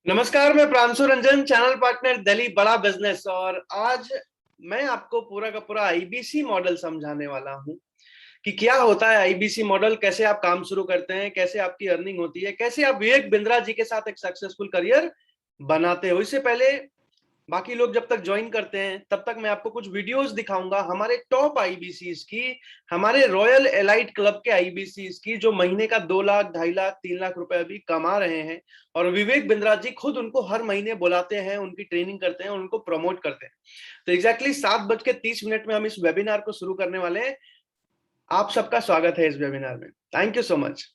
नमस्कार, मैं Pranshu Ranjan, channel partner Delhi बड़ा बिजनेस। और आज मैं आपको पूरा का पूरा आईबीसी मॉडल समझाने वाला हूं कि क्या होता है आईबीसी मॉडल, कैसे आप काम शुरू करते हैं, कैसे आपकी अर्निंग होती है, कैसे आप विवेक बिंद्रा जी के साथ एक सक्सेसफुल करियर बनाते हो। इससे पहले बाकी लोग जब तक ज्वाइन करते हैं तब तक मैं आपको कुछ वीडियोस दिखाऊंगा हमारे टॉप आईबीसीज की, हमारे रॉयल एलाइट क्लब के आईबीसीज की, जो महीने का 2 लाख, 2.5 लाख, 3 लाख रुपए अभी कमा रहे हैं। और विवेक बिंद्रा जी खुद उनको हर महीने बुलाते हैं, उनकी ट्रेनिंग करते हैं, उनको प्रमोट करते हैं। तो एग्जैक्टली 7:30 में हम इस वेबिनार को शुरू करने वाले हैं। आप सबका स्वागत है इस वेबिनार में। Thank you so much.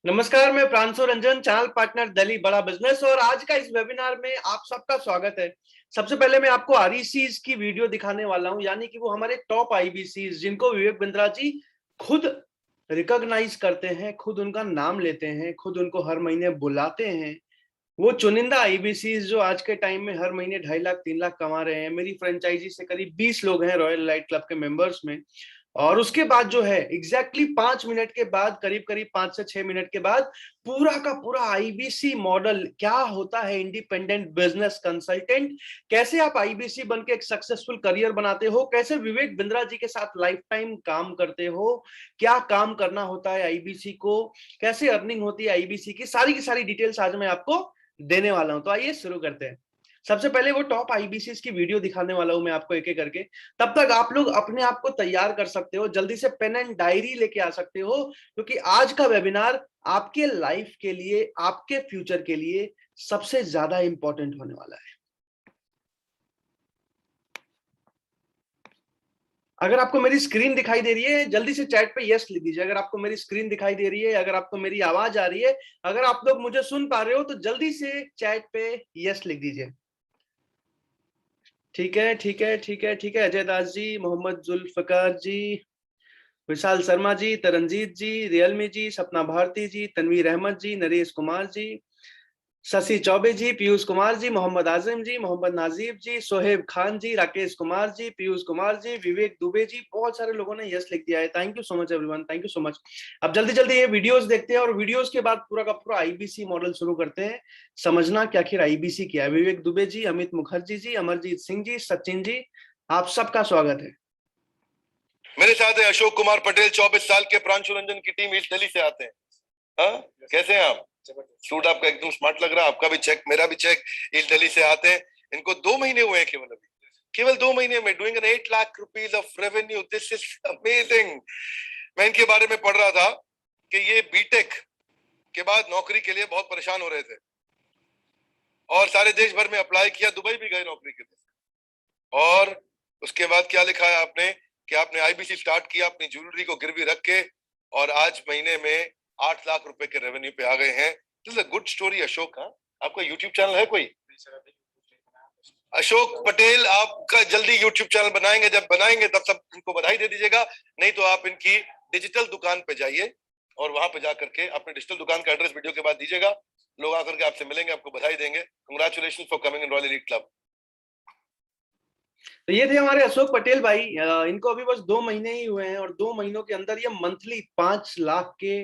नमस्कार, मैं प्रांशु रंजन, चैनल पार्टनर दिल्ली बड़ा बिजनेस। और आज का इस वेबिनार में आप सबका स्वागत है। सबसे पहले मैं आपको आरईसीज की वीडियो दिखाने वाला हूं, यानी कि वो हमारे टॉप आईबीसीज जिनको विवेक बिंद्रा जी खुद रिकॉग्नाइज करते हैं, खुद उनका नाम लेते हैं, खुद उनको हर महीने बुलाते हैं। वो चुनिंदा आईबीसीज जो आज के टाइम में हर महीने 2.5 लाख, 3 लाख कमा रहे हैं। मेरी फ्रेंचाइजी से करीब 20 लोग हैं रॉयल लाइट क्लब के मेंबर्स में। और उसके बाद जो है एग्जैक्टली 5 मिनट के बाद, करीब करीब 5 से 6 मिनट के बाद, पूरा का पूरा आईबीसी मॉडल क्या होता है, इंडिपेंडेंट बिजनेस कंसल्टेंट, कैसे आप आईबीसी बन के एक सक्सेसफुल करियर बनाते हो, कैसे विवेक बिंद्रा जी के साथ लाइफ टाइम काम करते हो, क्या काम करना होता है आईबीसी को, कैसे अर्निंग होती है आईबीसी की सारी डिटेल्स आज मैं आपको देने वाला हूं। तो आइए शुरू करते हैं। सबसे पहले वो टॉप आईबीसीज की वीडियो दिखाने वाला हूं मैं आपको एक एक करके। तब तक आप लोग अपने आप को तैयार कर सकते हो, जल्दी से पेन एंड डायरी लेके आ सकते हो, क्योंकि आज का वेबिनार आपके लाइफ के लिए, आपके फ्यूचर के लिए सबसे ज्यादा इंपॉर्टेंट होने वाला है। अगर आपको मेरी स्क्रीन दिखाई दे रही है, जल्दी से चैट पे यस लिख दीजिए। अगर आपको मेरी स्क्रीन दिखाई दे रही है, अगर आपको मेरी आवाज आ रही है, अगर आप लोग मुझे सुन पा रहे हो, तो जल्दी से चैट पे यस लिख दीजिए। ठीक है, ठीक है, ठीक है, ठीक है। अजय दास जी, मोहम्मद जुल्फकार जी, विशाल शर्मा जी, तरनजीत जी, रियलमी जी, सपना भारती जी, तनवीर अहमद जी, नरेश कुमार जी, शशि चौबे जी, पीयूष कुमार जी, मोहम्मद आजिम जी, मोहम्मद नाजीब जी, सोहेब खान जी, राकेश कुमार जी, पीयूष कुमार जी, विवेक दुबे जी, बहुत सारे लोगों ने यस लिख दिया है। Thank you so much everyone, thank you so much. अब जल्दी जल्दी ये वीडियोस देखते हैं और वीडियोस के बाद पूरा का पूरा आईबीसी मॉडल शुरू करते हैं, समझना कि आखिर आईबीसी क्या है। विवेक दुबे जी, अमित मुखर्जी जी, अमरजीत सिंह जी, सचिन जी, आप सबका स्वागत है। मेरे साथ है अशोक कुमार पटेल, 24 साल के, प्रांशु रंजन की टीम ईस्ट दिल्ली से आते हैं। हाँ, कैसे हैं आप? सूट आपका एकदम स्मार्ट लग रहा है, आपका भी चेक, मेरा भी चेक। ईस्ट दिल्ली से आते हैं, इनको 2 महीने हुए हैं केवल अभी, केवल 2 महीने में doing an 8 lakh rupees of revenue. This is amazing. मैं इनके बारे में पढ़ रहा था कि ये बीटेक के बाद नौकरी के लिए बहुत परेशान हो रहे थे और सारे देश भर में अप्लाई किया, दुबई भी गए नौकरी के लिए। और उसके बाद क्या लिखा है आपने कि आपने आईबीसी स्टार्ट किया अपनी ज्वेलरी को गिरवी रख के, और आज महीने में 8 लाख रुपए के रेवेन्यू पे आ गए हैं। This is a good story Ashok. हाँ, आपका यूट्यूब चैनल है कोई? अशोक पटेल, आपका जल्दी यूट्यूब चैनल बनाएंगे, जब बनाएंगे तब सब इनको बधाई दे दीजिएगा। नहीं तो आप इनकी डिजिटल दुकान पे जाइए और वहां पे जाकर के अपने डिजिटल दुकान का एड्रेस वीडियो के बाद दीजिएगा, लोग आकर के आपसे मिलेंगे, आपको बधाई देंगे। Congratulation for coming in royal elite club. तो ये थे हमारे अशोक पटेल भाई। इनको अभी बस 2 महीने ही हुए हैं और 2 महीनों के अंदर ये मंथली 5 लाख के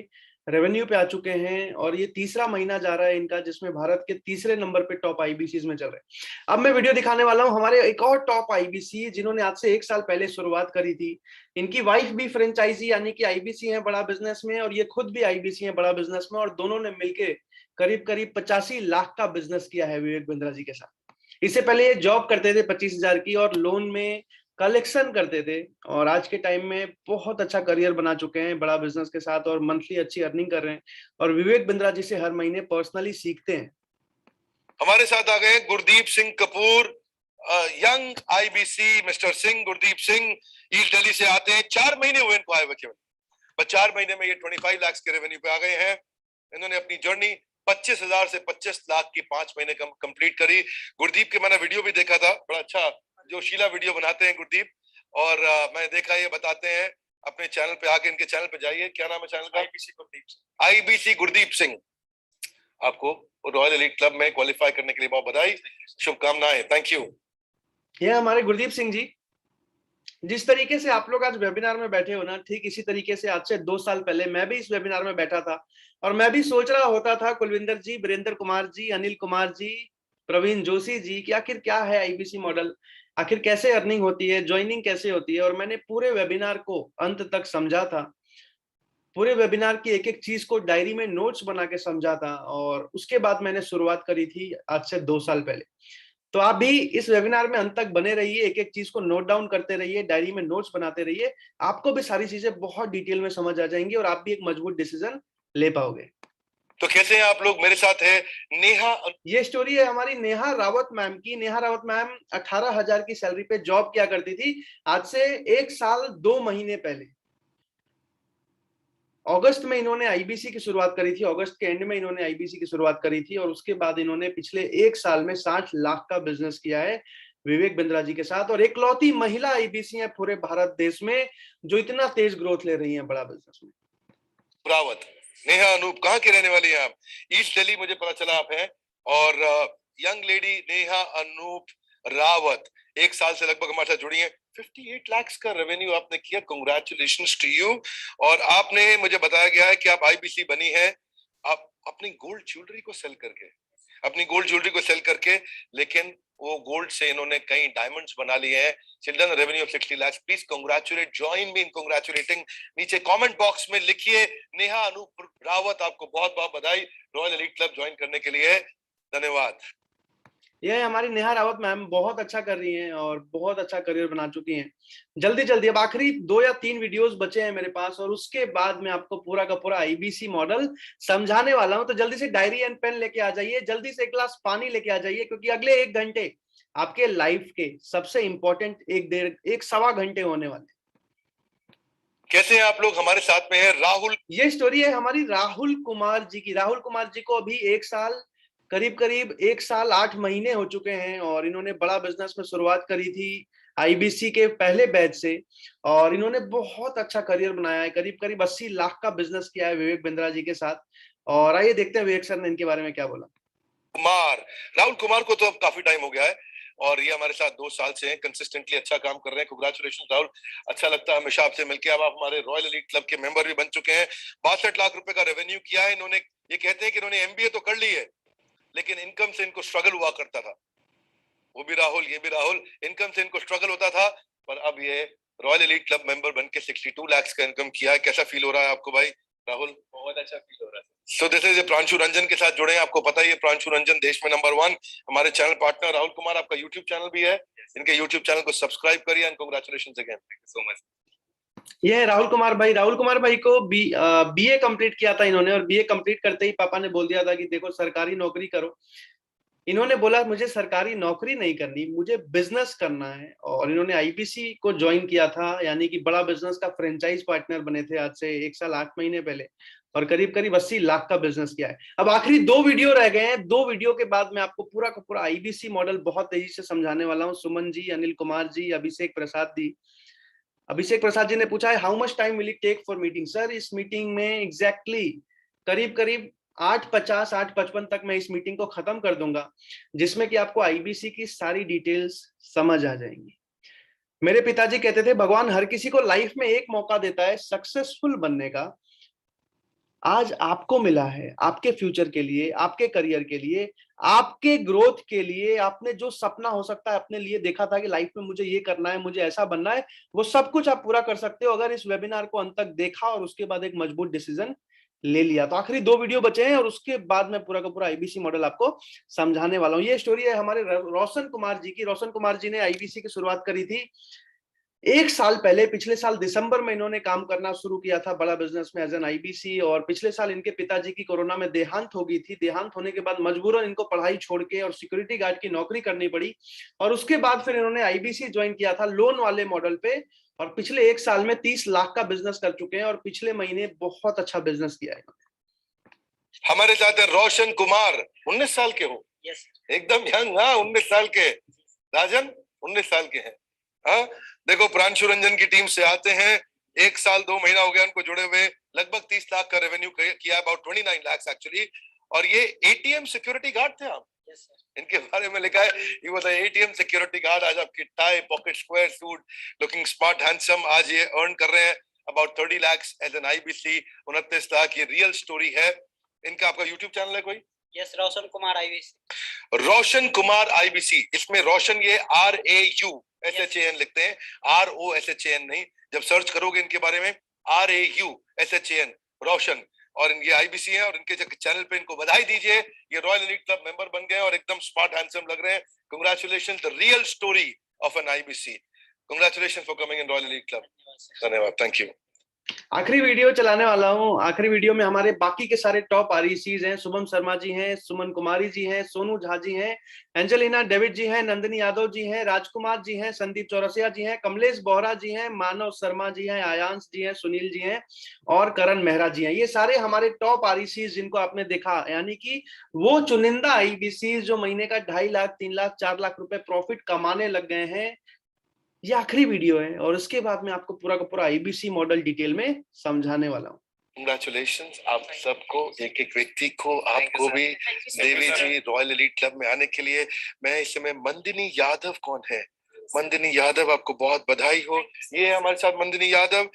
रेवेन्यू पे आ चुके हैं और ये तीसरा महीना जा रहा है इनका जिसमें भारत के तीसरे नंबर पे टॉप आईबीसी में चल रहे हैं। अब मैं वीडियो दिखाने वाला हूं हमारे एक और टॉप आईबीसी जिन्होंने आज से 1 साल पहले शुरुआत करी थी। इनकी वाइफ भी फ्रेंचाइजी यानी कि आईबीसी है बड़ा बिजनेस में और ये खुद भी आईबीसी है बड़ा बिजनेस में, और दोनों ने मिलकर करीब करीब 85 लाख का बिजनेस किया है विवेक बिंद्रा जी के साथ। इससे पहले ये जॉब करते थे 25,000 की और लोन में कलेक्शन करते थे, और आज के टाइम में बहुत अच्छा करियर बना चुके हैं बड़ा बिजनेस के साथ और मंथली अच्छी अर्निंग कर रहे हैं और विवेक बिंद्रा जी से हर महीने पर्सनली सीखते हैं। हमारे साथ आ गए Gurdeep Singh Kapoor, young IBC mister Singh, Gurdeep Singh east Delhi से आते हैं। 4 महीने हुए इनको आए हुए केवल, बस 4 महीने में ये 25 लाख के रेवेन्यू पे आ गए हैं। इन्होंने अपनी जर्नी 25,000 से 25 लाख की 5 महीने कंप्लीट करी। गुरदीप के मैंने वीडियो भी देखा था, बड़ा अच्छा जो शीला वीडियो बनाते हैं गुरदीप, और मैंने देखा ये बताते हैं अपने चैनल पे, आके इनके चैनल पे जाइए। क्या नाम है चैनल का? आईबीसी गुरदीप सिंह। आपको रॉयल एलीट क्लब में क्वालिफाई करने के लिए बहुत बधाई, शुभकामनाएं। Thank you. ये हमारे गुरदीप सिंह जी, जिस तरीके से आप लोग आज वेबिनार में बैठे हो ना, ठीक इसी तरीके से आज से 2 साल पहले मैं भी इस वेबिनार में बैठा था और मैं भी सोच रहा होता था, कुलविंदर जी, वीरेंद्र कुमार जी, अनिल कुमार जी, प्रवीण जोशी जी, कि आखिर क्या है आईबीसी मॉडल, आखिर कैसे अर्निंग होती है, ज्वाइनिंग कैसे होती है। और मैंने पूरे वेबिनार को अंत तक समझा था, पूरे वेबिनार की एक एक चीज को डायरी में नोट्स बना के समझा था और उसके बाद मैंने शुरुआत करी थी आज से 2 साल पहले। तो आप भी इस वेबिनार में अंत तक बने रहिए, एक एक चीज को नोट डाउन करते रहिए, डायरी में नोट्स बनाते रहिए, आपको भी सारी चीजें बहुत डिटेल में समझ आ जाएंगी और आप भी एक मजबूत डिसीजन ले पाओगे। तो कैसे हैं आप लोग? मेरे साथ है नेहा। ये स्टोरी है हमारी नेहा रावत मैम की। नेहा रावत मैम 18,000 की सैलरी पे जॉब किया करती थी आज से 1 साल 2 महीने पहले। अगस्त में इन्होंने आईबीसी की शुरुआत करी थी, अगस्त के एंड में इन्होंने आईबीसी की शुरुआत करी थी और उसके बाद इन्होंने पिछले 1 साल में 60 लाख का बिजनेस किया है विवेक बिंद्रा जी के साथ, और एकलौती महिला आईबीसी है पूरे भारत देश में जो इतना तेज ग्रोथ ले रही है बड़ा बिजनेस में। रावत, नेहा अनूप, कहाँ के रहने वाली हैं आप? ईस्ट दिल्ली मुझे पता चला आप हैं। और यंग लेडी नेहा अनूप रावत 1 साल से लगभग हमारे साथ जुड़ी हैं। 58 लाख का रेवेन्यू आपने किया, कंग्रेचुलेशंस टू यू। और आपने मुझे बताया गया है कि आप आईबीसी बनी है आप अपनी गोल्ड ज्वेलरी को सेल करके, लेकिन वो गोल्ड से इन्होंने कई डायमंड्स बना लिए हैं। Children revenue of 60 lakh. Please congratulate, join me in congratulating. नीचे कमेंट बॉक्स में लिखिए नेहा अनूप रावत, आपको बहुत बहुत बधाई रॉयल एलीट क्लब ज्वाइन करने के लिए। धन्यवाद। ये हमारी नेहा रावत मैम बहुत अच्छा कर रही हैं और बहुत अच्छा करियर बना चुकी हैं। जल्दी जल्दी अब आखिरी 2 या 3 वीडियोस बचे हैं मेरे पास और उसके बाद मैं आपको पूरा का पूरा आईबीसी मॉडल समझाने वाला हूं। तो जल्दी से डायरी एंड पेन लेके आ जाइए, जल्दी से 1 गिलास पानी लेके आ जाइए, क्योंकि अगले 1 घंटे आपके लाइफ के सबसे इंपॉर्टेंट 1 सवा घंटे होने वाले। कैसे हैं आप लोग? हमारे साथ में है राहुल। ये स्टोरी है हमारी राहुल कुमार जी की। राहुल कुमार जी को अभी 1 साल, करीब करीब 1 साल 8 महीने हो चुके हैं और इन्होंने बड़ा बिजनेस में शुरुआत करी थी आईबीसी के पहले बैच से और इन्होंने बहुत अच्छा करियर बनाया है। करीब करीब 80 लाख का बिजनेस किया है विवेक बिंद्रा जी के साथ। और आइए देखते हैं विवेक सर ने इनके बारे में क्या बोला। कुमार, राहुल कुमार को तो अब काफी टाइम हो गया है और ये हमारे साथ 2 साल से हैं, कंसिस्टेंटली अच्छा काम कर रहे हैं। कांग्रेचुलेशन राहुल, अच्छा लगता है हमेशा आपसे मिलके। अब आप हमारे रॉयल एलीट क्लब के मेंबर भी बन चुके हैं। 62 लाख रुपए का रेवेन्यू किया है इन्होंने। ये कहते हैं कि इन्होंने एमबीए तो कर ली है, लेकिन इनकम से इनको स्ट्रगल हुआ करता था। वो भी राहुल, ये भी राहुल, इनकम से इनको स्ट्रगल होता था, पर अब ये रॉयल एलीट क्लब मेंबर बनके 62 लाख का इनकम किया है। कैसा फील हो रहा है आपको भाई राहुल? बहुत अच्छा फील हो रहा है। So this is Pranshu Ranjan के साथ जुड़े हैं। आपको पता ही है प्रांशु रंजन देश में नंबर 1 हमारे चैनल पार्टनर। राहुल कुमार, आपका यूट्यूब चैनल भी है, इनके यूट्यूब चैनल को सब्सक्राइब करिए and congratulations again, thank you so much. ये है राहुल कुमार भाई। राहुल कुमार भाई को बीए कंप्लीट किया था इन्होंने, और बीए कंप्लीट करते ही पापा ने बोल दिया था कि देखो सरकारी नौकरी करो। इन्होंने बोला मुझे सरकारी नौकरी नहीं करनी, मुझे बिजनेस करना है, और इन्होंने आईबीसी को ज्वाइन किया था, यानी कि बड़ा बिजनेस का फ्रेंचाइज पार्टनर बने थे आज से 1 साल 8 महीने पहले, और करीब करीब 80 लाख का बिजनेस किया है। अब आखिरी 2 वीडियो रह गए हैं। 2 वीडियो के बाद मैं आपको पूरा का पूरा आईबीसी मॉडल बहुत तेजी से समझाने वाला हूँ। सुमन जी, अनिल कुमार जी, अभिषेक प्रसाद जी ने पूछा है how much time will it take for meeting. Sir इस मीटिंग में एग्जैक्टली करीब करीब 8:50 8:55 तक मैं इस मीटिंग को खत्म कर दूंगा, जिसमें कि आपको आईबीसी की सारी डिटेल्स समझ आ जाएंगी। मेरे पिताजी कहते थे भगवान हर किसी को लाइफ में एक मौका देता है सक्सेसफुल बनने का। आज आपको मिला है, आपके फ्यूचर के लिए, आपके करियर के लिए, आपके ग्रोथ के लिए। आपने जो सपना हो सकता है अपने लिए देखा था कि लाइफ में मुझे ये करना है, मुझे ऐसा बनना है, वो सब कुछ आप पूरा कर सकते हो अगर इस वेबिनार को अंत तक देखा और उसके बाद एक मजबूत डिसीजन ले लिया। तो आखिरी 2 वीडियो बचे हैं और उसके बाद मैं पूरा का पूरा आईबीसी मॉडल आपको समझाने वाला हूं। ये स्टोरी है हमारे रोशन कुमार जी की। रोशन कुमार जी ने आईबीसी की शुरुआत करी थी 1 साल पहले। पिछले साल दिसंबर में इन्होंने काम करना शुरू किया था बड़ा बिजनेस में एज एन आईबीसी, और पिछले साल इनके पिताजी की कोरोना में देहांत हो गई थी। देहांत होने के बाद मजबूरन इनको पढ़ाई छोड़ के और सिक्योरिटी गार्ड की नौकरी करनी पड़ी, और उसके बाद फिर इन्होंने आईबीसी ज्वाइन किया था लोन वाले मॉडल पे, और पिछले 1 साल में 30 लाख का बिजनेस कर चुके हैं, और पिछले महीने बहुत अच्छा बिजनेस किया है। हमारे साथ है रोशन कुमार, 19 साल के हो? यस एकदम यंग। हाँ 19 साल के राजन, 19 साल के हैं। हाँ देखो प्रांशु रंजन की टीम से आते हैं, 1 साल 2 महीना हो गया उनको जुड़े हुए, लगभग 30 लाख का रेवेन्यू किया, अबाउट 29 लाख एक्चुअली। और ये एटीएम सिक्योरिटी गार्ड थे आप? Yes sir. इनके बारे में लिखा है he was ATM security guard. आज आपकी tie, pocket square suit, looking smart handsome, आज ये अर्न कर रहे हैं about 30 lakh as an IBC. 29 lakh, ये रियल स्टोरी है इनका। आपका यूट्यूब चैनल है कोई? Yes, Roshan Kumar IBC. Roshan Kumar IBC, इसमें रोशन ये RAUSHAN लिखते हैं, ROSHAN नहीं। जब सर्च करोगे इनके बारे में RAUSHAN, रोशन, और इनके आईबीसी है। और इनके चैनल पे इनको बधाई दीजिए, ये रॉयल एलीट क्लब मेंबर बन गए और एकदम स्मार्ट हैंडसम लग रहे हैं। Congratulation, the real story of an IBC. Congratulation for coming in royal elite club. धन्यवाद, थैंक यू। आखिरी वीडियो चलाने वाला हूं। आखिरी वीडियो में हमारे बाकी के सारे टॉप आरईसीज हैं। शुभम शर्मा जी हैं, सुमन कुमारी जी हैं, सोनू झा जी हैं, एंजेलिना डेविड जी हैं, नंदिनी यादव जी हैं, राजकुमार जी हैं, संदीप चौरसिया जी हैं, कमलेश बोहरा जी हैं, मानव शर्मा जी हैं, आयांश जी हैं, सुनील जी हैं और करण मेहरा जी हैं। ये सारे हमारे टॉप आरईसीज जिनको आपने देखा, यानी कि वो चुनिंदा आईबीसी जो महीने का 2.5 लाख 3 लाख 4 लाख रुपए प्रॉफिट कमाने लग गए हैं। ये आखिरी वीडियो है और उसके बाद मैं आपको पूरा का पूरा आईबीसी मॉडल डिटेल में समझाने वाला हूँ। Congratulations आप सबको, एक एक व्यक्ति को, आपको भी, देवी जी, रॉयल एलीट क्लब में आने के लिए। मैं इस समय, मंदिनी यादव कौन है? मंदिनी यादव, आपको बहुत बधाई हो। ये है हमारे साथ मंदिनी यादव।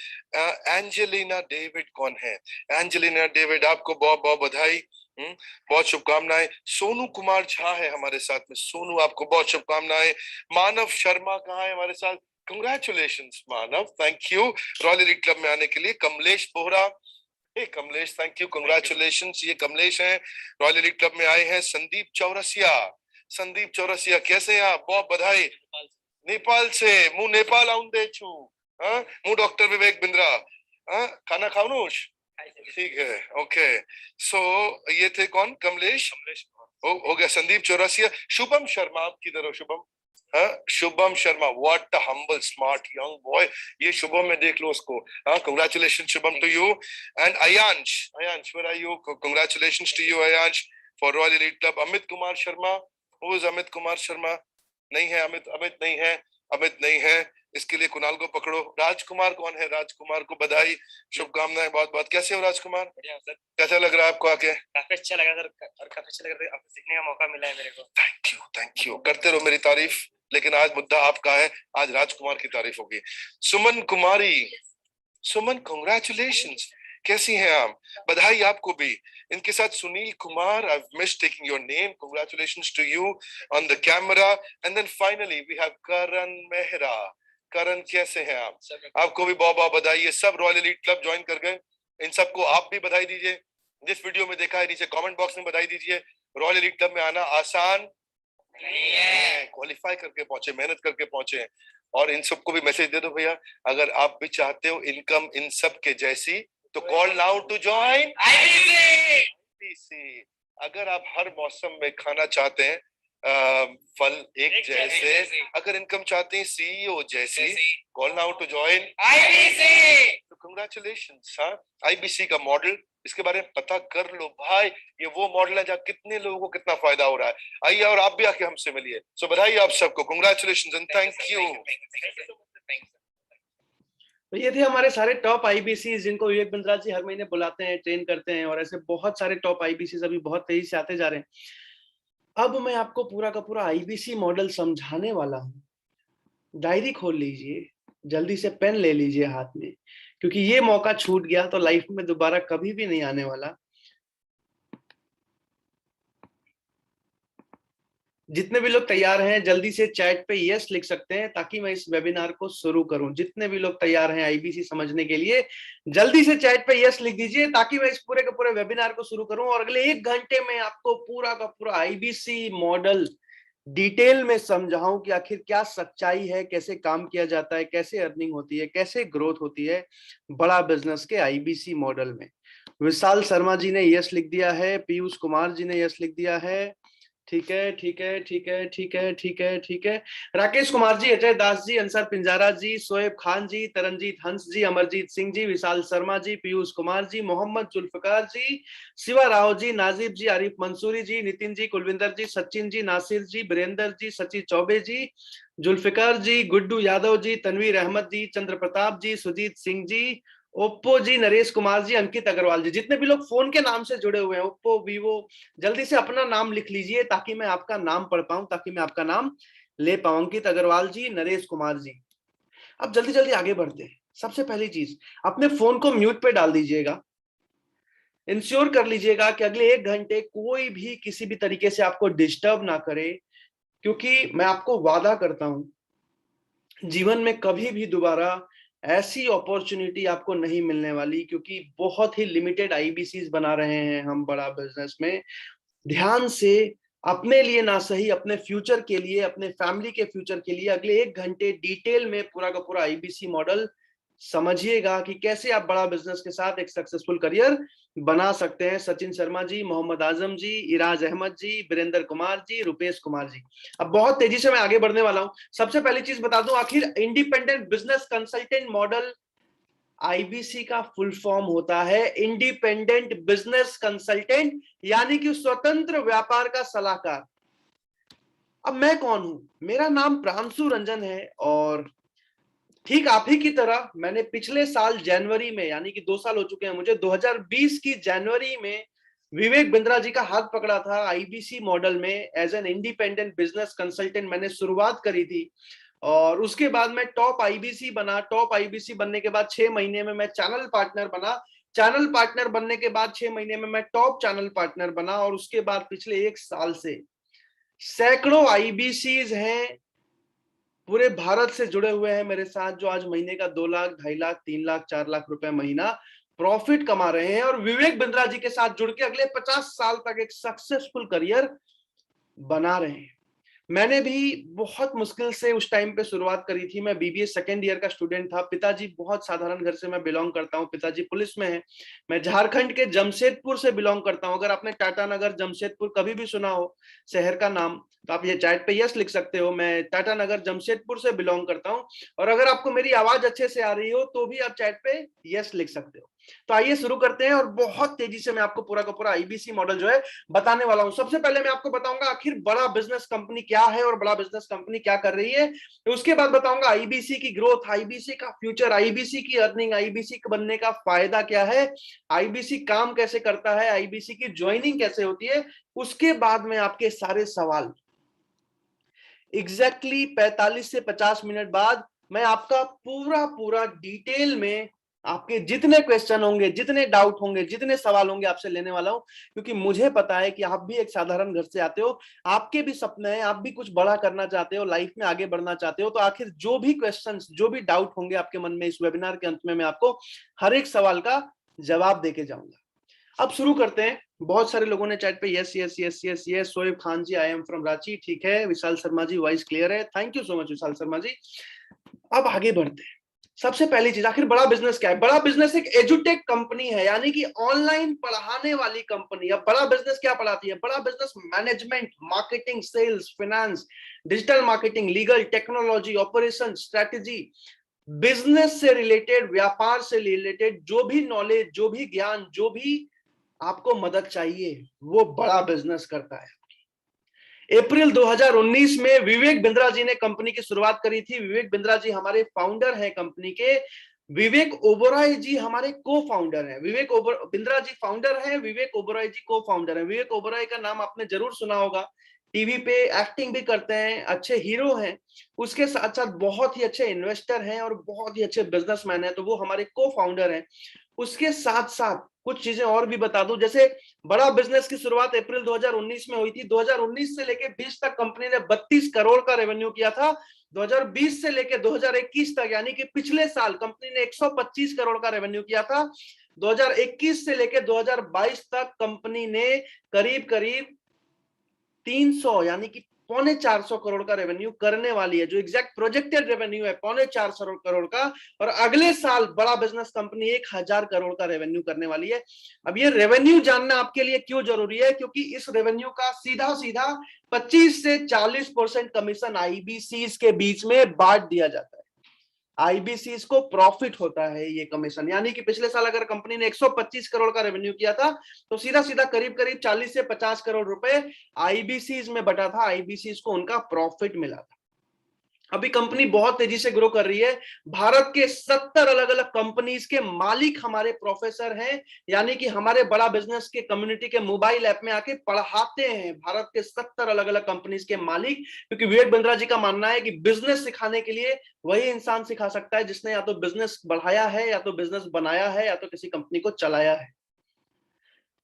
एंजेलिना डेविड कौन है? एंजेलिना डेविड, आपको बहुत बहुत बधाई, बहुत शुभकामनाएं। सोनू कुमार झा है हमारे साथ में, सोनू आपको बहुत शुभकामनाएं। मानव शर्मा कहाँ है हमारे साथ? Congratulations Manav, thank you royal elite club में आने के लिए। कमलेश बोहरा, हे कमलेश, थैंक यू, कंग्रेचुलेशंस। ये कमलेश हैं, रॉयल एलीट क्लब में आए हैं। संदीप चौरसिया, संदीप चौरसिया कैसे हैं आप? बहुत बधाई। नेपाल से, मु नेपाल आउँदै छु, मु डॉक्टर विवेक बिंद्रा, खाना खाउनुस? ठीक है, ओके। सो ये थे कौन? कमलेश हो गया। संदीप चौरसिया। शुभम शर्मा, आप किधर हो Shubham? Shubham Sharma, what a humble smart young boy. ये शुभम में देख लो उसको। Congratulation Shubham to you. And Ayansh, Ayansh where are you? Congratulations to you Ayansh for royal elite club. Amit Kumar Sharma, who is Amit Kumar Sharma? नहीं है अमित, अमित नहीं है, अमित नहीं है। इसके लिए कुणाल को पकड़ो। राजकुमार कौन है? राजकुमार को बधाई, शुभकामनाएं बहुत बहुत। कैसे हो राजकुमार? बढ़िया सर। कैसा लग रहा है आपको आके? काफी अच्छा लगा सर, और काफी अच्छा लग रहा है, आपसे सीखने का मौका मिला है मेरे को। थैंक यू, करते रहो मेरी तारीफ, लेकिन आज मुद्दा आपका है, आज राजकुमार की तारीफ होगी। सुमन कुमारी, सुमन कांग्रेचुलेशंस, कैसी हैं आप? बधाई आपको भी। इनके साथ Sunil Kumar, I miss taking your name, congratulations to you on the camera. And then finally we have Karan Mehra. Karan कैसे हैं आप? आपको भी बहुत बहुत बधाई। ये सब रॉयल एलीट क्लब ज्वाइन कर गए, इन सबको आप भी बधाई दीजिए। जिस वीडियो में देखा है नीचे कमेंट बॉक्स में बधाई दीजिए। रॉयल एलीट क्लब में आना आसान नहीं है, क्वालिफाई करके पहुंचे, मेहनत करके पहुंचे। और इन सबको भी मैसेज दे दो भैया, अगर आप भी चाहते हो इनकम इन सब के जैसी, तो call now to join IBC. अगर आप हर मौसम में खाना चाहते हैं फल एक जैसे, अगर इनकम चाहते हैं सीईओ जैसी, call now to join IBC. तो कांग्रेचुलेशंस। हाँ, आईबीसी का मॉडल, इसके बारे में पता कर लो भाई। ये वो मॉडल है जहाँ कितने लोगों को कितना फायदा हो रहा है। आइए और आप भी आके हमसे मिलिए। सो बधाई आप सबको, कांग्रेचुलेशंस एंड थैंक यू। तो ये थे हमारे सारे टॉप आईबीसी जिनको विवेक बिंद्रा जी हर महीने बुलाते हैं, ट्रेन करते हैं, और ऐसे बहुत सारे टॉप आईबीसी अभी बहुत तेजी से आते जा रहे हैं। अब मैं आपको पूरा का पूरा आईबीसी मॉडल समझाने वाला हूँ। डायरी खोल लीजिए, जल्दी से पेन ले लीजिए हाथ में, क्योंकि ये मौका छूट गया तो लाइफ में दोबारा कभी भी नहीं आने वाला। जितने भी लोग तैयार हैं जल्दी से चैट पे यस लिख सकते हैं ताकि मैं इस वेबिनार को शुरू करूं। जितने भी लोग तैयार हैं आईबीसी समझने के लिए, जल्दी से चैट पे यस लिख दीजिए ताकि मैं इस पूरे के पूरे वेबिनार को शुरू करूं और अगले 1 घंटे में आपको पूरा का पूरा आईबीसी मॉडल डिटेल में समझाऊं कि आखिर क्या सच्चाई है, कैसे काम किया जाता है, कैसे अर्निंग होती है, कैसे ग्रोथ होती है बड़ा बिजनेस के आईबीसी मॉडल में। विशाल शर्मा जी ने यस लिख दिया है, पीयूष कुमार जी ने यस लिख दिया है। ठीक है, ठीक है, ठीक है, ठीक है, ठीक है, ठीक है। राकेश कुमार जी, अजय दास जी, अंसर पिंजारा जी, शोएब खान जी, तरनजीत हंस जी, अमरजीत सिंह जी, विशाल शर्मा जी, पीयूष कुमार जी, मोहम्मद जुल्फकार जी, शिवा राव जी, नाजिब जी, आरिफ मंसूरी जी, नितिन जी, कुलविंदर जी, सचिन जी, नासिर जी, बीरेंद्र जी, सचिन चौबे जी, जुल्फिकार जी, गुड्डू यादव जी, तनवीर अहमद जी, चंद्र प्रताप जी, सुजीत सिंह जी, ओप्पो जी, नरेश कुमार जी, अंकित अग्रवाल जी। जितने भी लोग फोन के नाम से जुड़े हुए हैं, ओप्पो, वीवो, जल्दी से अपना नाम लिख लीजिए ताकि मैं आपका नाम पढ़ पाऊं, ताकि मैं आपका नाम ले पाऊं। अंकित अग्रवाल जी, नरेश कुमार जी। अब जल्दी जल्दी आगे बढ़ते हैं। सबसे पहली चीज, अपने फोन को म्यूट पे डाल दीजिएगा। इंश्योर कर लीजिएगा कि अगले 1 घंटे कोई भी किसी भी तरीके से आपको डिस्टर्ब ना करे, क्योंकि मैं आपको वादा करता हूं जीवन में कभी भी दोबारा ऐसी अपॉर्चुनिटी आपको नहीं मिलने वाली, क्योंकि बहुत ही लिमिटेड आईबीसीज बना रहे हैं हम बड़ा बिजनेस में। ध्यान से, अपने लिए ना सही, अपने फ्यूचर के लिए, अपने फैमिली के फ्यूचर के लिए अगले 1 घंटे डिटेल में पूरा का पूरा आईबीसी मॉडल समझिएगा कि कैसे आप बड़ा बिजनेस के साथ एक सक्सेसफुल करियर बना सकते हैं। सचिन शर्मा जी, मोहम्मद आजम जी, इराज अहमद जी, वीरेंद्र कुमार जी, रुपेश कुमार जी। अब बहुत तेजी से मैं आगे बढ़ने वाला हूं। सबसे पहली चीज बता दूं, आखिर independent business consultant model IBC का फुल फॉर्म होता है इंडिपेंडेंट बिजनेस कंसल्टेंट, यानी कि स्वतंत्र व्यापार का सलाहकार। अब मैं कौन हूं? मेरा नाम प्रांशु रंजन है और ठीक आप ही की तरह मैंने पिछले साल जनवरी में, यानी कि 2 साल हो चुके हैं मुझे, 2020 की जनवरी में विवेक बिंद्रा जी का हाथ पकड़ा था आईबीसी मॉडल में। As an independent business consultant मैंने शुरुआत करी थी और उसके बाद मैं टॉप आईबीसी बना। टॉप आईबीसी बनने के बाद 6 महीने में मैं चैनल पार्टनर बना। चैनल पार्टनर बनने के बाद 6 महीने में मैं टॉप चैनल पार्टनर बना और उसके बाद पिछले 1 साल से सैकड़ों आईबीसीज हैं पूरे भारत से जुड़े हुए हैं मेरे साथ, जो आज महीने का 2 लाख, 2.5 लाख, 3 लाख, 4 लाख रुपए महीना प्रॉफिट कमा रहे हैं और विवेक बिंद्रा जी के साथ जुड़ के अगले 50 साल तक एक सक्सेसफुल करियर बना रहे हैं। मैंने भी बहुत मुश्किल से उस टाइम पे शुरुआत करी थी। मैं बीबीए सेकेंड ईयर का स्टूडेंट था। पिताजी, बहुत साधारण घर से मैं बिलोंग करता हूँ, पिताजी पुलिस में है। मैं झारखंड के जमशेदपुर से बिलोंग करता हूँ। अगर आपने टाटा नगर, जमशेदपुर कभी भी सुना हो शहर का नाम, तो आप ये चैट पे यस लिख सकते हो। मैं टाटा नगर जमशेदपुर से बिलोंग करता हूं, और अगर आपको मेरी आवाज अच्छे से आ रही हो तो भी आप चैट पे यस लिख सकते हो। तो आइए शुरू करते हैं, और बहुत तेजी से मैं आपको पूरा का पूरा आईबीसी मॉडल जो है बताने वाला हूं। सबसे पहले मैं आपको बताऊंगा आखिर बड़ा बिजनेस कंपनी क्या है और बड़ा बिजनेस कंपनी क्या कर रही है। तो उसके बाद बताऊंगा आईबीसी की ग्रोथ, आईबीसी का फ्यूचर, आईबीसी की अर्निंग, आईबीसी बनने का फायदा क्या है, आईबीसी काम कैसे करता है, आईबीसी की ज्वाइनिंग कैसे होती है। उसके बाद में आपके सारे सवाल एग्जैक्टली 45 से 50 मिनट बाद मैं आपका पूरा पूरा डिटेल में आपके जितने क्वेश्चन होंगे, जितने डाउट होंगे, जितने सवाल होंगे आपसे लेने वाला हूं, क्योंकि मुझे पता है कि आप भी एक साधारण घर से आते हो, आपके भी सपने हैं, आप भी कुछ बड़ा करना चाहते हो, लाइफ में आगे बढ़ना चाहते हो। तो आखिर जो भी क्वेश्चंस, जो भी डाउट होंगे आपके मन में, इस वेबिनार के अंत में मैं आपको हर एक सवाल का जवाब देके जाऊंगा। अब शुरू करते हैं। बहुत सारे लोगों ने चैट पे yes yes yes yes yes. Shoaib Khan ji, I am from Ranchi, ठीक है। विशाल शर्मा जी, वॉइस क्लियर है, thank you so much Vishal Sharma ji. अब आगे बढ़ते हैं। सबसे पहली चीज, आखिर बड़ा बिजनेस क्या है? बड़ा बिजनेस एक एजुटेक कंपनी है, यानी कि ऑनलाइन पढ़ाने वाली कंपनी। अब बड़ा बिजनेस क्या पढ़ाती है? बड़ा business management, marketing, sales, finance, digital marketing, legal, technology, operation, strategy, business से रिलेटेड, व्यापार से रिलेटेड जो भी नॉलेज, जो भी ज्ञान, जो भी आपको मदद चाहिए, वो बड़ा बिजनेस करता है। अप्रैल 2019 में विवेक बिंद्रा जी ने कंपनी की शुरुआत करी थी। विवेक बिंद्रा जी हमारे फाउंडर हैं कंपनी के। विवेक ओबरॉय जी हमारे को फाउंडर हैं। बिंद्रा जी फाउंडर हैं, विवेक ओबरॉय जी को फाउंडर हैं। विवेक ओबरॉय का नाम आपने जरूर सुना होगा, टीवी पे एक्टिंग भी करते हैं, अच्छे हीरो हैं। उसके साथ साथ बहुत ही अच्छे इन्वेस्टर हैं और बहुत ही अच्छे बिजनेसमैन हैं, तो वो हमारे को फाउंडर हैं। उसके साथ साथ कुछ चीजें और भी बता दूं, जैसे बड़ा बिजनेस की शुरुआत अप्रैल 2019 में हुई थी। 2019 से लेके 20 तक कंपनी ने 32 करोड़ का रेवेन्यू किया था। 2020 से लेके 2021 तक, यानी कि पिछले साल, कंपनी ने 125 करोड़ का रेवेन्यू किया था। 2021 से लेके 2022 तक कंपनी ने करीब करीब 300, यानी कि 350 करोड़ का रेवेन्यू करने वाली है। जो एग्जैक्ट प्रोजेक्टेड रेवेन्यू है 450 करोड़ का, और अगले साल बड़ा बिजनेस कंपनी 1000 करोड़ का रेवेन्यू करने वाली है। अब ये रेवेन्यू जानना आपके लिए क्यों जरूरी है? क्योंकि इस रेवेन्यू का सीधा सीधा 25 से 40% कमीशन आईबीसीज के बीच में बांट दिया जाता है। आईबीसीज को प्रॉफिट होता है ये कमीशन, यानी कि पिछले साल अगर कंपनी ने 125 करोड़ का रेवेन्यू किया था, तो सीधा सीधा करीब करीब 40 से 50 करोड़ रुपए आईबीसीज में बटा था, आईबीसीज को उनका प्रॉफिट मिला था। अभी कंपनी बहुत तेजी से ग्रो कर रही है। भारत के 70 अलग अलग कंपनीज के मालिक हमारे प्रोफेसर हैं, यानी कि हमारे बड़ा बिजनेस के कम्युनिटी के मोबाइल ऐप में आके पढ़ाते हैं भारत के 70 अलग अलग कंपनीज के मालिक। क्योंकि विवेक बिंद्रा जी का मानना है कि बिजनेस सिखाने के लिए वही इंसान सिखा सकता है जिसने या तो बिजनेस बढ़ाया है, या तो बिजनेस बनाया है, या तो किसी कंपनी को चलाया है।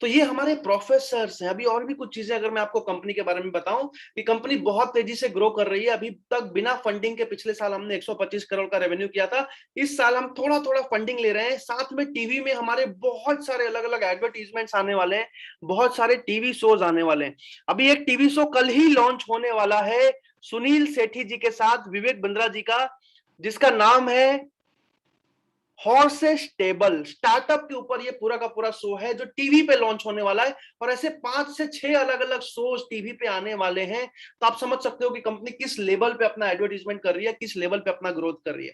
तो ये हमारे प्रोफेसर्स हैं। अभी और भी कुछ चीजें अगर मैं आपको कंपनी के बारे में बताऊं, कि कंपनी बहुत तेजी से ग्रो कर रही है। अभी तक बिना फंडिंग के पिछले साल हमने 125 करोड़ का रेवेन्यू किया था। इस साल हम थोड़ा थोड़ा फंडिंग ले रहे हैं। साथ में टीवी में हमारे बहुत सारे अलग अलग एडवर्टीजमेंट्स आने वाले हैं, बहुत सारे टीवी शोज आने वाले हैं। अभी एक टीवी शो कल ही लॉन्च होने वाला है सुनील सेठी जी के साथ, विवेक बिंद्रा जी का, जिसका नाम है हॉर्सेस स्टेबल। स्टार्टअप के ऊपर ये पूरा का पूरा शो है जो टीवी पे लॉन्च होने वाला है, और ऐसे 5 से 6 अलग अलग शोज टीवी पे आने वाले हैं। तो आप समझ सकते हो कि कंपनी किस लेवल पे अपना एडवर्टीजमेंट कर रही है, किस लेवल पे अपना ग्रोथ कर रही है।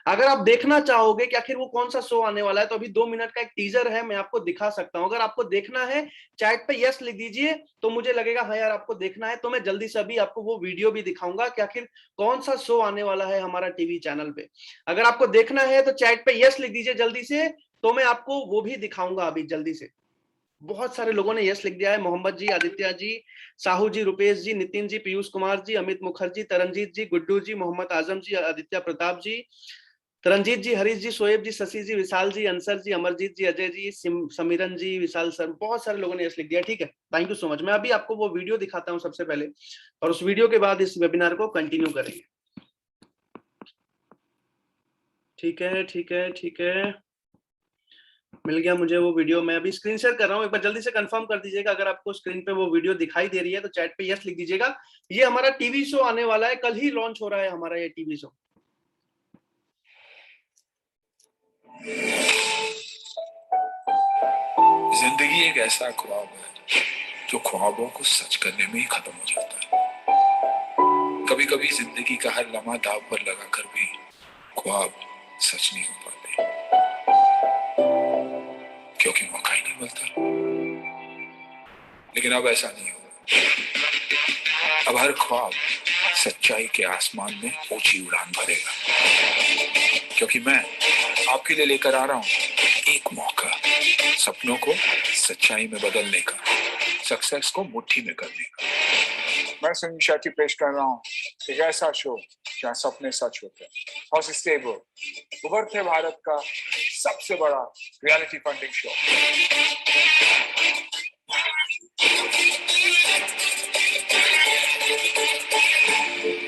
अगर आप देखना चाहोगे कि आखिर वो कौन सा शो आने वाला है, तो अभी 2 मिनट का एक टीजर है, मैं आपको दिखा सकता हूं। अगर आपको देखना है, चैट पे यस लिख दीजिए, तो मुझे लगेगा हाँ यार आपको देखना है, तो मैं जल्दी से अभी आपको वो वीडियो भी दिखाऊंगा कि आखिर कौन सा शो आने वाला है हमारा टीवी चैनल पे। अगर आपको देखना है तो चैट पे यस लिख दीजिए जल्दी से, तो मैं आपको वो भी दिखाऊंगा अभी जल्दी से। बहुत सारे लोगों ने यस लिख दिया है। मोहम्मद जी, आदित्य जी, साहू जी, रुपेश जी, नितिन जी, पीयूष कुमार जी, अमित मुखर्जी, तरनजीत जी, गुड्डू जी, मोहम्मद आजम जी, आदित्य प्रताप जी, तरनजीत जी, हरीश जी, शोएब जी, शशि जी, विशाल जी, अंसर जी, अमरजीत जी, अजय जी, समीरन जी, विशाल सर, बहुत सारे लोगों ने यस लिख दिया। ठीक है, थैंक यू सो मच। मैं अभी आपको वो वीडियो दिखाता हूं सबसे पहले, और उस वीडियो के बाद इस वेबिनार को कंटिन्यू करेंगे। ठीक है ठीक है ठीक है, मिल गया मुझे वो वीडियो। मैं अभी स्क्रीन शेयर कर रहा हूँ, एक बार जल्दी से कंफर्म कर दीजिएगा अगर आपको स्क्रीन पे वो वीडियो दिखाई दे रही है, तो चैट पे यस लिख दीजिएगा। ये हमारा टीवी शो आने वाला है, कल ही लॉन्च हो रहा है हमारा ये टीवी शो। जिंदगी एक ऐसा ख्वाब है जो ख्वाबों को सच करने में ही खत्म हो जाता है। कभी कभी जिंदगी का हर लम्हा दाव पर लगा कर भी ख्वाब सच नहीं हो पाते, क्योंकि मौका ही नहीं मिलता। लेकिन अब ऐसा नहीं होगा। अब हर ख्वाब सच्चाई के आसमान में ऊंची उड़ान भरेगा, क्योंकि मैं आपके लिए लेकर आ रहा हूं एक मौका, सपनों को सच्चाई में बदलने का, सक्सेस को मुट्ठी में करने का। मैं सुनील शेट्टी पेश कर रहा हूँ एक ऐसा शो जहाँ सपने सच होते हैं। हॉर्सेस स्टेबल, उभरते भारत का सबसे बड़ा रियलिटी फंडिंग शो।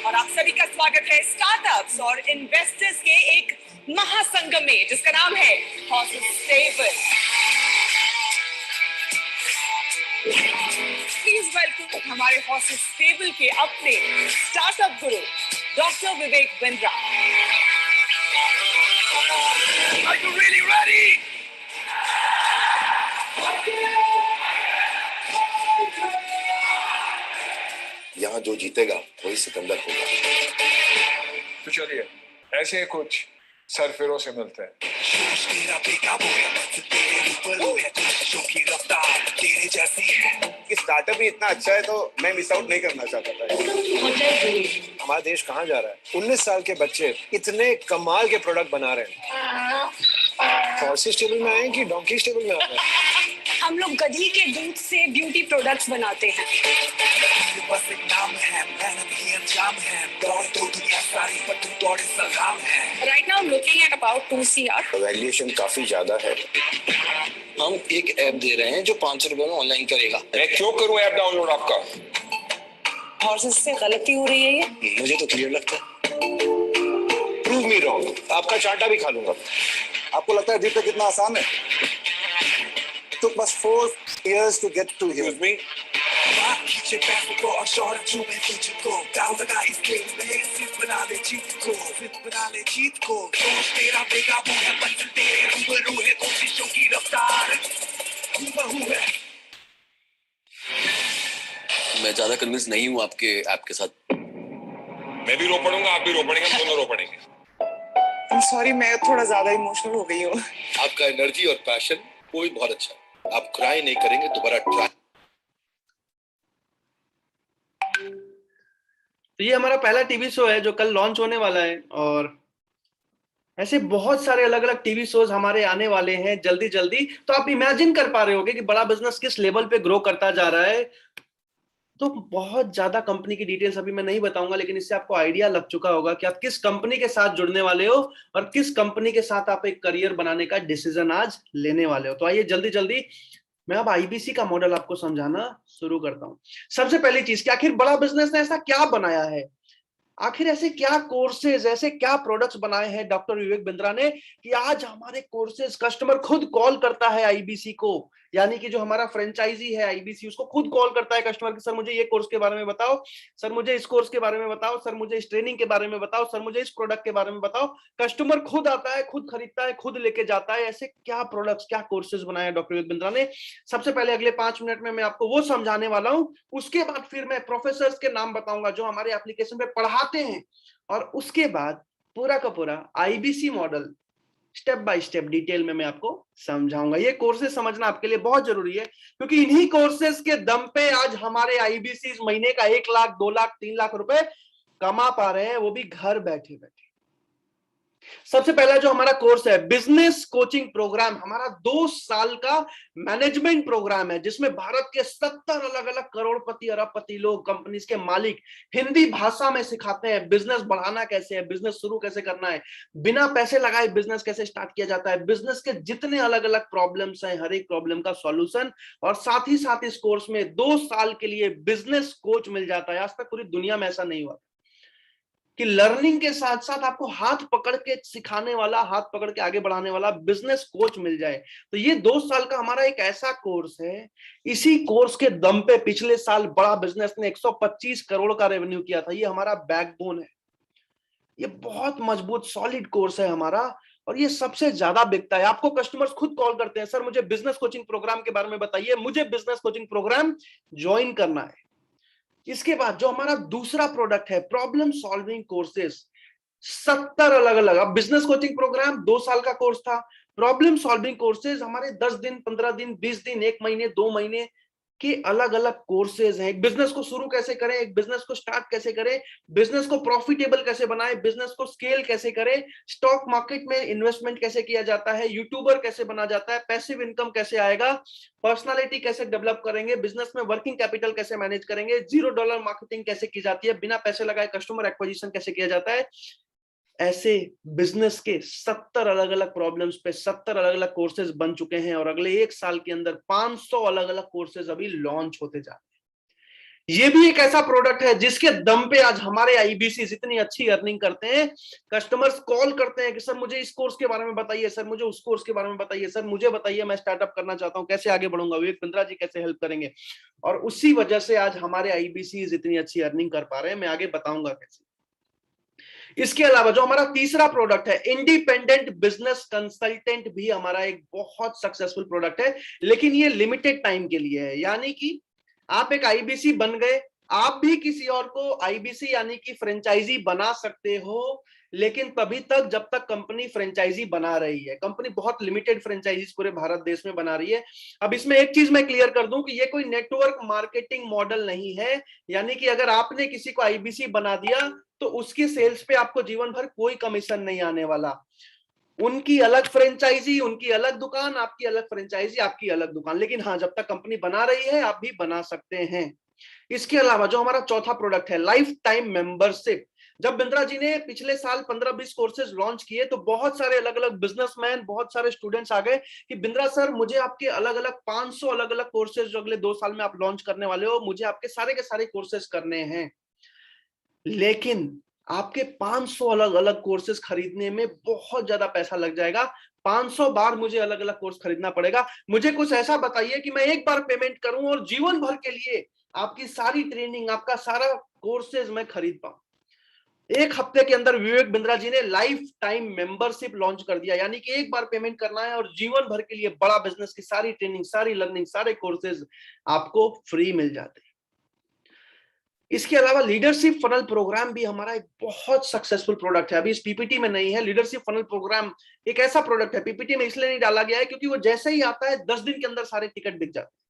और आप सभी का स्वागत है स्टार्टअप्स और इन्वेस्टर्स के एक महासंगम में, जिसका नाम है हॉर्सेस स्टेबल। प्लीज वेलकम हमारे हॉर्सेस स्टेबल के अपने startup Guru doctor Vivek Bindra. Are you really ready? यहाँ जो जीतेगा वही सिकंदर होगा। तो चलिए ऐसे कुछ सरफिरों से मिलते हैं। स्टार्टअप ही इतना अच्छा है तो मैं मिस आउट नहीं करना चाहता था। हमारा देश कहाँ जा रहा है? 19 साल के बच्चे इतने कमाल के प्रोडक्ट बना रहे हैं। हॉर्सेस स्टेबल में आए कि डोंकी स्टेबल में आए? हम लोग गधी के दूध से ब्यूटी प्रोडक्ट्स बनाते हैं। बस एक नाम है, मेहनत ही अंजाम है, दौड़ तो दुनिया सारी पर तू दौड़े सलाम है। Right now I'm looking at about 2 CR। Valuation काफी ज्यादा है। हम एक ऐप दे रहे हैं जो 500 रुपए में ऑनलाइन करेगा। मैं क्यों करूं ऐप डाउनलोड आपका? हॉर्सेस से गलती हो रही है ये? मुझे तो क्लियर लगता है। प्रूव मी रॉन्ग, आपका चांटा भी खा लूंगा। आपको लगता है दीप पे कितना आसान है? तो बस 4 years to get to here. Me? मैं ज्यादा कन्विंस नहीं हूँ आपके ऐप के साथ। मैं भी रो पड़ूंगा, आप भी रो पड़ेंगे, हम दोनों रो पड़ेंगे। सॉरी, मैं थोड़ा ज्यादा इमोशनल हो गई हूँ। आपका एनर्जी और पैशन वो भी बहुत अच्छा है। आप क्राई नहीं करेंगे, दोबारा ट्राई। तो ये हमारा पहला टीवी शो है जो कल लॉन्च होने वाला है, और ऐसे बहुत सारे अलग अलग टीवी शोज हमारे आने वाले हैं जल्दी जल्दी। तो आप इमेजिन कर पा रहे होगे कि बड़ा बिजनेस किस लेवल पे ग्रो करता जा रहा है। तो बहुत ज्यादा कंपनी की डिटेल्स अभी मैं नहीं बताऊंगा, लेकिन इससे आपको आइडिया लग चुका होगा कि आप किस कंपनी के साथ जुड़ने वाले हो और किस कंपनी के साथ आप एक करियर बनाने का डिसीजन आज लेने वाले हो। तो आइए जल्दी जल्दी मैं अब आईबीसी का मॉडल आपको समझाना शुरू करता हूं। सबसे पहली चीज कि आखिर बड़ा बिजनेस ने ऐसा क्या बनाया है, आखिर ऐसे क्या कोर्सेज, ऐसे क्या प्रोडक्ट्स बनाए हैं डॉक्टर विवेक बिंद्रा ने कि आज हमारे कोर्सेज कस्टमर खुद कॉल करता है आईबीसी को। यानी कि जो हमारा फ्रेंचाइजी है आईबीसी, उसको खुद कॉल करता है कस्टमर कि सर मुझे ये कोर्स के बारे में बताओ, सर मुझे इस कोर्स के बारे में बताओ, सर मुझे इस ट्रेनिंग के बारे में बताओ, सर मुझे इस प्रोडक्ट के बारे में बताओ। कस्टमर खुद आता है, खुद खरीदता है, खुद लेके जाता है। ऐसे क्या प्रोडक्ट्स, क्या कोर्सेज बनाए हैं डॉक्टर विवेक बिंद्रा ने। सबसे पहले अगले 5 मिनट में मैं आपको वो समझाने वाला हूं। उसके बाद फिर मैं प्रोफेसर्स के नाम बताऊंगा जो हमारे एप्लीकेशन पे पढ़ाते हैं, और उसके बाद पूरा का पूरा IBC model step by step detail में मैं आपको समझाऊंगा। ये कोर्सेज समझना आपके लिए बहुत जरूरी है, क्योंकि इन्हीं कोर्सेज के दम पे आज हमारे आईबीसी महीने का 1 लाख, 2 लाख, 3 लाख रुपए कमा पा रहे हैं, वो भी घर बैठे बैठे। सबसे पहला जो हमारा कोर्स है बिजनेस कोचिंग प्रोग्राम, हमारा 2 साल का मैनेजमेंट प्रोग्राम है, जिसमें भारत के 70 अलग अलग करोड़पति, अरबपति लोग, कंपनीज के मालिक हिंदी भाषा में सिखाते हैं बिजनेस बढ़ाना कैसे है, बिजनेस शुरू कैसे करना है, बिना पैसे लगाए बिजनेस कैसे स्टार्ट किया जाता है, बिजनेस के जितने अलग अलग प्रॉब्लम्स हैं हर एक प्रॉब्लम का सॉल्यूशन। और साथ ही साथ इस कोर्स में 2 साल के लिए बिजनेस कोच मिल जाता है। आज तक पूरी दुनिया में ऐसा नहीं हुआ कि लर्निंग के साथ साथ आपको हाथ पकड़ के सिखाने वाला, हाथ पकड़ के आगे बढ़ाने वाला बिजनेस कोच मिल जाए। तो ये 2 साल का हमारा एक ऐसा कोर्स है, इसी कोर्स के दम पे पिछले साल बड़ा बिजनेस ने 125 करोड़ का रेवेन्यू किया था। ये हमारा बैकबोन है, ये बहुत मजबूत सॉलिड कोर्स है हमारा, और ये सबसे ज्यादा बिकता है। आपको कस्टमर्स खुद कॉल करते हैं, सर मुझे बिजनेस कोचिंग प्रोग्राम के बारे में बताइए, मुझे बिजनेस कोचिंग प्रोग्राम ज्वाइन करना है। इसके बाद जो हमारा दूसरा प्रोडक्ट है प्रॉब्लम सॉल्विंग कोर्सेज, 70 अलग अलग, अब बिजनेस कोचिंग प्रोग्राम 2 साल का कोर्स था, प्रॉब्लम सॉल्विंग कोर्सेज हमारे 10 दिन, 15 दिन, 20 दिन, 1 महीने, 2 महीने के अलग अलग कोर्सेज हैं। एक बिजनेस को शुरू कैसे करें, एक बिजनेस को स्टार्ट कैसे करें, बिजनेस को प्रॉफिटेबल कैसे बनाएं, बिजनेस को स्केल कैसे करें, स्टॉक मार्केट में इन्वेस्टमेंट कैसे किया जाता है, यूट्यूबर कैसे बना जाता है, पैसिव इनकम कैसे आएगा, पर्सनालिटी कैसे डेवलप करेंगे, बिजनेस में वर्किंग कैपिटल कैसे मैनेज करेंगे, $0 मार्केटिंग कैसे की जाती है, बिना पैसे लगाए कस्टमर एक्विजिशन कैसे किया जाता है। ऐसे बिजनेस के 70 अलग अलग प्रॉब्लम्स पे 70 अलग अलग कोर्सेज बन चुके हैं और अगले 1 साल के अंदर 500 अलग अलग कोर्सेज अभी लॉन्च होते जा रहे हैं। ये भी एक ऐसा प्रोडक्ट है जिसके दम पे आज हमारे आईबीसी इतनी अच्छी अर्निंग करते हैं। कस्टमर्स कॉल करते हैं कि सर मुझे इस कोर्स के बारे में बताइए, सर मुझे उस कोर्स के बारे में बताइए, सर मुझे बताइए, मैं स्टार्टअप करना चाहता हूं, कैसे आगे बढ़ूंगा, विवेक बिंद्रा जी कैसे हेल्प करेंगे। और उसी वजह से आज हमारे आईबीसी इतनी अच्छी अर्निंग कर पा रहे हैं। मैं आगे बताऊंगा कैसे। इसके अलावा जो हमारा तीसरा प्रोडक्ट है इंडिपेंडेंट बिजनेस कंसल्टेंट, भी हमारा एक बहुत सक्सेसफुल प्रोडक्ट है, लेकिन ये लिमिटेड टाइम के लिए है। यानी कि आप एक आईबीसी बन गए, आप भी किसी और को आईबीसी यानी कि फ्रेंचाइजी बना सकते हो, लेकिन तभी तक जब तक कंपनी फ्रेंचाइजी बना रही है। कंपनी बहुत लिमिटेड फ्रेंचाइजीज पूरे भारत देश में बना रही है। अब इसमें एक चीज मैं क्लियर कर दूं कि ये कोई नेटवर्क मार्केटिंग मॉडल नहीं है। यानी कि अगर आपने किसी को आईबीसी बना दिया तो उसकी सेल्स पे आपको जीवन भर कोई कमीशन नहीं आने वाला। उनकी अलग फ्रेंचाइजी, उनकी अलग दुकान, आपकी अलग फ्रेंचाइजी, आपकी अलग दुकान। लेकिन हाँ, जब तक कंपनी बना रही है आप भी बना सकते हैं। इसके अलावा जो हमारा चौथा प्रोडक्ट है लाइफ टाइम मेंबरशिप। जब बिंद्रा जी ने पिछले साल 15-20 कोर्सेज लॉन्च किए तो बहुत सारे अलग अलग बिजनेसमैन, बहुत सारे स्टूडेंट्स आ गए कि बिंद्रा सर मुझे आपके अलग अलग 500 अलग अलग कोर्सेज जो अगले 2 साल में आप लॉन्च करने वाले हो, मुझे आपके सारे के सारे कोर्सेज करने हैं। लेकिन आपके 500 अलग अलग कोर्सेज खरीदने में बहुत ज्यादा पैसा लग जाएगा। 500 बार मुझे अलग अलग कोर्स खरीदना पड़ेगा। मुझे कुछ ऐसा बताइए कि मैं एक बार पेमेंट करूं और जीवन भर के लिए आपकी सारी ट्रेनिंग, आपका सारा कोर्सेज मैं खरीद पाऊं। 1 हफ्ते के अंदर विवेक बिंद्रा जी ने लाइफ टाइम मेंबरशिप लॉन्च कर दिया। यानी कि एक बार पेमेंट करना है और जीवन भर के लिए बड़ा बिजनेस की सारी ट्रेनिंग, सारी लर्निंग, सारे कोर्सेज आपको फ्री मिल जाते हैं। इसके अलावा लीडरशिप फनल प्रोग्राम भी हमारा एक बहुत सक्सेसफुल प्रोडक्ट है। अभी इस पीपीटी में नहीं है। लीडरशिप फनल प्रोग्राम एक ऐसा प्रोडक्ट है, पीपीटी में इसलिए नहीं डाला गया है क्योंकि वो जैसे ही आता है 10 दिन के अंदर सारे टिकट बिक जाते हैं।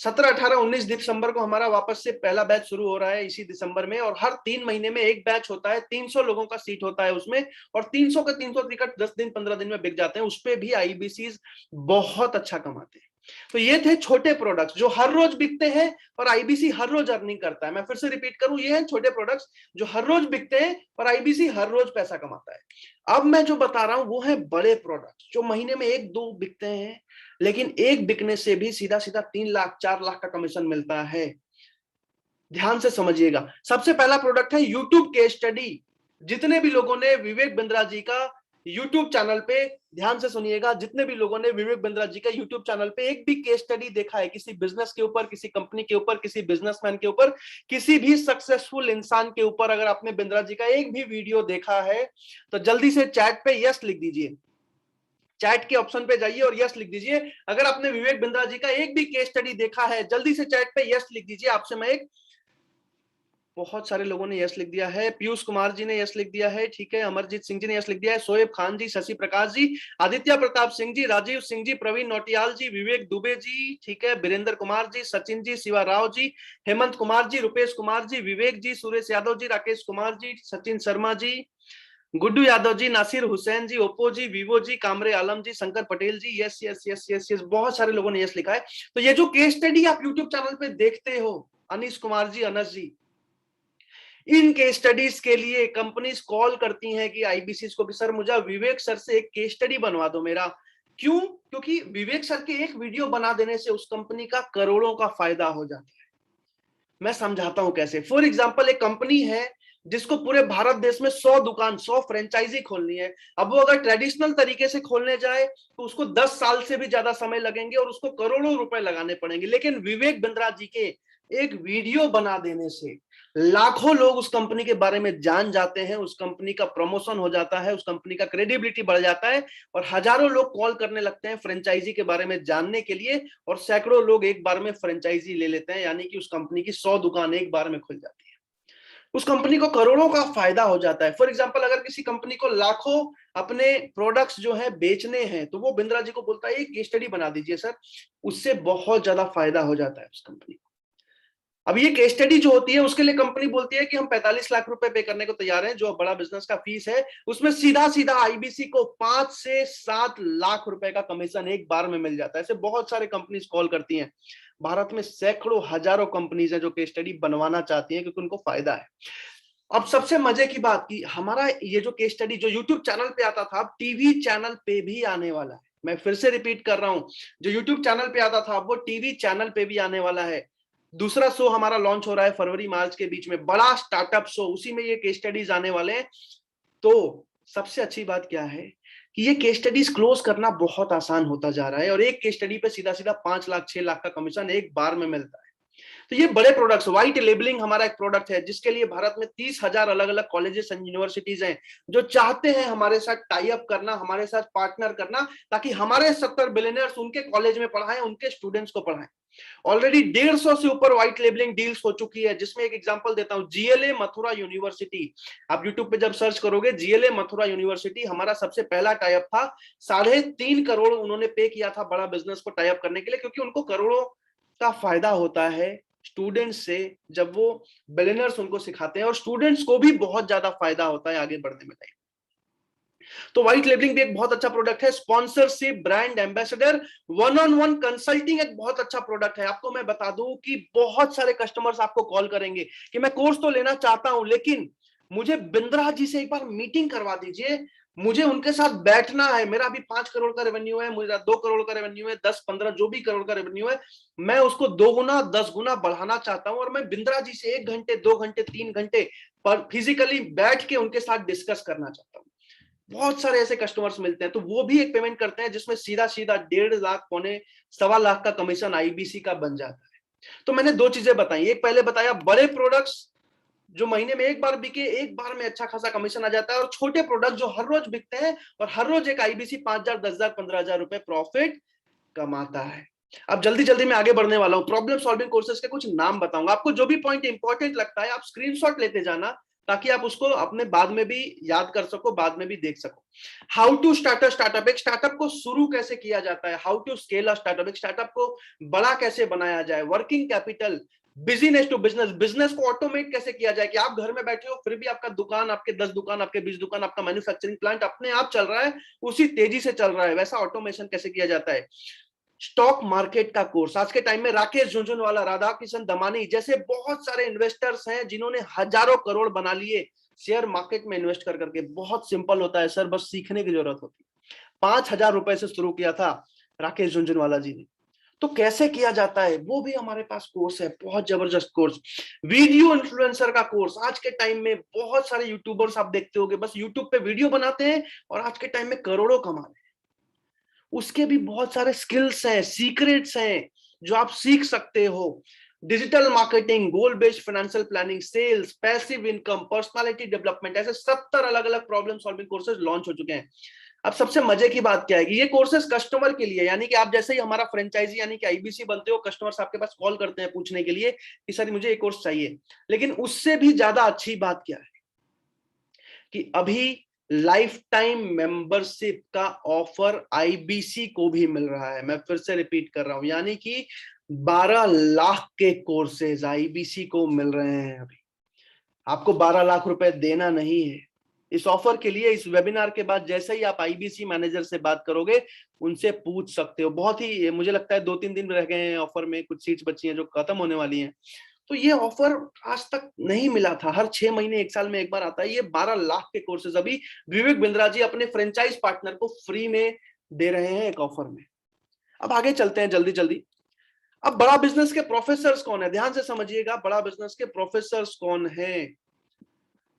17, 18, 19 दिसंबर को हमारा वापस से पहला बैच शुरू हो रहा है इसी दिसंबर में, और हर 3 महीने में एक बैच होता है। 300 लोगों का सीट होता है उसमें, और 300 के 300 टिकट 10 दिन 15 दिन में बिक जाते हैं। उस पे भी आईबीसीज बहुत अच्छा कमाते हैं। तो ये थे छोटे प्रोडक्ट्स जो हर रोज बिकते हैं और आईबीसी हर रोज अर्निंग करता है। मैं फिर से रिपीट करूं, ये हैं छोटे प्रोडक्ट्स जो हर रोज बिकते हैं और आईबीसी हर रोज पैसा कमाता है। अब मैं जो बता रहा हूं वो है बड़े प्रोडक्ट्स जो महीने में 1-2 बिकते हैं, लेकिन एक बिकने से भी सीधा सीधा 3 लाख 4 लाख का कमीशन मिलता है। ध्यान से समझिएगा। सबसे पहला प्रोडक्ट है यूट्यूब केस स्टडी। जितने भी लोगों ने विवेक बिंद्रा जी का यूट्यूब चैनल पे, ध्यान से सुनिएगा, जितने भी लोगों ने विवेक बिंद्रा जी का यूट्यूब चैनल पे एक भी केस स्टडी देखा है किसी बिजनेस के ऊपर, किसी कंपनी के ऊपर, किसी बिजनेसमैन के ऊपर, किसी भी सक्सेसफुल इंसान के ऊपर, अगर आपने बिंद्रा जी का एक भी वीडियो देखा है तो जल्दी से चैट पे यस लिख दीजिए। चैट के ऑप्शन पे जाइए और यस लिख दीजिए। अगर आपने विवेक बिंद्रा जी का एक भी केस स्टडी देखा है जल्दी से चैट पे यस लिख दीजिए। आपसे मैं एक, बहुत सारे लोगों ने यस लिख दिया है। पीयूष कुमार जी ने यस लिख दिया है, ठीक है। अमरजीत सिंह जी ने यस लिख दिया है। शोएब खान जी, शशि प्रकाश जी, आदित्य प्रताप सिंह जी, राजीव सिंह जी, प्रवीण नौटियाल जी, विवेक दुबे जी, ठीक है, Birendra Kumar ji, Sachin ji, Shiva Rao ji, Hemant Kumar ji, Rupesh Kumar ji, Vivek ji, Suresh Yadav ji, Rakesh Kumar ji, Sachin Sharma ji, Guddu Yadav ji, Nasir Hussain ji, Oppo ji, Vivo ji, Qamre Alam ji, Shankar Patel ji, yes yes yes yes yes, बहुत सारे लोगों ने यस लिखा है। तो ये जो केस स्टडी आप यूट्यूब चैनल पे देखते हो, अनीश कुमार जी, अनस जी, इन केस स्टडीज के लिए कंपनीज कॉल करती हैं कि आईबीसी को कि सर मुझे विवेक सर से एक केस स्टडी बनवा दो मेरा। क्यों? क्योंकि विवेक सर के एक वीडियो बना देने से उस कंपनी का करोड़ों का फायदा हो जाता है। मैं समझाता हूं कैसे। फॉर एग्जांपल, एक कंपनी है जिसको पूरे भारत देश में 100 दुकान, 100 फ्रेंचाइजी खोलनी है। अब वो अगर ट्रेडिशनल तरीके से खोलने जाए तो उसको 10 साल से भी ज्यादा समय लगेंगे और उसको करोड़ों रुपए लगाने पड़ेंगे। लेकिन विवेक बिंद्रा जी के एक वीडियो बना देने से लाखों लोग उस कंपनी के बारे में जान जाते हैं, उस कंपनी का प्रमोशन हो जाता है, उस कंपनी का क्रेडिबिलिटी बढ़ जाता है और हजारों लोग कॉल करने लगते हैं फ्रेंचाइजी के बारे में जानने के लिए और सैकड़ों लोग एक बार में फ्रेंचाइजी ले लेते हैं, यानी कि उस कंपनी की 100 दुकान एक बार में खुल जाती है। उस कंपनी को करोड़ों का फायदा हो जाता है। फॉर एग्जांपल, अगर किसी कंपनी को लाखों अपने प्रोडक्ट्स जो है बेचने हैं तो वो बिंद्रा जी को बोलता है एक केस स्टडी बना दीजिए सर, उससे बहुत ज्यादा फायदा हो जाता है उस कंपनी को। अब ये केस स्टडी जो होती है उसके लिए कंपनी बोलती है कि हम 45 लाख रुपए पे करने को तैयार हैं, जो बड़ा बिजनेस का फीस है उसमें सीधा सीधा आईबीसी को 5 से 7 लाख रुपए का कमीशन एक बार में मिल जाता है। ऐसे बहुत सारे कंपनीज कॉल करती हैं। भारत में सैकड़ों हजारों कंपनीज हैं जो केस स्टडी बनवाना चाहती हैं क्योंकि उनको फायदा है। अब सबसे मजे की बात की, हमारा ये जो केस स्टडी जो यूट्यूब चैनल पे आता था, अब टीवी चैनल पे भी आने वाला है। मैं फिर से रिपीट कर रहा हूं, जो यूट्यूब चैनल पे आता था वो टीवी चैनल पे भी आने वाला है। दूसरा शो हमारा लॉन्च हो रहा है फरवरी मार्च के बीच में, बड़ा स्टार्टअप शो, उसी में ये केस स्टडीज आने वाले हैं। तो सबसे अच्छी बात क्या है कि ये केस स्टडीज क्लोज करना बहुत आसान होता जा रहा है और एक केस स्टडी पे सीधा सीधा 5 लाख 6 लाख का कमीशन एक बार में मिलता है। तो ये बड़े प्रोडक्ट्स, व्हाइट लेबलिंग हमारा एक प्रोडक्ट है जिसके लिए भारत में 30,000 अलग अलग कॉलेजेस एंड यूनिवर्सिटीज हैं जो चाहते हैं हमारे साथ टाई अप करना, हमारे साथ पार्टनर करना, ताकि हमारे 70 बिलियनर्स उनके कॉलेज में पढ़ाएं, उनके स्टूडेंट्स को पढ़ाएं। ऑलरेडी 150 से ऊपर व्हाइट लेबलिंग डील्स हो चुकी है, जिसमें एक एग्जांपल देता हूं, जीएलए मथुरा यूनिवर्सिटी। आप यूट्यूब पे जब सर्च करोगे जीएलए मथुरा यूनिवर्सिटी, हमारा सबसे पहला टाई अप था। 3.5 करोड़ उन्होंने पे किया था बड़ा बिजनेस को टाई अप करने के लिए, क्योंकि उनको करोड़ों का फायदा होता है स्टूडेंट्स से जब वो बिलियनर्स उनको सिखाते हैं, और स्टूडेंट्स को भी बहुत ज्यादा फायदा होता है आगे बढ़ने में। तो व्हाइट लेबलिंग भी एक बहुत अच्छा प्रोडक्ट है। Sponsorship, brand ambassador, one on one consulting एक बहुत अच्छा प्रोडक्ट है। आपको मैं बता दूं कि बहुत सारे कस्टमर्स आपको कॉल करेंगे कि मैं कोर्स तो लेना चाहता हूं लेकिन मुझे बिंद्रा जी से एक बार मीटिंग करवा दीजिए, मुझे उनके साथ बैठना है, मेरा अभी 5 करोड़ का रेवेन्यू है, मेरा 2 करोड़ का रेवेन्यू है, 10-15 जो भी करोड़ का रेवेन्यू है, मैं उसको 2 गुना 10 गुना बढ़ाना चाहता हूं और मैं बिंद्रा जी से 1 घंटे 2 घंटे 3 घंटे पर फिजिकली बैठ के उनके साथ डिस्कस करना चाहता हूं। बहुत सारे ऐसे कस्टमर्स मिलते हैं, तो वो भी एक पेमेंट करते हैं जिसमें सीधा सीधा 1.5 लाख पौने 1.25 लाख का कमीशन आईबीसी का बन जाता है। तो मैंने 2 चीजें बताई, एक पहले बताया बड़े प्रोडक्ट्स जो महीने में एक बार बिके, एक बार में अच्छा खासा कमीशन आ जाता है, और छोटे प्रोडक्ट जो हर रोज बिकते हैं और हर रोज एक आईबीसी 5,000 10,000 15,000 रुपए प्रॉफिट कमाता है। अब जल्दी जल्दी मैं आगे बढ़ने वाला हूं, प्रॉब्लम सॉल्विंग कोर्सेज के कुछ नाम बताऊंगा आपको, जो भी पॉइंट इंपॉर्टेंट लगता है आप स्क्रीनशॉट लेते जाना ताकि आप उसको अपने बाद में भी याद कर सको, बाद में भी देख सको। How to start a startup, एक स्टार्टअप को शुरू कैसे किया जाता है। How to scale a startup, एक स्टार्टअप को बड़ा कैसे बनाया जाए। Working capital, business to business, business को ऑटोमेट कैसे किया जाए कि आप घर में बैठे हो फिर भी आपका दुकान, आपके 10 दुकान, आपके 20 दुकान, आपका मैन्युफैक्चरिंग प्लांट अपने आप चल रहा है, उसी तेजी से चल रहा है, वैसा ऑटोमेशन कैसे किया जाता है। स्टॉक मार्केट का कोर्स, आज के टाइम में राकेश झुनझुनवाला, राधा किशन दमानी जैसे बहुत सारे इन्वेस्टर्स हैं जिन्होंने हजारों करोड़ बना लिए शेयर मार्केट में इन्वेस्ट कर करके। बहुत सिंपल होता है सर, बस सीखने की जरूरत होती है। 5,000 रुपए से शुरू किया था राकेश झुनझुनवाला जी ने। तो कैसे किया जाता है वो भी हमारे पास कोर्स है, बहुत जबरदस्त कोर्स। वीडियो इन्फ्लुएंसर का कोर्स, आज के टाइम में बहुत सारे यूट्यूबर्स आप देखते होंगे बस यूट्यूब पे वीडियो बनाते हैं और आज के टाइम में करोड़ों कमा रहे हैं। उसके भी बहुत सारे स्किल्स हैं, सीक्रेट्स हैं जो आप सीख सकते हो। Digital marketing, goal based financial planning, sales, passive income, personality development, ऐसे 70 अलग अलग प्रॉब्लम सॉल्विंग कोर्सेज लॉन्च हो चुके हैं। अब सबसे मजे की बात क्या है कि ये कोर्सेज कस्टमर के लिए, यानी कि आप जैसे ही हमारा फ्रेंचाइजी यानी कि आईबीसी बनते हो, कस्टमर्स आपके पास कॉल करते हैं पूछने के लिए कि सर मुझे एक कोर्स चाहिए। लेकिन उससे भी ज्यादा अच्छी बात क्या है कि अभी लाइफ टाइम मेंबरशिप का ऑफर आईबीसी को भी मिल रहा है। मैं फिर से रिपीट कर रहा हूं, यानी कि 12 लाख के कोर्सेज आईबीसी को मिल रहे हैं। अभी आपको 12 लाख रुपए देना नहीं है। इस ऑफर के लिए इस वेबिनार के बाद जैसे ही आप आईबीसी मैनेजर से बात करोगे उनसे पूछ सकते हो। बहुत ही, मुझे लगता है 2-3 दिन रह गए हैं ऑफर में, कुछ सीट्स बची हैं जो खत्म होने वाली हैं। तो ये ऑफर आज तक नहीं मिला था, हर 6 महीने 1 साल में एक बार आता है। ये 12 लाख के कोर्सेज अभी विवेक बिंद्रा जी अपने फ्रेंचाइज पार्टनर को फ्री में दे रहे हैं एक ऑफर में। अब आगे चलते हैं जल्दी जल्दी। अब बड़ा बिजनेस के प्रोफेसर्स कौन है, ध्यान से समझिएगा, बड़ा बिजनेस के प्रोफेसर्स कौन है।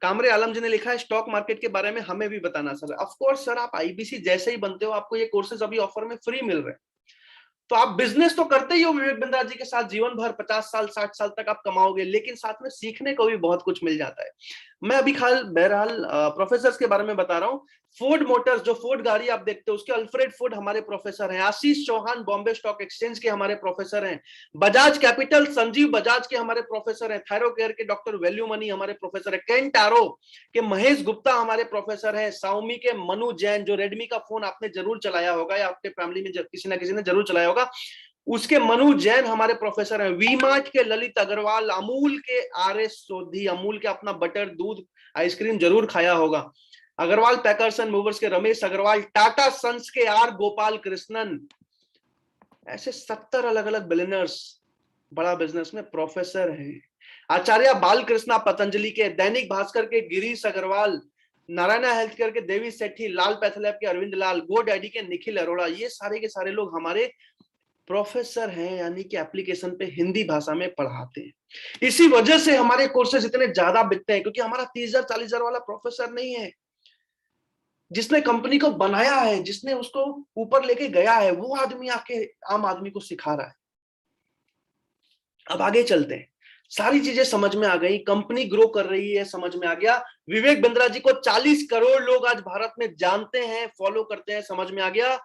कामरे आलम जी ने लिखा है स्टॉक मार्केट के बारे में हमें भी बताना सर। ऑफ कोर्स सर, आप आईबीसी जैसे ही बनते हो आपको ये कोर्सेज अभी ऑफर में फ्री मिल रहे हैं। तो आप बिजनेस तो करते ही हो विवेक बिंद्रा जी के साथ जीवन भर, 50 साल 60 साल तक आप कमाओगे, लेकिन साथ में सीखने को भी बहुत कुछ मिल जाता है। मैं अभी बहरहाल प्रोफेसर के बारे में बता रहा हूँ। फोर्ड मोटर्स, जो फोर्ड गाड़ी आप देखते हो, उसके अल्फ्रेड फोर्ड हमारे प्रोफेसर हैं। आशीष चौहान बॉम्बे स्टॉक एक्सचेंज के हमारे प्रोफेसर हैं। बजाज कैपिटल संजीव बजाज के हमारे प्रोफेसर हैं। थायरोकेयर के डॉक्टर वैल्यू मनी हमारे प्रोफेसर है। केन टारो के महेश गुप्ता हमारे प्रोफेसर हैं। Xiaomi के मनु जैन, जो रेडमी का फोन आपने जरूर चलाया होगा या आपके फैमिली में किसी ना किसी ने जरूर चलाया होगा, उसके मनु जैन हमारे प्रोफेसर हैं। वी मार्ट के ललित अग्रवाल, अमूल के RS सोधी, अमूल के अपना बटर दूध आइसक्रीम जरूर खाया होगा। अग्रवाल पैकर्स एंड मूवर्स के रमेश अग्रवाल, टाटा सन्स के R गोपाल कृष्णन, ऐसे 70 अलग अलग बिलियनर्स बड़ा बिजनेस में प्रोफेसर हैं। आचार्य बालकृष्णा पतंजलि के, दैनिक भास्कर के गिरीश अग्रवाल, नारायणा हेल्थ केयर के देवी सेठी, लाल पैथलैब के अरविंद लाल, गो डैडी के निखिल अरोड़ा, ये सारे के सारे लोग हमारे प्रोफेसर हैं, यानी कि एप्लीकेशन पे हिंदी भाषा में पढ़ाते हैं। इसी वजह से हमारे कोर्सेज इतने ज्यादा बिकते हैं, क्योंकि हमारा 30,000 40,000 वाला प्रोफेसर नहीं है। जिसने कंपनी को बनाया है, जिसने उसको ऊपर लेके गया है, वो आदमी आके आम आदमी को सिखा रहा है। अब आगे चलते हैं। सारी चीजें समझ में आ गई, कंपनी ग्रो कर रही है समझ में आ गया। विवेक बिंद्रा जी को 40 करोड़ लोग आज भारत में जानते हैं, फॉलो करते हैं, समझ में आ गया।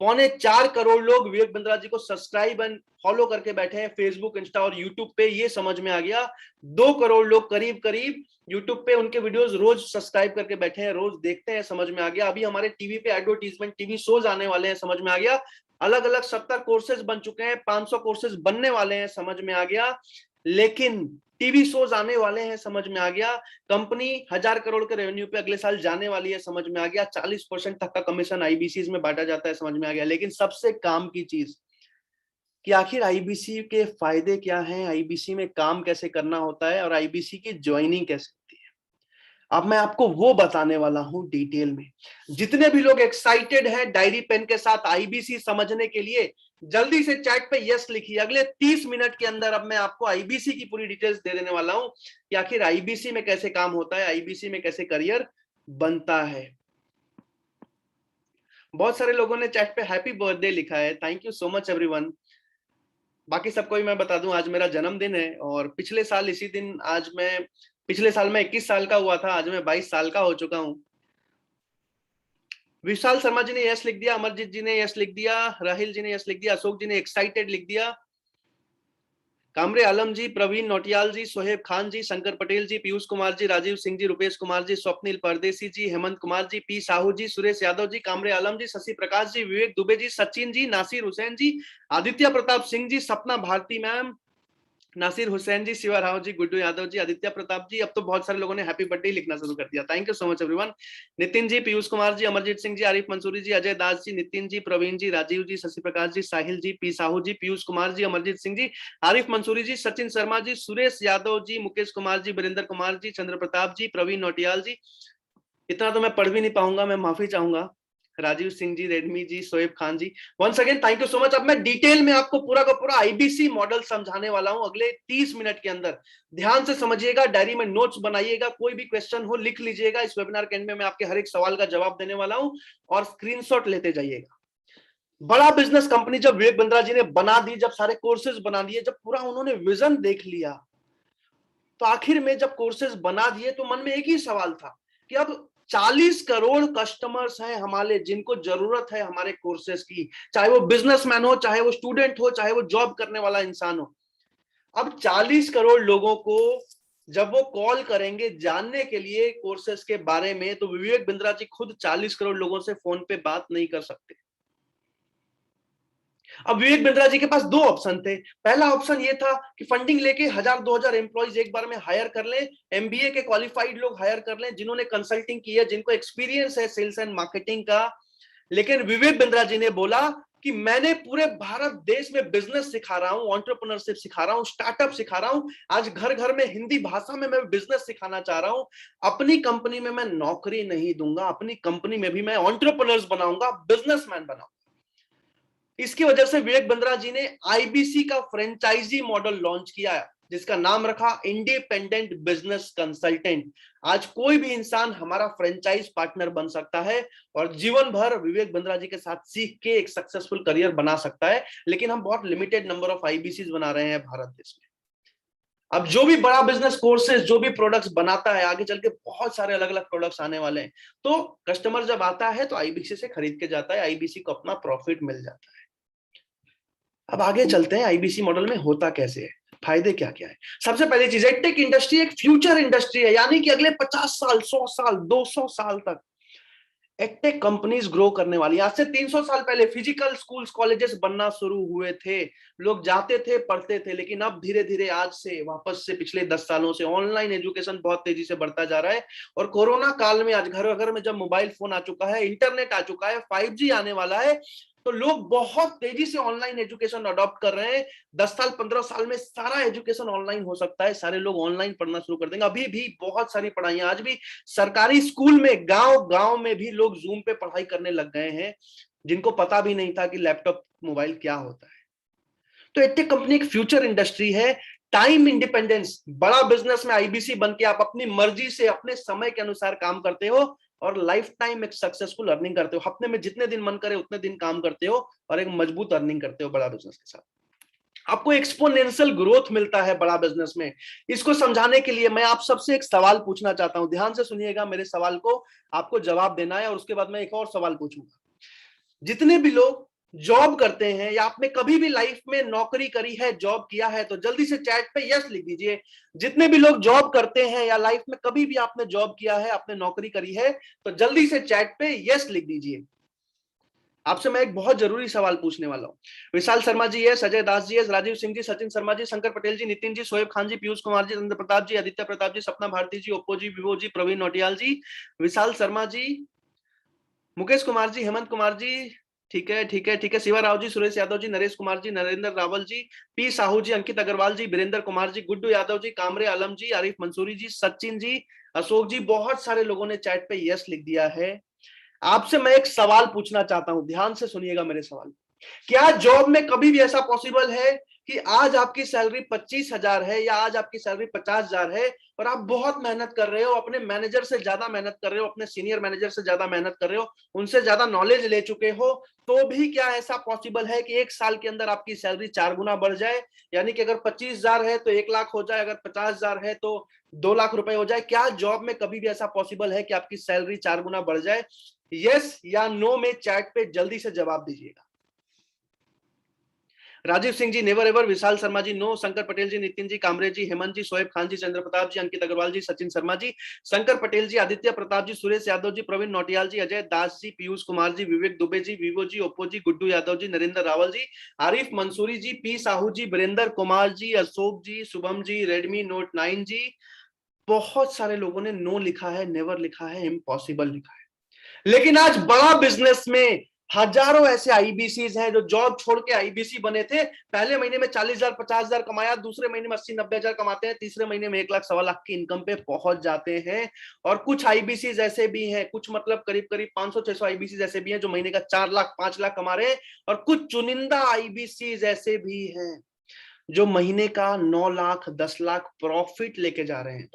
4.25 करोड़ लोग विवेक बिंद्रा जी को सब्सक्राइब एंड फॉलो करके बैठे हैं फेसबुक, इंस्टा और यूट्यूब पे, ये समझ में आ गया। 2 करोड़ लोग करीब करीब यूट्यूब पे उनके वीडियोस रोज सब्सक्राइब करके बैठे हैं, रोज देखते हैं, समझ में आ गया। अभी हमारे टीवी पे एडवर्टीजमेंट, टीवी शोज आने वाले हैं, समझ में आ गया। अलग अलग 70 कोर्सेज बन चुके हैं, 500 कोर्सेज बनने वाले हैं, समझ में आ गया। लेकिन टीवी शोज आने वाले हैं, समझ में आ गया। कंपनी 1000 करोड़ के रेवेन्यू पे अगले साल जाने वाली है, समझ में आ गया। 40% तक का कमीशन आईबीसी में बांटा जाता है, समझ में आ गया। लेकिन सबसे काम की चीज कि आखिर आईबीसी के फायदे क्या हैं, आईबीसी में काम कैसे करना होता है और आईबीसी की ज्वाइनिंग कैसे होती है, अब मैं आपको वो बताने वाला हूं डिटेल में। जितने भी लोग एक्साइटेड हैं डायरी पेन के साथ आईबीसी समझने के लिए, जल्दी से चैट पे यस लिखिए। अगले 30 मिनट के अंदर अब मैं आपको आईबीसी की पूरी डिटेल्स दे देने वाला हूं कि आखिर आईबीसी में कैसे काम होता है, आईबीसी में कैसे करियर बनता है। बहुत सारे लोगों ने चैट पे हैप्पी बर्थडे लिखा है, thank you so much everyone. बाकी सबको भी मैं बता दूं, आज मेरा जन्मदिन है और पिछले साल इसी दिन, पिछले साल मैं 21 साल का हुआ था, आज मैं 22 साल का हो चुका हूं। विशाल शर्मा जी ने यस लिख दिया, अमरजीत जी ने यस लिख दिया, राहिल जी ने यस लिख दिया, अशोक जी ने एक्साइटेड लिख दिया, कामरे आलम जी, प्रवीण नोटियाल जी, सोहेब खान जी, शंकर पटेल जी, पीयूष कुमार जी, राजीव सिंह जी, रुपेश कुमार जी, स्वप्निल परदेसी जी, हेमंत कुमार जी, पी साहू जी, सुरेश यादव जी, कामरे आलम जी, शशि प्रकाश जी, विवेक दुबे जी, सचिन जी, नासिर हुसैन जी, आदित्य प्रताप सिंह जी, सपना भारती मैम, नासिर हुसैन जी, शिवा राव जी, गुड्डू यादव जी, आदित्य प्रताप जी। अब तो बहुत सारे लोगों ने हैप्पी बर्थडे लिखना शुरू कर दिया, thank you so much everyone. Nitin ji, Piyush Kumar ji, Amarjeet Singh ji, Arif Mansuri ji, Ajay Das ji, Nitin ji, Praveen ji, Rajeev ji, Shashi Prakash ji, Sahil ji, P Sahu ji, Piyush Kumar ji, Amarjeet Singh ji, Arif Mansuri ji, Sachin Sharma ji, Suresh Yadav ji, Mukesh Kumar ji, Virendra Kumar ji, Chandra Pratap ji, Praveen Notiyal ji. इतना तो मैं पढ़ भी नहीं पाऊंगा, मैं माफी चाहूंगा। Rajeev Singh ji, Redmi ji, Shoaib Khan ji, once again thank you so much. अब मैं डिटेल में आपको पूरा का पूरा आईबीसी मॉडल समझाने वाला हूं अगले 30 मिनट के अंदर। ध्यान से समझिएगा, डायरी में नोट्स बनाइएगा, कोई भी क्वेश्चन हो लिख लीजिएगा। इस वेबिनार के एंड में मैं आपके हर एक सवाल का जवाब देने वाला हूं और स्क्रीनशॉट लेते जाइएगा। बड़ा बिजनेस कंपनी जब विवेक बिंद्रा जी ने बना दी, जब सारे कोर्सेज बना दिए, जब पूरा उन्होंने विजन देख लिया, तो आखिर में जब कोर्सेज बना दिए तो मन में एक ही सवाल था कि अब 40 करोड़ कस्टमर्स हैं हमारे, जिनको जरूरत है हमारे कोर्सेज की, चाहे वो बिजनेसमैन हो, चाहे वो स्टूडेंट हो, चाहे वो जॉब करने वाला इंसान हो। अब 40 करोड़ लोगों को जब वो कॉल करेंगे जानने के लिए कोर्सेज के बारे में, तो विवेक बिंद्रा जी खुद 40 करोड़ लोगों से फोन पे बात नहीं कर सकते। अब विवेक बिंद्रा जी के पास 2 ऑप्शन थे। पहला ऑप्शन ये था कि फंडिंग लेके 1000-2000 एम्प्लॉइज एक बार में हायर कर लें, एमबीए के क्वालिफाइड लोग हायर कर लें, जिन्होंने कंसल्टिंग की है, जिनको एक्सपीरियंस है सेल्स एंड मार्केटिंग का। लेकिन विवेक बिंद्रा जी ने बोला कि मैंने पूरे भारत देश में बिजनेस सिखा रहा हूं, एंटरप्रेन्योरशिप सिखा रहा हूं, स्टार्टअप सिखा रहा हूं, आज घर घर में हिंदी भाषा में मैं बिजनेस सिखाना चाह रहा हूं। अपनी कंपनी में मैं नौकरी नहीं दूंगा, अपनी कंपनी में भी मैं एंटरप्रेन्योर्स बनाऊंगा, बिजनेसमैन बनाऊंगा। इसकी वजह से विवेक बिंद्रा जी ने आईबीसी का फ्रेंचाइजी मॉडल लॉन्च किया है। जिसका नाम रखा इंडिपेंडेंट बिजनेस कंसल्टेंट। आज कोई भी इंसान हमारा फ्रेंचाइज पार्टनर बन सकता है और जीवन भर विवेक बिंद्रा जी के साथ सीख के एक सक्सेसफुल करियर बना सकता है। लेकिन हम बहुत लिमिटेड नंबर ऑफ आईबीसी बना रहे हैं भारत देश में। अब जो भी बड़ा बिजनेस कोर्सेज, जो भी प्रोडक्ट्स बनाता है, आगे चल के बहुत सारे अलग अलग प्रोडक्ट्स आने वाले हैं, तो कस्टमर जब आता है तो आईबीसी से खरीद के जाता है, आईबीसी को अपना प्रॉफिट मिल जाता है। अब आगे चलते हैं, आईबीसी मॉडल में होता कैसे है, फायदे क्या क्या है। सबसे पहली चीज, एडटेक इंडस्ट्री एक फ्यूचर इंडस्ट्री है, यानी कि अगले 50 साल, 100 साल, 200 साल तक एडटेक कंपनीज ग्रो करने वाली। आज से 300 साल पहले फिजिकल स्कूल्स, कॉलेजेस बनना शुरू हुए थे, लोग जाते थे, पढ़ते थे, लेकिन अब धीरे धीरे आज से वापस से पिछले 10 सालों से ऑनलाइन एजुकेशन बहुत तेजी से बढ़ता जा रहा है। और कोरोना काल में आज घर घर में जब मोबाइल फोन आ चुका है, इंटरनेट आ चुका है, 5G आने वाला है, तो लोग बहुत तेजी से ऑनलाइन एजुकेशन अडॉप्ट कर रहे हैं। 10 साल 15 साल में सारा एजुकेशन ऑनलाइन हो सकता है, सारे लोग ऑनलाइन पढ़ना शुरू कर देंगे। अभी भी बहुत सारी पढ़ाइयां, आज भी सरकारी स्कूल में गांव गांव में भी लोग जूम पे पढ़ाई करने लग गए हैं, जिनको पता भी नहीं था कि लैपटॉप मोबाइल क्या होता है। तो एडटेक कंपनी एक फ्यूचर इंडस्ट्री है। टाइम इंडिपेंडेंस, बड़ा बिजनेस में आईबीसी बन के आप अपनी मर्जी से अपने समय के अनुसार काम करते हो और लाइफ टाइम एक सक्सेसफुल अर्निंग करते हो। हफ्ते में जितने दिन मन करे उतने दिन काम करते हो और एक मजबूत अर्निंग करते हो बड़ा बिजनेस के साथ। आपको एक्सपोनेंशियल ग्रोथ मिलता है बड़ा बिजनेस में। इसको समझाने के लिए मैं आप सबसे एक सवाल पूछना चाहता हूं, ध्यान से सुनिएगा, मेरे सवाल को आपको जवाब देना है और उसके बाद मैं एक और सवाल पूछूंगा। जितने भी लोग जॉब करते हैं या आपने कभी भी लाइफ में नौकरी करी है, जॉब किया है, तो जल्दी से चैट पे यस लिख दीजिए। जितने भी लोग जॉब करते हैं या लाइफ में कभी भी आपने जॉब किया है, आपने नौकरी करी है, तो जल्दी से चैट पे यस लिख दीजिए। आपसे मैं एक बहुत जरूरी सवाल पूछने वाला हूं। विशाल शर्मा जी है, संजय दास जी है, राजीव सिंह जी, सचिन शर्मा जी, शंकर पटेल जी, नितिन जी, शोएब खान जी, पीयूष कुमार जी, चंद्र प्रताप जी, आदित्य प्रताप जी, सपना भारती जी, ओप्पो जी, विवो जी, प्रवीण नौटियाल जी, विशाल शर्मा जी, मुकेश कुमार जी, हेमंत कुमार जी, ठीक है ठीक है ठीक है, शिवा राव जी, सुरेश यादव जी, नरेश कुमार जी, नरेंद्र रावल जी, पी साहू जी, अंकित अग्रवाल जी, वीरेंद्र कुमार जी, गुड्डू यादव जी, कामरे आलम जी, आरिफ मंसूरी जी, सचिन जी, अशोक जी, बहुत सारे लोगों ने चैट पे यस लिख दिया है। आपसे मैं एक सवाल पूछना चाहता हूं, ध्यान से सुनिएगा मेरे सवाल। क्या जॉब में कभी भी ऐसा पॉसिबल है कि आज आपकी सैलरी 25,000 है या आज आपकी सैलरी 50,000 है और आप बहुत मेहनत कर रहे हो, अपने मैनेजर से ज्यादा मेहनत कर रहे हो, अपने सीनियर मैनेजर से ज्यादा मेहनत कर रहे हो, उनसे ज्यादा नॉलेज ले चुके हो, तो भी क्या ऐसा पॉसिबल है कि एक साल के अंदर आपकी सैलरी 4 गुना बढ़ जाए? यानी कि अगर 25,000 है तो 1 लाख हो जाए, अगर 50,000 है तो 2 लाख रुपए हो जाए। क्या जॉब में कभी भी ऐसा पॉसिबल है कि आपकी सैलरी 4 गुना बढ़ जाए? यस या नो में चैट पे जल्दी से जवाब दीजिएगा। राजीव सिंह जी नेवर एवर, विशाल शर्मा जी नो, शंकर पटेल जी, नितिन जी, कामरे जी, हेमंत जी, शोएब खान जी, चंद्र प्रताप जी, अंकित अग्रवाल जी, सचिन शर्मा जी, शंकर पटेल जी, आदित्य प्रताप जी, सुरेश यादव जी, प्रवीण नौटियाल जी, अजय दास जी, पीयूष कुमार जी, विवेक दुबे जी, विवो जी, ओप्पो जी, गुड्डू यादव जी, नरेंद्र रावल जी, आरिफ मंसूरी जी, पी साहू जी, वीरेंद्र कुमार जी, अशोक जी, शुभम जी, रेडमी नोट 9 जी। बहुत सारे लोगों ने नो लिखा है, नेवर लिखा है, इम्पॉसिबल लिखा है। लेकिन आज बड़ा बिजनेस में हजारों ऐसे आईबीसीज हैं जो जॉब छोड़ के आईबीसी बने थे। पहले महीने में 40,000 50,000 कमाया, दूसरे महीने में 80-90,000 कमाते हैं, तीसरे महीने में 1 लाख 1.25 लाख की इनकम पे पहुंच जाते हैं। और कुछ आईबीसीज ऐसे भी हैं, कुछ मतलब करीब करीब 500-600 आईबीसीज ऐसे भी हैं जो महीने का 4 लाख 5 लाख कमा रहे हैं। और कुछ चुनिंदा आईबीसीज ऐसे भी हैं जो महीने का 9 लाख 10 लाख प्रॉफिट लेके जा रहे हैं।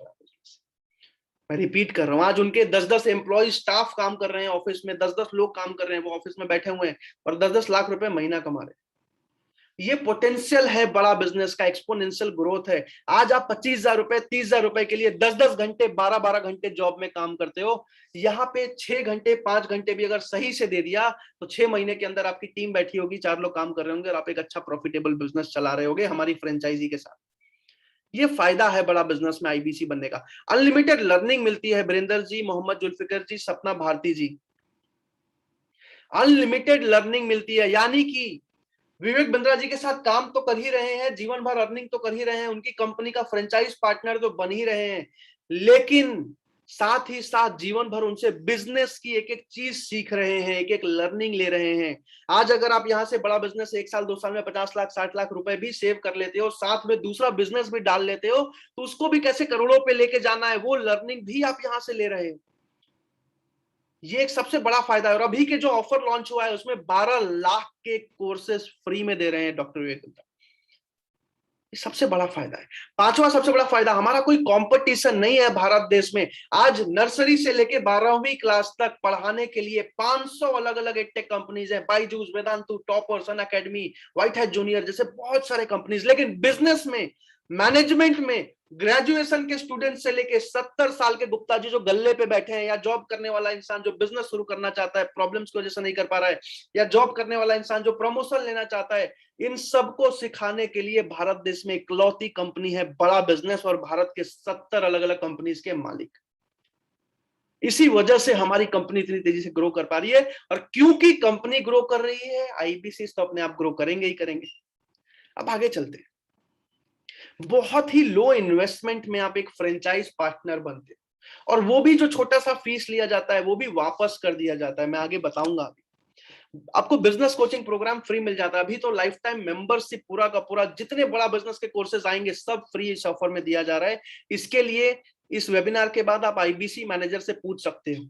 मैं रिपीट कर रहा हूं, आज उनके 10-10 एम्प्लॉय स्टाफ काम कर रहे हैं ऑफिस में, 10-10 लोग काम कर रहे हैं, वो ऑफिस में बैठे हुए हैं और 10-10 लाख रुपए महीना कमा रहे हैं। ये पोटेंशियल है बड़ा बिजनेस का, एक्सपोनेंशियल ग्रोथ है। आज आप 25,000 रुपए 30,000 रुपए के लिए 10-10 घंटे 12-12 घंटे जॉब में काम करते हो। यहाँ पे 6 घंटे 5 घंटे भी अगर सही से दे दिया तो 6 महीने के अंदर आपकी टीम बैठी होगी, 4 लोग काम कर रहे होंगे और आप एक अच्छा प्रॉफिटेबल बिजनेस चला रहे होगे हमारी फ्रेंचाइजी के साथ। ये फायदा है बड़ा बिजनेस में आईबीसी बनने का। अनलिमिटेड लर्निंग मिलती है, वीरेंद्र जी, मोहम्मद जुल्फिकर जी, सपना भारती जी, अनलिमिटेड लर्निंग मिलती है। यानी कि विवेक बिंद्रा जी के साथ काम तो कर ही रहे हैं, जीवन भर अर्निंग तो कर ही रहे हैं, उनकी कंपनी का फ्रेंचाइज पार्टनर तो बन ही रहे हैं, लेकिन साथ ही साथ जीवन भर उनसे बिजनेस की एक एक चीज सीख रहे हैं, एक एक लर्निंग ले रहे हैं। आज अगर आप यहां से बड़ा बिजनेस 1 साल 2 साल में 50 लाख 60 लाख रुपए भी सेव कर लेते हो, साथ में दूसरा बिजनेस भी डाल लेते हो, तो उसको भी कैसे करोड़ों पे लेके जाना है, वो लर्निंग भी आप यहां से ले रहे हो। ये एक सबसे बड़ा फायदा है। और अभी के जो ऑफर लॉन्च हुआ है उसमें 12 लाख के कोर्सेस फ्री में दे रहे हैं डॉक्टर विवेक बिंद्रा। ये सबसे बड़ा फायदा है। पांचवा सबसे बड़ा फायदा, हमारा कोई कंपटीशन नहीं है भारत देश में। आज नर्सरी से लेके 12वीं क्लास तक पढ़ाने के लिए 500 अलग अलग एडटेक कंपनीज हैं, बायजूस, वेदांतु, टॉपर, सन एकेडमी, व्हाइट हैट जूनियर जैसे बहुत सारे कंपनीज। लेकिन बिजनेस में, मैनेजमेंट में, ग्रेजुएशन के स्टूडेंट से लेके 70 साल के गुप्ता जी जो गल्ले पे बैठे हैं, या जॉब करने वाला इंसान जो बिजनेस शुरू करना चाहता है, प्रॉब्लम्स की वजह से नहीं कर पा रहा है, या जॉब करने वाला इंसान जो प्रमोशन लेना चाहता है, इन सबको सिखाने के लिए भारत देश में इकलौती कंपनी है बड़ा बिजनेस, और भारत के 70 अलग अलग कंपनीज के मालिक। इसी वजह से हमारी कंपनी इतनी तेजी से ग्रो कर पा रही है। और क्योंकि कंपनी ग्रो कर रही है, आईबीसी तो अपने आप ग्रो करेंगे ही करेंगे। अब आगे चलते हैं। बहुत ही लो इन्वेस्टमेंट में आप एक फ्रेंचाइज पार्टनर बनते हैं, और वो भी जो छोटा सा फीस लिया जाता है वो भी वापस कर दिया जाता है। मैं आगे बताऊंगा। अभी आपको बिजनेस कोचिंग प्रोग्राम फ्री मिल जाता है। अभी तो लाइफ टाइम मेंबरशिप पूरा का पूरा जितने बड़ा बिजनेस के कोर्सेज आएंगे सब फ्री इस ऑफर में दिया जा रहा है। इसके लिए इस वेबिनार के बाद आप आईबीसी मैनेजर से पूछ सकते हो।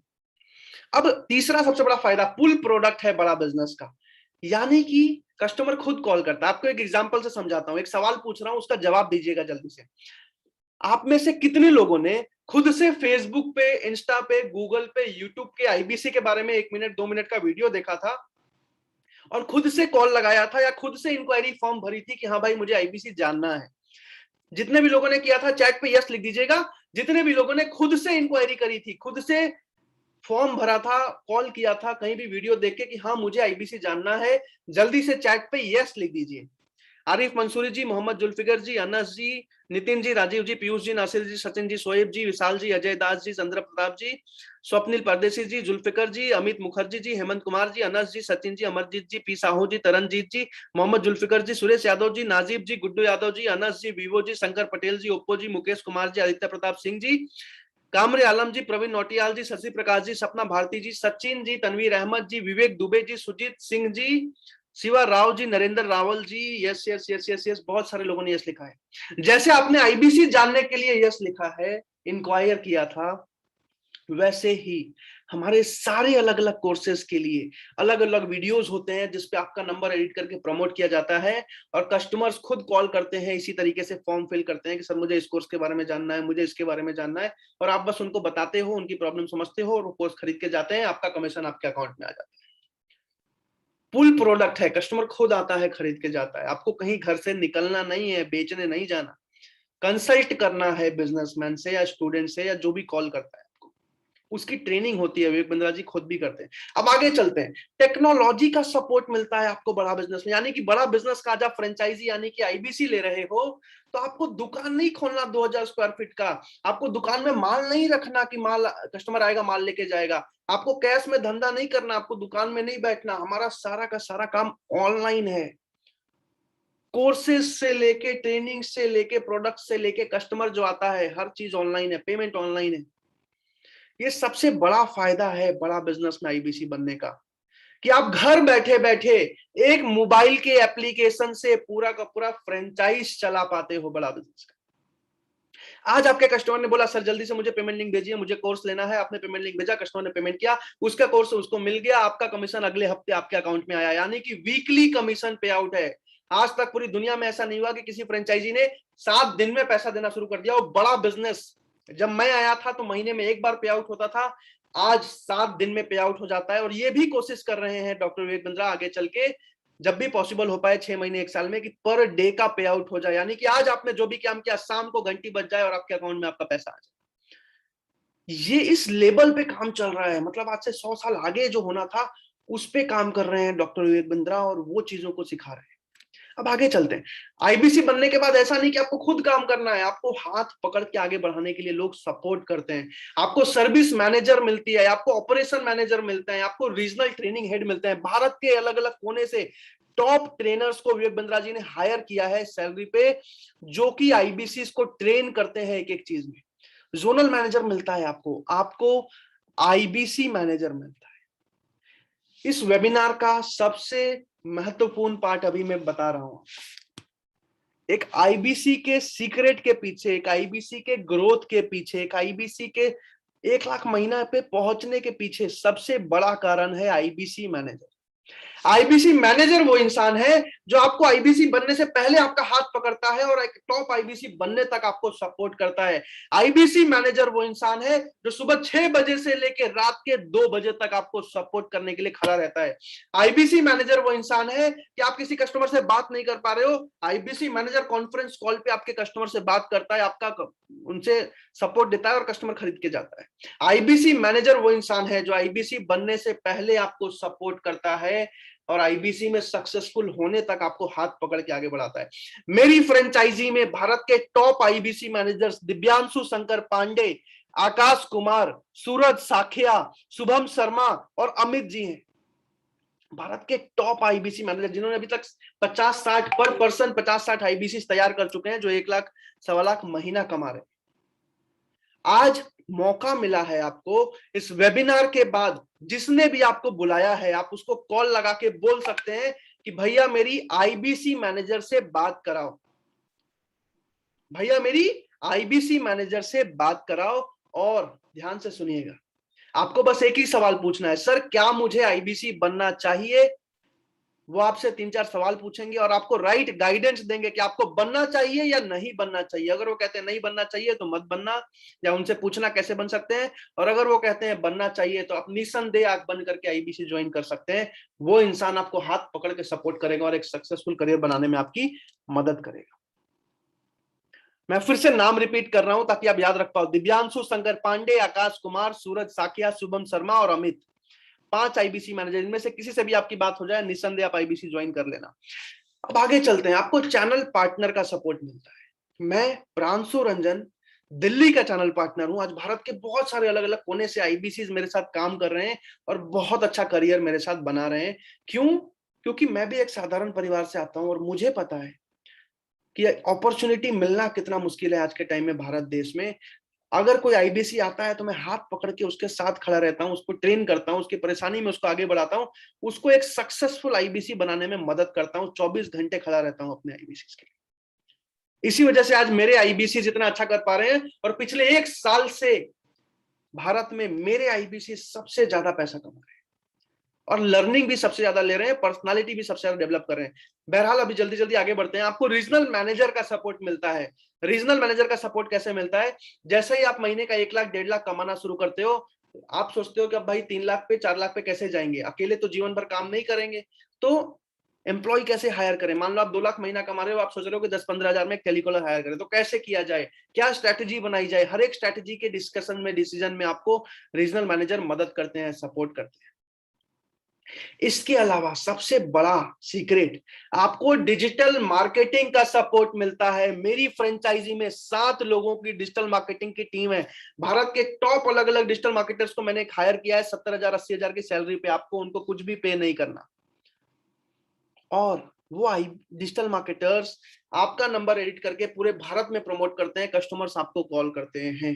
अब तीसरा सबसे बड़ा फायदा पुल प्रोडक्ट है बड़ा बिजनेस का, यानी कि कस्टमर खुद कॉल करता है। आपको एक एग्जांपल से समझाता हूं, एक सवाल पूछ रहा हूं, उसका जवाब दीजिएगा जल्दी से। आप में से कितने लोगों ने खुद से फेसबुक पे, इंस्टा पे, गूगल पे, यूट्यूब के आईबीसी के बारे में 1 मिनट 2 मिनट का वीडियो देखा था और खुद से कॉल लगाया था, या खुद से इंक्वायरी फॉर्म भरी थी कि हाँ भाई मुझे आईबीसी जानना है? जितने भी लोगों ने किया था चैट पे यस लिख दीजिएगा। जितने भी लोगों ने खुद से इंक्वायरी करी थी, खुद से फॉर्म भरा था, कॉल किया था, कहीं भी वीडियो देख के कि हाँ मुझे आईबीसी जानना है, जल्दी से चैट पे यस लिख दीजिए। आरिफ मंसूरी जी, मोहम्मद जुल्फिकर जी, अनस जी, नितिन जी, राजीव जी, पीयूष जी, नासिर जी, सचिन जी, शोएब जी, विशाल जी, अजय दास जी, चंद्र प्रताप जी, स्वप्निल परदेसी जी, जुल्फिकर जी, अमित मुखर्जी जी, हेमंत कुमार जी, अनस जी, सचिन जी, अमरजीत जी, पी साहू जी, तरनजीत जी, मोहम्मद जुल्फिकर जी, सुरेश यादव जी, नाजिब जी, गुड्डू यादव जी, अनस जी, वीवो जी, शंकर पटेल जी, ओप्पो जी, मुकेश कुमार जी, आदित्य प्रताप सिंह जी, कामरे आलम जी, प्रवीण नौटियाल जी, शशि प्रकाश जी, सपना भारती जी, सचिन जी, तनवीर अहमद जी, विवेक दुबे जी, Sujeet Singh ji, Shiva Rao ji, Narendra Rawal ji, yes yes yes yes yes, बहुत सारे लोगों ने यस लिखा है। जैसे आपने आईबीसी जानने के लिए यस लिखा है, इंक्वायर किया था, वैसे ही हमारे सारे अलग अलग कोर्सेज के लिए अलग अलग वीडियोस होते हैं जिसपे आपका नंबर एडिट करके प्रमोट किया जाता है, और कस्टमर्स खुद कॉल करते हैं, इसी तरीके से फॉर्म फिल करते हैं कि सर मुझे इस कोर्स के बारे में जानना है, मुझे इसके बारे में जानना है, और आप बस उनको बताते हो, उनकी प्रॉब्लम समझते हो, और वो कोर्स खरीद के जाते हैं, आपका कमीशन आपके अकाउंट में आ जाता है। पुल प्रोडक्ट है, कस्टमर खुद आता है, खरीद के जाता है। आपको कहीं घर से निकलना नहीं है, बेचने नहीं जाना, कंसल्ट करना है बिजनेसमैन से या स्टूडेंट से, या जो भी कॉल करता है आपको, उसकी ट्रेनिंग होती है, विवेक बिंद्रा जी खुद भी करते हैं। अब आगे चलते हैं। टेक्नोलॉजी का सपोर्ट मिलता है आपको बड़ा बिजनेस में, यानी कि बड़ा बिजनेस का आज आप फ्रेंचाइजी यानी कि आईबीसी ले रहे हो, तो आपको दुकान नहीं खोलना 2000 स्क्वायर फीट का, आपको दुकान में माल नहीं रखना कि माल कस्टमर आएगा माल लेके जाएगा, आपको कैश में धंधा नहीं करना, आपको दुकान में नहीं बैठना। हमारा सारा का सारा काम ऑनलाइन है। कोर्सेज से लेके, ट्रेनिंग से लेके, प्रोडक्ट से लेके, कस्टमर जो आता है, हर चीज ऑनलाइन है, पेमेंट ऑनलाइन है। ये सबसे बड़ा फायदा है बड़ा बिजनेस में आईबीसी बनने का, कि आप घर बैठे बैठे एक मोबाइल के एप्लीकेशन से पूरा का पूरा फ्रेंचाइज चला पाते हो बड़ा बिजनेस का। आज आपके कस्टमर ने बोला सर जल्दी से मुझे पेमेंट लिंक भेजिए, मुझे कोर्स लेना है, आपने पेमेंट लिंक भेजा, कस्टमर ने पेमेंट किया, उसका कोर्स उसको मिल गया, आपका कमीशन अगले हफ्ते आपके अकाउंट में आया, यानी कि वीकली कमीशन पे आउट है। आज तक पूरी दुनिया में ऐसा नहीं हुआ कि किसी फ्रेंचाइजी ने 7 दिन में पैसा देना शुरू कर दिया। वो बड़ा बिजनेस, जब मैं आया था तो महीने में 1 बार पे आउट होता था, आज 7 दिन में पे आउट हो जाता है। और ये भी कोशिश कर रहे हैं डॉक्टर विवेक बिंद्रा आगे चल के, जब भी पॉसिबल हो पाए 6 महीने 1 साल में, कि पर डे का पे आउट हो जाए, यानी कि आज आपने जो भी काम किया शाम को घंटी बज जाए और आपके अकाउंट में आपका पैसा आ जाए। ये इस लेवल पे काम चल रहा है, मतलब आज से 100 साल आगे जो होना था उस पे काम कर रहे हैं डॉक्टर विवेक बिंद्रा, और वो चीजों को सिखा रहे हैं। अब आगे चलते हैं। आईबीसी बनने के बाद ऐसा नहीं कि आपको खुद काम करना है, आपको हाथ पकड़ के आगे बढ़ाने के लिए लोग सपोर्ट करते हैं। आपको सर्विस मैनेजर मिलती है, आपको ऑपरेशन मैनेजर मिलते हैं, आपको रीजनल ट्रेनिंग हेड मिलते हैं। भारत के अलग अलग कोने से टॉप ट्रेनर्स को विवेक बिंद्रा जी ने हायर किया है सैलरी पे, जो कि आईबीसी को ट्रेन करते हैं एक एक चीज में। जोनल मैनेजर मिलता है आपको आईबीसी मैनेजर मिलता है। इस वेबिनार का सबसे महत्वपूर्ण पार्ट अभी मैं बता रहा हूं। एक आईबीसी के सीक्रेट के पीछे, एक आईबीसी के ग्रोथ के पीछे, एक आईबीसी के 1 लाख महीना पे पहुंचने के पीछे सबसे बड़ा कारण है आईबीसी मैनेजर। आईबीसी मैनेजर वो इंसान है जो आपको आईबीसी बनने से पहले आपका हाथ पकड़ता है और एक टॉप आईबीसी बनने तक आपको सपोर्ट करता है। आईबीसी मैनेजर वो इंसान है जो सुबह 6 बजे से लेकर रात के 2 बजे तक आपको सपोर्ट करने के लिए खड़ा रहता है। आईबीसी मैनेजर वो इंसान है कि आप किसी कस्टमर से बात नहीं कर पा रहे हो, आईबीसी मैनेजर कॉन्फ्रेंस कॉल पे आपके कस्टमर से बात करता है, आपका उनसे सपोर्ट देता है और कस्टमर खरीद के जाता है। आईबीसी मैनेजर वो इंसान है जो आईबीसी बनने से पहले आपको सपोर्ट करता है और आईबीसी में सक्सेसफुल होने तक आपको हाथ पकड़ के आगे बढ़ाता है। मेरी फ्रेंचाइजी में भारत के top IBC managers Divyanshu Shankar Pandey, Akash Kumar, Suraj Sakhiya, Shubham Sharma और अमित जी हैं। भारत के टॉप आईबीसी मैनेजर जिन्होंने अभी तक 50-60 पर पर्सन 50-60 आईबीसी तैयार कर चुके हैं, जो 1 लाख 1.25 लाख महीना कमा रहे हैं। आज मौका मिला है आपको, इस वेबिनार के बाद जिसने भी आपको बुलाया है आप उसको कॉल लगा के बोल सकते हैं कि भैया मेरी आईबीसी मैनेजर से बात कराओ, भैया मेरी आईबीसी मैनेजर से बात कराओ। और ध्यान से सुनिएगा, आपको बस एक ही सवाल पूछना है, सर क्या मुझे आईबीसी बनना चाहिए? वो आपसे 3-4 सवाल पूछेंगे और आपको राइट गाइडेंस देंगे कि आपको बनना चाहिए या नहीं बनना चाहिए। अगर वो कहते हैं नहीं बनना चाहिए तो मत बनना, या उनसे पूछना कैसे बन सकते हैं, और अगर वो कहते हैं बनना चाहिए तो आप निसंदेह आंख बंद करके आईबीसी ज्वाइन कर सकते हैं। वो इंसान आपको हाथ पकड़ के सपोर्ट करेगा और एक सक्सेसफुल करियर बनाने में आपकी मदद करेगा। मैं फिर से नाम रिपीट कर रहा हूं ताकि आप याद रख पाओ। दिव्यांशु शंकर पांडे, आकाश कुमार, सूरज साकिया, शुभम शर्मा और अमित, 5 आईबीसी मैनेजर। इनमें से किसी से भी आपकी बात हो जाए निसंदेह आप आईबीसी ज्वाइन कर लेना। अब आगे चलते हैं, आपको चैनल पार्टनर का सपोर्ट मिलता है। मैं प्रांशु रंजन दिल्ली का चैनल पार्टनर हूं। आज भारत के बहुत सारे अलग अलग कोने से आईबीसी मेरे साथ काम कर रहे हैं और बहुत अच्छा करियर मेरे साथ बना रहे हैं। क्यों? क्योंकि मैं भी एक साधारण परिवार से आता हूं और मुझे पता है कि अपॉर्चुनिटी मिलना कितना मुश्किल है आज के टाइम में भारत देश में। अगर कोई आईबीसी आता है तो मैं हाथ पकड़ के उसके साथ खड़ा रहता हूं, उसको ट्रेन करता हूं, उसकी परेशानी में उसको आगे बढ़ाता हूं, उसको एक सक्सेसफुल आईबीसी बनाने में मदद करता हूं। 24 घंटे खड़ा रहता हूं अपने आईबीसी के लिए। इसी वजह से आज मेरे आईबीसी जितना अच्छा कर पा रहे हैं और पिछले 1 साल से भारत में मेरे आईबीसी सबसे ज्यादा पैसा कमा रहे हैं और लर्निंग भी सबसे ज्यादा ले रहे हैं, पर्सनालिटी भी सबसे ज्यादा डेवलप कर रहे हैं। बहरहाल अभी जल्दी जल्दी आगे बढ़ते हैं। आपको रीजनल मैनेजर का सपोर्ट मिलता है। रीजनल मैनेजर का सपोर्ट कैसे मिलता है? जैसे ही आप महीने का 1 लाख 1.5 लाख कमाना शुरू करते हो, आप सोचते हो कि अब भाई 3 लाख पे 4 लाख पे कैसे जाएंगे, अकेले तो जीवन भर काम नहीं करेंगे, तो एम्प्लॉय कैसे हायर करें। मान लो आप 2 लाख महीना कमा रहे हो, आप सोच रहे हो कि 10-15 हजार में एक टेलीकॉलर हायर करें, तो कैसे किया जाए, क्या स्ट्रैटेजी बनाई जाए। हर एक स्ट्रैटेजी के डिस्कशन में, डिसीजन में आपको रीजनल मैनेजर मदद करते हैं, सपोर्ट करते हैं। इसके अलावा सबसे बड़ा सीक्रेट, आपको डिजिटल मार्केटिंग का सपोर्ट मिलता है। मेरी फ्रेंचाइजी में 7 लोगों की डिजिटल मार्केटिंग की टीम है। भारत के टॉप अलग अलग डिजिटल मार्केटर्स को मैंने हायर किया है 70,000-80,000 की सैलरी पे। आपको उनको कुछ भी पे नहीं करना, और वो डिजिटल मार्केटर्स आपका नंबर एडिट करके पूरे भारत में प्रमोट करते हैं, कस्टमर्स आपको कॉल करते हैं।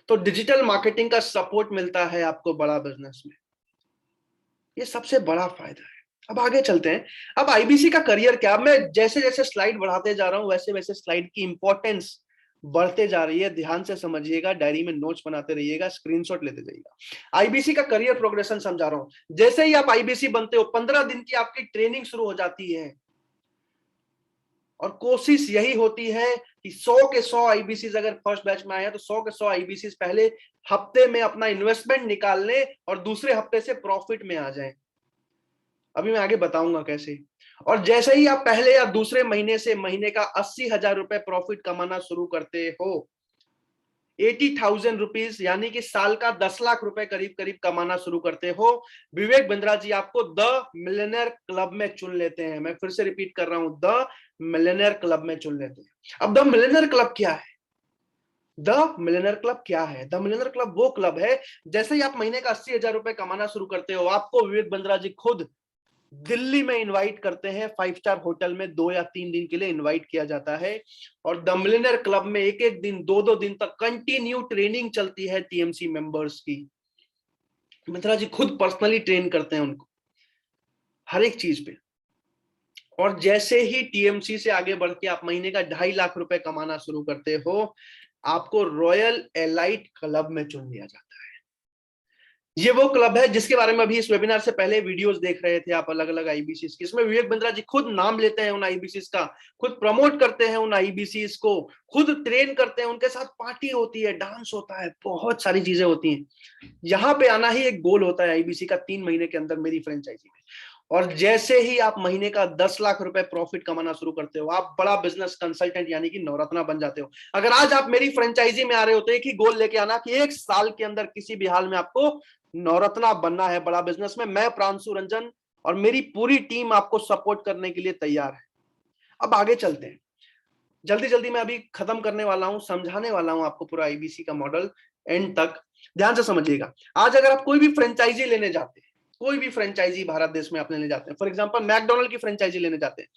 तो डिजिटल मार्केटिंग का सपोर्ट मिलता है आपको बड़ा बिजनेस में, ये सबसे बड़ा फायदा है। अब आगे चलते हैं। अब आईबीसी का करियर क्या? मैं जैसे जैसे स्लाइड बढ़ाते जा रहा हूं वैसे वैसे स्लाइड की इंपॉर्टेंस बढ़ते जा रही है। ध्यान से समझिएगा, डायरी में नोट्स बनाते रहिएगा, स्क्रीनशॉट लेते जाइएगा। आईबीसी का करियर प्रोग्रेशन समझा रहा हूं। जैसे ही आप आईबीसी बनते हो, 15 दिन की आपकी ट्रेनिंग शुरू हो जाती है और कोशिश यही होती है कि 100 के 100 आईबीसी अगर फर्स्ट बैच में आए हैं तो 100 के 100 आईबीसी पहले हफ्ते में अपना इन्वेस्टमेंट निकाल लें और दूसरे हफ्ते से प्रॉफिट में आ जाएं। अभी मैं आगे बताऊंगा कैसे। और जैसे ही आप पहले या दूसरे महीने से महीने का 80,000 रुपए प्रॉफिट कमाना शुरू करते हो, 80,000 रुपीज यानी कि साल का 10 लाख रुपए करीब करीब कमाना शुरू करते हो, विवेक बिंद्रा जी आपको द मिलियनेयर क्लब में चुन लेते हैं। मैं फिर से रिपीट कर रहा हूं, द मिलियनेयर क्लब में चुन लेते हैं। अब द मिलियनेयर क्लब क्या है? द मिलियनेयर क्लब क्या है? द मिलियनेयर क्लब वो क्लब है, जैसे ही आप महीने का 80,000 रुपए कमाना शुरू करते हो, आपको विवेक बिंद्रा जी खुद दिल्ली में इनवाइट करते हैं, 5 स्टार होटल में 2 या 3 दिन के लिए इनवाइट किया जाता है। और द मिलियनेयर क्लब में एक एक दिन 2-2 दिन तक कंटिन्यू ट्रेनिंग चलती है टीएमसी मेंबर्स की। मित्रा जी खुद पर्सनली ट्रेन करते हैं उनको हर एक चीज पे। और जैसे ही टीएमसी से आगे बढ़ के आप महीने का 2.5 लाख रुपए कमाना शुरू करते हो, आपको रॉयल एलाइट क्लब में चुन लिया जाता है। ये वो क्लब है जिसके बारे में अभी इस वेबिनार से पहले वीडियोस देख रहे थे आप, अलग अलग आईबीसीज की। इसमें विवेक बिंद्रा जी खुद नाम लेते हैं उन आईबीसीज का, खुद प्रमोट करते हैं उन आईबीसीज को, खुद ट्रेन करते हैं, उनके साथ पार्टी होती है, डांस होता है, बहुत सारी चीजें होती हैं। यहाँ पे आना ही एक गोल होता है आईबीसी का, 3 महीने के अंदर मेरी फ्रेंचाइजी में। और जैसे ही आप महीने का 10 लाख रुपए प्रॉफिट कमाना शुरू करते हो, आप बड़ा बिजनेस कंसल्टेंट यानी कि नवरत्ना बन जाते हो। अगर आज आप मेरी फ्रेंचाइजी में आ रहे हो तो एक ही गोल लेके आना कि 1 साल के अंदर किसी भी हाल में आपको नवरत्ना बनना है बड़ा बिजनेस में। मैं प्रांशु रंजन और मेरी पूरी टीम आपको सपोर्ट करने के लिए तैयार है। अब आगे चलते हैं, जल्दी जल्दी मैं अभी खत्म करने वाला हूं, समझाने वाला हूं आपको पूरा आईबीसी का मॉडल एंड तक, ध्यान से समझिएगा। आज अगर आप कोई भी फ्रेंचाइजी लेने जाते हैं, कोई भी फ्रेंचाइजी भारत देश में आप लेने जाते हैं, फॉर एग्जांपल मैकडोनल्ड की फ्रेंचाइजी लेने जाते हैं,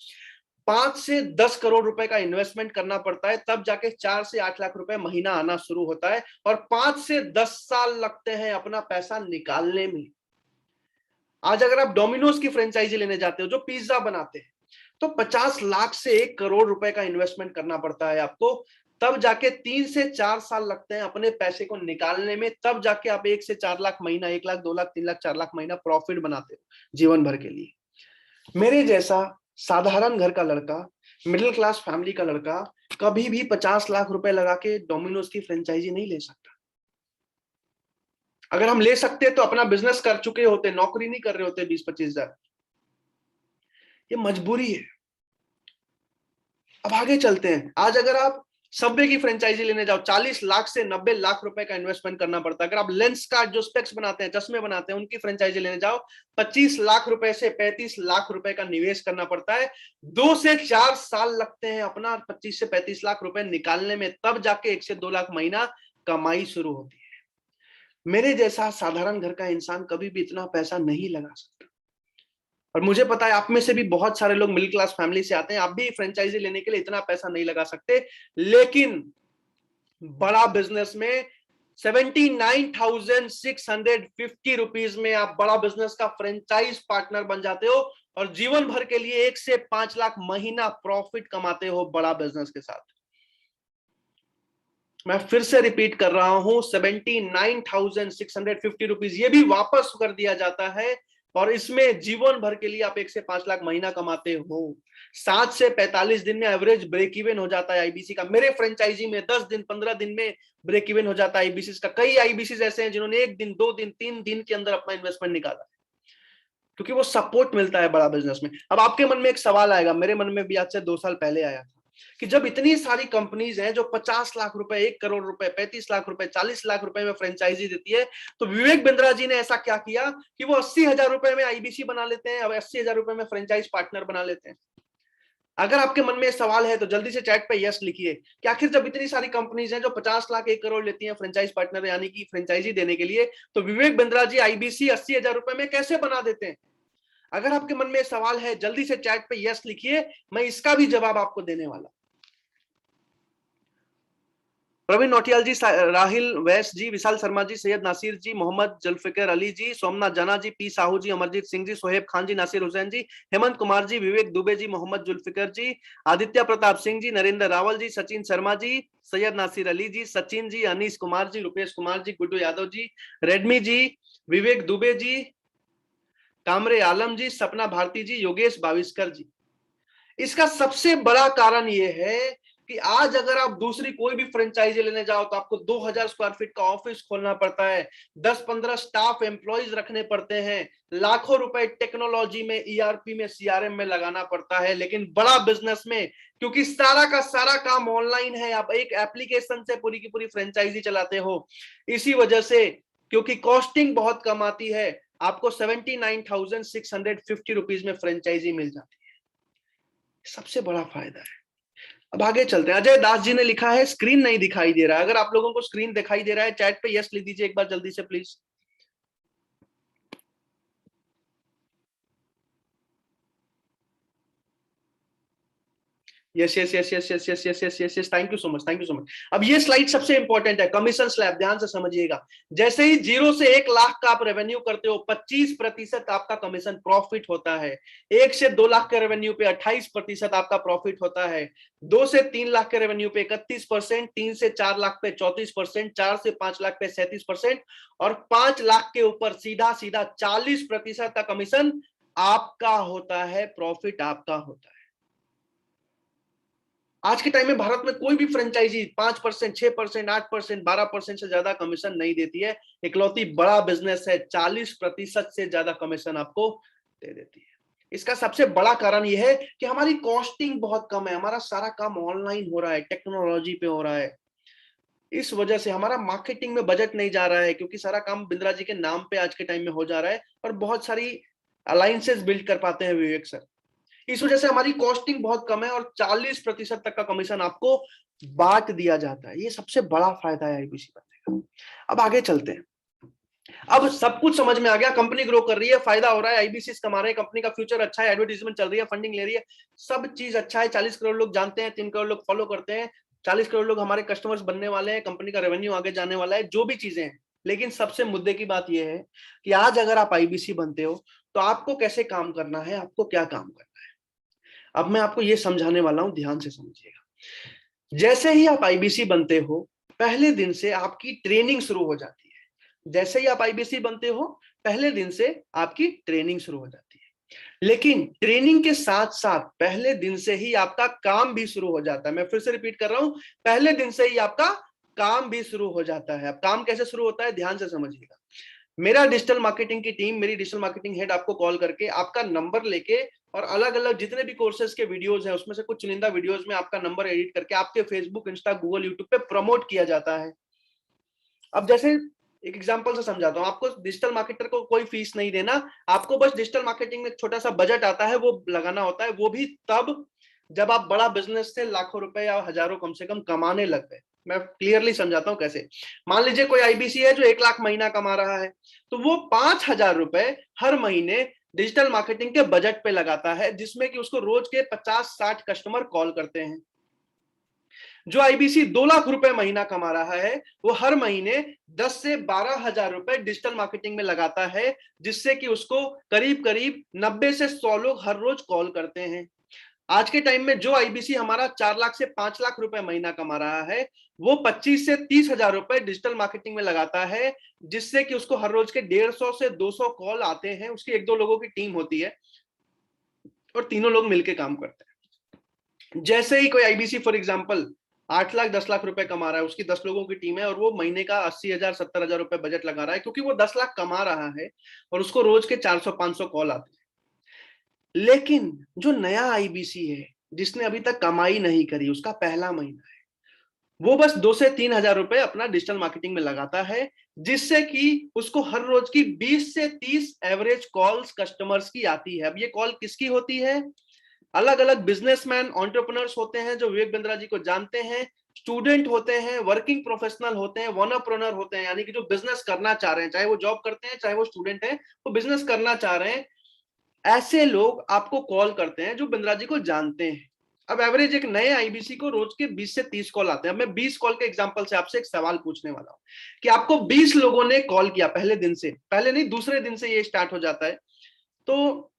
5 से 10 करोड़ रुपए का इन्वेस्टमेंट करना पड़ता है, तब जाके 4 से 8 लाख रुपए महीना आना शुरू होता है, और 5 से 10 साल लगते हैं अपना पैसा निकालने में। आज अगर आप डोमिनोज की फ्रेंचाइजी लेने जाते हो जो पिज्जा बनाते हैं, तो 50 लाख से 1 करोड़ रुपए का इन्वेस्टमेंट करना पड़ता है आपको, तब जाके 3 से 4 साल लगते हैं अपने पैसे को निकालने में, तब जाके आप 1 से 4 लाख महीना, 1 लाख, 2 लाख, 3 लाख, 4 लाख महीना प्रॉफिट बनाते हो जीवन भर के लिए। मेरे जैसा साधारण घर का लड़का, मिडिल क्लास फैमिली का लड़का कभी भी 50 लाख रुपए लगा के डोमिनोज की फ्रेंचाइजी नहीं ले सकता। अगर हम ले सकते तो अपना बिजनेस कर चुके होते, नौकरी नहीं कर रहे होते 20-25 हजार। ये मजबूरी है। अब आगे चलते हैं। आज अगर आप सबवे की फ्रेंचाइजी लेने जाओ, 40 लाख से 90 लाख रुपए का इन्वेस्टमेंट करना पड़ता है। अगर आप लेंस कार्ड जो स्पेक्स बनाते हैं, चश्मे बनाते हैं, उनकी फ्रेंचाइजी लेने जाओ, 25 लाख रुपए से 35 लाख रुपए का निवेश करना पड़ता है। 2 से 4 साल लगते हैं अपना 25 से 35 लाख रुपए निकालने में, तब जाके 1 से 2 लाख महीना कमाई शुरू होती है। मेरे जैसा साधारण घर का इंसान कभी भी इतना पैसा नहीं लगा सकता। और मुझे पता है आप में से भी बहुत सारे लोग मिडिल क्लास फैमिली से आते हैं, आप भी फ्रेंचाइजी लेने के लिए इतना पैसा नहीं लगा सकते, लेकिन बड़ा बिजनेस में 79,650 रुपीज में आप बड़ा बिजनेस का फ्रेंचाइज पार्टनर बन जाते हो, और जीवन भर के लिए 1 से 5 लाख महीना प्रॉफिट कमाते हो बड़ा बिजनेस के साथ। मैं फिर से रिपीट कर रहा हूं, 79,650 रुपीज, ये भी वापस कर दिया जाता है, और इसमें जीवन भर के लिए आप 1 से 5 लाख महीना कमाते हो। 7 से 45 दिन में एवरेज ब्रेक इवन हो जाता है आईबीसी का। मेरे फ्रेंचाइजी में 10 दिन 15 दिन में ब्रेक इवन हो जाता है आईबीसी का। कई आईबीसी ऐसे हैं जिन्होंने 1 दिन 2 दिन 3 दिन के अंदर अपना इन्वेस्टमेंट निकाला, क्योंकि वो सपोर्ट मिलता है बड़ा बिजनेस में। अब आपके मन में एक सवाल आएगा, मेरे मन में भी आज से 2 साल पहले आया था, कि जब इतनी सारी कंपनीज हैं जो 50 लाख रुपए, 1 करोड़ रुपए, 35 लाख रुपए, 40 लाख रुपए में फ्रेंचाइजी देती है, तो विवेक बिंद्रा जी ने ऐसा क्या किया कि वो 80,000 रुपए में आईबीसी बना लेते हैं, अब 80,000 रुपए में फ्रेंचाइज पार्टनर बना लेते हैं। अगर आपके मन में सवाल है तो जल्दी से चैट पे यस लिखिए कि आखिर जब इतनी सारी कंपनीज हैं जो 50 लाख 1 करोड़ लेती हैं फ्रेंचाइज पार्टनर यानी कि फ्रेंचाइजी देने के लिए, तो विवेक बिंद्रा जी आईबीसी 80,000 रुपए में कैसे बना देते हैं? अगर आपके मन में सवाल है जल्दी से चैट पे यस लिखिए, मैं इसका भी जवाब आपको देने वाला। प्रवीण नौटियाल जी, राहिल वैस जी, विशाल शर्मा जी, सैयद नासिर जी, मोहम्मद जुल्फिकर अली जी, सोमनाथ जाना जी, पी साहू जी, अमरजीत सिंह जी, सोहेब खान जी, नासिर हुसैन जी, हेमंत कुमार जी, विवेक दुबे जी, मोहम्मद जुल्फिकर जी, आदित्य प्रताप सिंह जी, नरेंद्र रावल जी, सचिन शर्मा जी, सैयद नासिर अली जी, सचिन जी, अनीश कुमार जी, रुपेश कुमार जी, गुड्डू यादव जी, रेडमी जी, विवेक दुबे जी, कामरे आलम जी, सपना भारती जी, योगेश बाविस्कर जी। इसका सबसे बड़ा कारण यह है कि आज अगर आप दूसरी कोई भी फ्रेंचाइजी लेने जाओ तो आपको 2000 स्क्वायर फीट का ऑफिस खोलना पड़ता है, 10-15 स्टाफ एम्प्लॉइज रखने पड़ते हैं, लाखों रुपए टेक्नोलॉजी में, ईआरपी में, सीआरएम में लगाना पड़ता है। लेकिन बड़ा बिजनेस में क्योंकि सारा का सारा काम ऑनलाइन है, आप एक एप्लीकेशन से पूरी की पूरी फ्रेंचाइजी चलाते हो, इसी वजह से क्योंकि कॉस्टिंग बहुत कम आती है, आपको 79,650 रुपीज में फ्रेंचाइजी मिल जाती है। सबसे बड़ा फायदा है। अब आगे चलते हैं। अजय दास जी ने लिखा है स्क्रीन नहीं दिखाई दे रहा है। अगर आप लोगों को स्क्रीन दिखाई दे रहा है चैट पे यस लिख दीजिए एक बार जल्दी से please. Yes yes yes yes yes yes yes yes yes yes, thank you so much, thank you so much. अब ये स्लाइड सबसे इंपॉर्टेंट है, कमीशन स्लैब, ध्यान से समझिएगा। जैसे ही 0 से 1 लाख का आप रेवेन्यू करते हो 25% आपका कमीशन प्रॉफिट होता है। 1 से 2 लाख के रेवेन्यू पे 28% आपका प्रॉफिट होता है। 2 से 3 लाख के रेवेन्यू पे 31%, 3 से 4 लाख पे 34%, 4 से 5 लाख पे 37% और 5 लाख के ऊपर सीधा सीधा 40% का कमीशन आपका होता है, प्रॉफिट आपका होता है। आज के टाइम में भारत में कोई भी फ्रेंचाइजी 5%, 6%, 8%, 12% से ज्यादा कमीशन नहीं देती है। इकलौती बड़ा बिजनेस है 40% से ज्यादा कमीशन आपको दे देती है। इसका सबसे बड़ा कारण यह है कि हमारी कॉस्टिंग बहुत कम है, हमारा सारा काम ऑनलाइन हो रहा है, टेक्नोलॉजी पे हो रहा है। इस वजह से हमारा मार्केटिंग में बजट नहीं जा रहा है, क्योंकि सारा काम बिंद्रा जी के नाम पे आज के टाइम में हो जा रहा है और बहुत सारी अलायंसेस बिल्ड कर पाते हैं विवेक सर। इस वजह से हमारी कॉस्टिंग बहुत कम है और 40% तक का कमीशन आपको बांट दिया जाता है। ये सबसे बड़ा फायदा है आईबीसी बनने का। अब आगे चलते हैं। अब सब कुछ समझ में आ गया, कंपनी ग्रो कर रही है, फायदा हो रहा है, आईबीसी कमा रहे हैं, कंपनी का फ्यूचर अच्छा है, एडवर्टाइजमेंट चल रही है, फंडिंग ले रही है, सब चीज अच्छा है। 40 करोड़ लोग जानते हैं, 3 करोड़ लोग फॉलो करते हैं, 40 करोड़ लोग हमारे कस्टमर्स बनने वाले हैं, कंपनी का रेवेन्यू आगे जाने वाला है, जो भी चीजें हैं। लेकिन सबसे मुद्दे की बात यह है कि आज अगर आप आईबीसी बनते हो तो आपको कैसे काम करना है, आपको क्या काम करना है। अब मैं आपको यह समझाने वाला हूं, ध्यान से समझिएगा। जैसे ही आप आईबीसी बनते हो पहले दिन से आपकी ट्रेनिंग शुरू हो जाती है। जैसे ही आप आईबीसी बनते हो पहले दिन से आपकी ट्रेनिंग शुरू हो जाती है। लेकिन ट्रेनिंग के साथ साथ पहले दिन से ही आपका काम भी शुरू हो जाता है। मैं फिर से रिपीट कर रहा हूं, पहले दिन से ही आपका काम भी शुरू हो जाता है। अब काम कैसे शुरू होता है, ध्यान से समझिएगा। मेरा डिजिटल मार्केटिंग की टीम, मेरी डिजिटल मार्केटिंग हेड आपको कॉल करके आपका नंबर लेके और अलग अलग जितने भी कोर्सेज के वीडियोस हैं उसमें से कुछ चुनिंदा वीडियोस में आपका नंबर एडिट करके आपके फेसबुक, इंस्टा, गूगल, यूट्यूब पे प्रमोट किया जाता है। अब जैसे एक एग्जांपल से समझाता हूं आपको, डिजिटल मार्केटर को कोई फीस नहीं देना, आपको बस डिजिटल मार्केटिंग में छोटा सा बजट आता है वो लगाना होता है, वो भी तब जब आप बड़ा बिजनेस से लाखों रुपए या हजारों कम से कम कमाने लग गए। मैं क्लियरली समझाता हूं कैसे। मान लीजिए कोई आईबीसी है जो 1 लाख महीना कमा रहा है, तो वो 5,000 रुपए हर महीने डिजिटल मार्केटिंग के बजट पे लगाता है, जिसमें कि उसको रोज के 50-60 कस्टमर कॉल करते हैं। जो आईबीसी 2 लाख रुपए महीना कमा रहा है वो हर महीने 10 से 12,000 रुपए डिजिटल मार्केटिंग में लगाता है, जिससे कि उसको करीब करीब 90 से 100 लोग हर रोज कॉल करते हैं। आज के टाइम में जो आईबीसी हमारा 4 लाख से 5 लाख रुपए महीना कमा रहा है वो 25 से 30,000 रुपए डिजिटल मार्केटिंग में लगाता है, जिससे कि उसको हर रोज के 150 से 200 कॉल आते हैं। उसकी 1-2 लोगों की टीम होती है और तीनों लोग मिलकर काम करते हैं। जैसे ही कोई IBC for example 8 lakh 10 lakh रुपए कमा रहा है, उसकी 10 लोगों की टीम है और वो महीने का 80,000 70,000 रुपए बजट लगा रहा है, क्योंकि वो 10 लाख कमा रहा है और उसको रोज के 400-500 कॉल आते हैं। लेकिन जो नया आईबीसी है जिसने अभी तक कमाई नहीं करी, उसका पहला महीना है, वो बस 2 से 3,000 रुपए अपना डिजिटल मार्केटिंग में लगाता है, जिससे कि उसको हर रोज की 20 से 30 एवरेज कॉल्स कस्टमर्स की आती है। अब ये कॉल किसकी होती है? अलग अलग बिजनेसमैन, एंटरप्रेन्योर्स होते हैं जो विवेक बिंद्रा जी को जानते हैं, स्टूडेंट होते हैं, वर्किंग प्रोफेशनल होते हैं, वनरप्रेन्योर होते हैं, यानी कि जो बिजनेस करना चाह रहे हैं, चाहे वो जॉब करते हैं चाहे वो स्टूडेंट हैं, वो बिजनेस करना चाह रहे हैं। ऐसे लोग आपको कॉल करते हैं जो बिंद्रा जी को जानते हैं। अब एवरेज एक नए आईबीसी को रोज के 20 से 30 कॉल आते हैं। अब मैं 20 कॉल के एग्जांपल से आपसे एक सवाल पूछने वाला हूं कि आपको 20 लोगों ने कॉल किया पहले दिन से, पहले नहीं दूसरे दिन से ये स्टार्ट हो जाता है, तो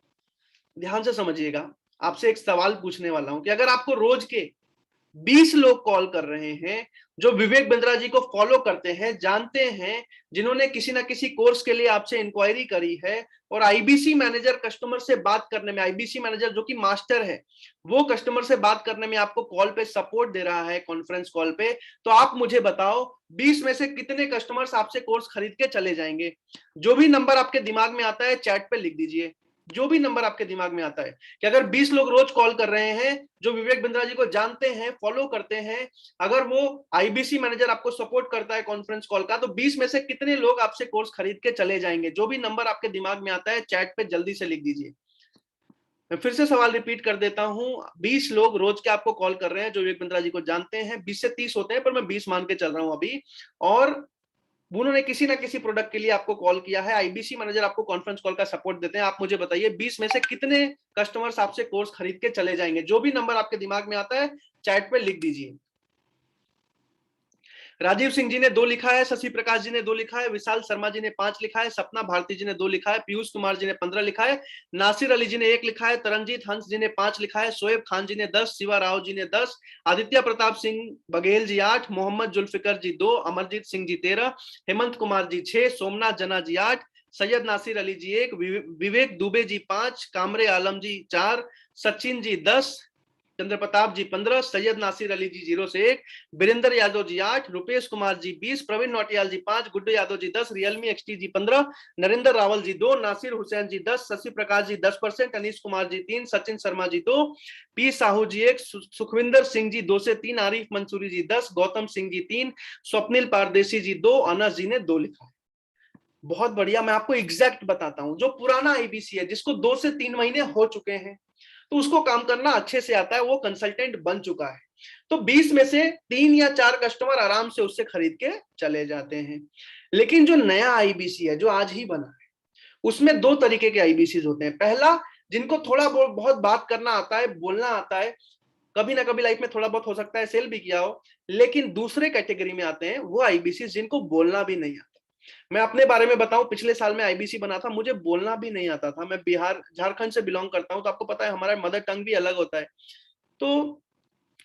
ध्यान से समझिएगा। आपसे एक सवाल पूछने वाला हूं कि अगर आपको रोज के 20 लोग कॉल कर रहे हैं जो विवेक बिंद्रा जी को फॉलो करते हैं, जानते हैं, जिन्होंने किसी ना किसी कोर्स के लिए आपसे इंक्वायरी करी है, और आईबीसी मैनेजर कस्टमर से बात करने में, आईबीसी मैनेजर जो कि मास्टर है, वो कस्टमर से बात करने में आपको कॉल पे सपोर्ट दे रहा है, कॉन्फ्रेंस कॉल पे, तो आप मुझे बताओ 20 में से कितने कस्टमर्स आपसे कोर्स खरीद के चले जाएंगे? जो भी नंबर आपके दिमाग में आता है चैट पे लिख दीजिए। जो भी नंबर आपके दिमाग में आता है कि अगर 20 लोग रोज कॉल कर रहे हैं जो विवेक बिंद्रा जी को जानते हैं, फॉलो करते हैं, अगर वो आईबीसी मैनेजर आपको सपोर्ट करता है कॉन्फ्रेंस कॉल का, तो 20 में से कितने लोग आपसे कोर्स खरीद के चले जाएंगे? जो भी नंबर आपके दिमाग में आता है चैट पे जल्दी से लिख दीजिए। मैं फिर से सवाल रिपीट कर देता हूं, 20 लोग रोज के आपको कॉल कर रहे हैं जो विवेक बिंद्रा जी को जानते हैं, 20 से 30 होते हैं पर मैं 20 मान के चल रहा हूं अभी, और उन्होंने किसी ना किसी प्रोडक्ट के लिए आपको कॉल किया है, आईबीसी मैनेजर आपको कॉन्फ्रेंस कॉल का सपोर्ट देते हैं। आप मुझे बताइए 20 में से कितने कस्टमर्स आपसे कोर्स खरीद के चले जाएंगे? जो भी नंबर आपके दिमाग में आता है चैट पे लिख दीजिए। राजीव सिंह जी ने 2 लिखा है, शशि प्रकाश जी ने 2 लिखा है, विशाल शर्मा जी ने 5 लिखा है, सपना भारती जी ने 2 लिखा है, पीयूष कुमार जी ने 15 लिखा है, नासिर अली जी ने 1 लिखा है, तरनजीत हंस जी ने 5 लिखा है, शोएब खान जी ने 10, शिवा राव जी ने 10, आदित्य प्रताप सिंह बघेल जी 8, मोहम्मद जुल्फिकर जी 2, अमरजीत सिंह जी 13, हेमंत कुमार जी 6, सोमनाथ जना जी 8, सैयद नासिर अली जी 1, विवेक दुबे जी 5, कामरे आलम जी 4, सचिन जी 10, चंद्र प्रताप जी 15, सैयद नासिर अली जी 0 से 1, वीरेंद्र यादव जी 8, रुपेश कुमार जी 20, प्रवीण नौटियाल जी 5, गुड्डू यादव जी 10, रियलमी एक्सटी जी 15, नरेंद्र रावल जी 2, नासिर हुसैन जी 10, शशि प्रकाश जी 10%, अनीश कुमार जी 3, सचिन शर्मा जी 2, पी साहू जी 1, सुखविंदर सिंह जी 2 से 3, आरिफ मंसूरी जी 10, गौतम सिंह जी 3, स्वप्निल पारदेसी जी 2, अनस जी ने 2 लिखा है। बहुत बढ़िया। मैं आपको एग्जैक्ट बताता हूं, जो पुराना आईबीसी है जिसको 2 से 3 महीने हो चुके हैं तो उसको काम करना अच्छे से आता है, वो कंसल्टेंट बन चुका है, तो 20 में से 3 या 4 कस्टमर आराम से उससे खरीद के चले जाते हैं। लेकिन जो नया आईबीसी है जो आज ही बना है, उसमें 2 तरीके के आईबीसी होते हैं। पहला, जिनको थोड़ा बहुत बात करना आता है, बोलना आता है, कभी ना कभी लाइफ में थोड़ा बहुत हो सकता है सेल भी किया हो, लेकिन दूसरे कैटेगरी में आते हैं वो आईबीसी जिनको बोलना भी नहीं आता। मैं अपने बारे में बताऊं, पिछले साल में आईबीसी बना था, मुझे बोलना भी नहीं आता था। मैं बिहार झारखंड से बिलोंग करता हूं, तो आपको पता है हमारा मदर टंग भी अलग होता है। तो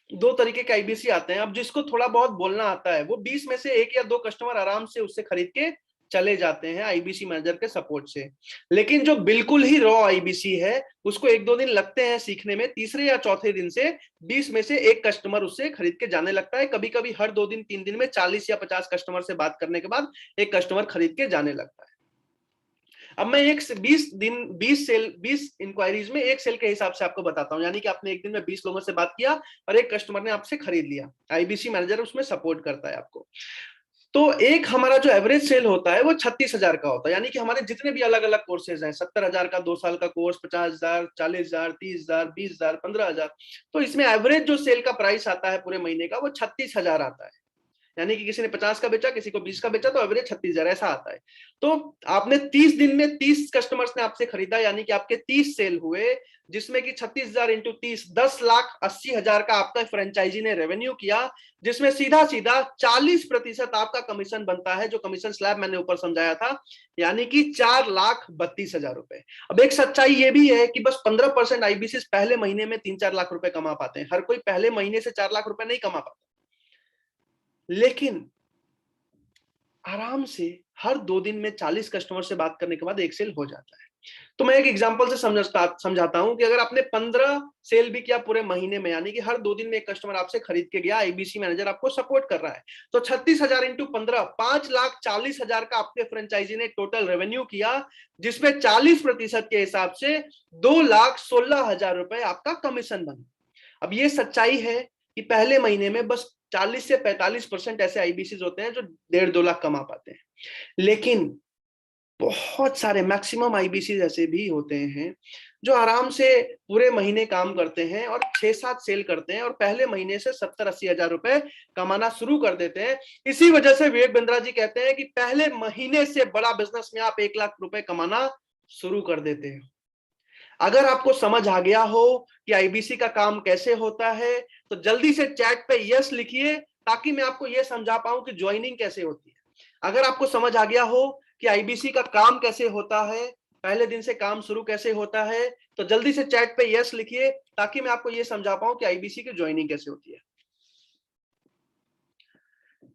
2 तरीके के आईबीसी आते हैं। अब जिसको थोड़ा बहुत बोलना आता है वो 20 में से 1 या 2 कस्टमर आराम से उससे खरीद के चले जाते हैं आईबीसी मैनेजर के सपोर्ट से। लेकिन जो बिल्कुल ही रॉ आईबीसी है उसको 1-2 दिन लगते हैं सीखने में, तीसरे या चौथे दिन से 20 में से 1 कस्टमर उससे खरीद के जाने लगता है। कभी कभी हर 2 दिन 3 दिन में 40 या 50 कस्टमर से बात करने के बाद 1 कस्टमर खरीद के जाने लगता है। अब मैं 20 इंक्वायरीज में 1 सेल के हिसाब से आपको बताता हूं, यानी कि आपने एक दिन में 20 लोगों से बात किया और 1 कस्टमर ने आपसे खरीद लिया, आईबीसी मैनेजर उसमें सपोर्ट करता है आपको। तो एक हमारा जो एवरेज सेल होता है वो 36,000 का होता है, यानी कि हमारे जितने भी अलग अलग कोर्सेज हैं, 70,000 का 2 साल का कोर्स, 50,000, 40,000, 30,000, 20,000, 15,000, तो इसमें एवरेज जो सेल का प्राइस आता है पूरे महीने का वो 36,000 आता है। यानी कि किसी ने 50 का बेचा, किसी को 20 का बेचा, तो एवरेज 36,000 ऐसा आता है। तो आपने 30 दिन में 30 कस्टमर्स ने आपसे खरीदा, यानी कि आपके 30 सेल हुए, जिसमें कि 36,000 इंटू 30 10,80,000 का आपका फ्रेंचाइजी ने रेवेन्यू किया, जिसमें सीधा सीधा 40% आपका कमीशन बनता है, जो कमीशन स्लैब मैंने ऊपर समझाया था, यानी कि 4,32,000 रुपए। अब एक सच्चाई ये भी है कि बस 15% आईबीसी पहले महीने में 3-4 लाख रुपए कमा पाते हैं। हर कोई पहले महीने से 4 लाख रुपए नहीं कमा पाता, लेकिन आराम से हर 2 दिन में 40 कस्टमर से बात करने के बाद 1 सेल हो जाता है। तो मैं एक एग्जांपल से समझाता हूं कि अगर आपने 15 सेल भी किया पूरे महीने में, यानी कि हर 2 दिन में 1 कस्टमर आपसे खरीद के गया, आईबीसी मैनेजर आपको सपोर्ट कर रहा है, तो 36,000 इंटू 15 5,40,000 का आपके फ्रेंचाइजी ने टोटल रेवेन्यू किया, जिसमें 40% के हिसाब से 2,16,000 रुपए आपका कमीशन बना। अब ये सच्चाई है कि पहले महीने में बस 40 से 45% ऐसे आईबीसी होते हैं जो 1.5-2 लाख कमा पाते हैं, लेकिन बहुत सारे मैक्सिमम आईबीसी ऐसे भी होते हैं जो आराम से पूरे महीने काम करते हैं और 6-7 सेल करते हैं और पहले महीने से 70-80 हजार रुपए कमाना शुरू कर देते हैं। इसी वजह से विवेक बिंद्रा जी कहते हैं कि पहले महीने से बड़ा बिजनेस में आप 1 लाख रुपए कमाना शुरू कर देते हैं। अगर आपको समझ आ गया हो कि आईबीसी का काम कैसे होता है, तो जल्दी से चैट पे यस लिखिए, ताकि मैं आपको यह समझा पाऊं कि ज्वाइनिंग कैसे होती है। अगर आपको समझ आ गया हो कि आईबीसी का काम कैसे होता है, पहले दिन से काम शुरू कैसे होता है, तो जल्दी से चैट पे यस लिखिए, ताकि मैं आपको यह समझा पाऊं कि आईबीसी की ज्वाइनिंग कैसे होती है।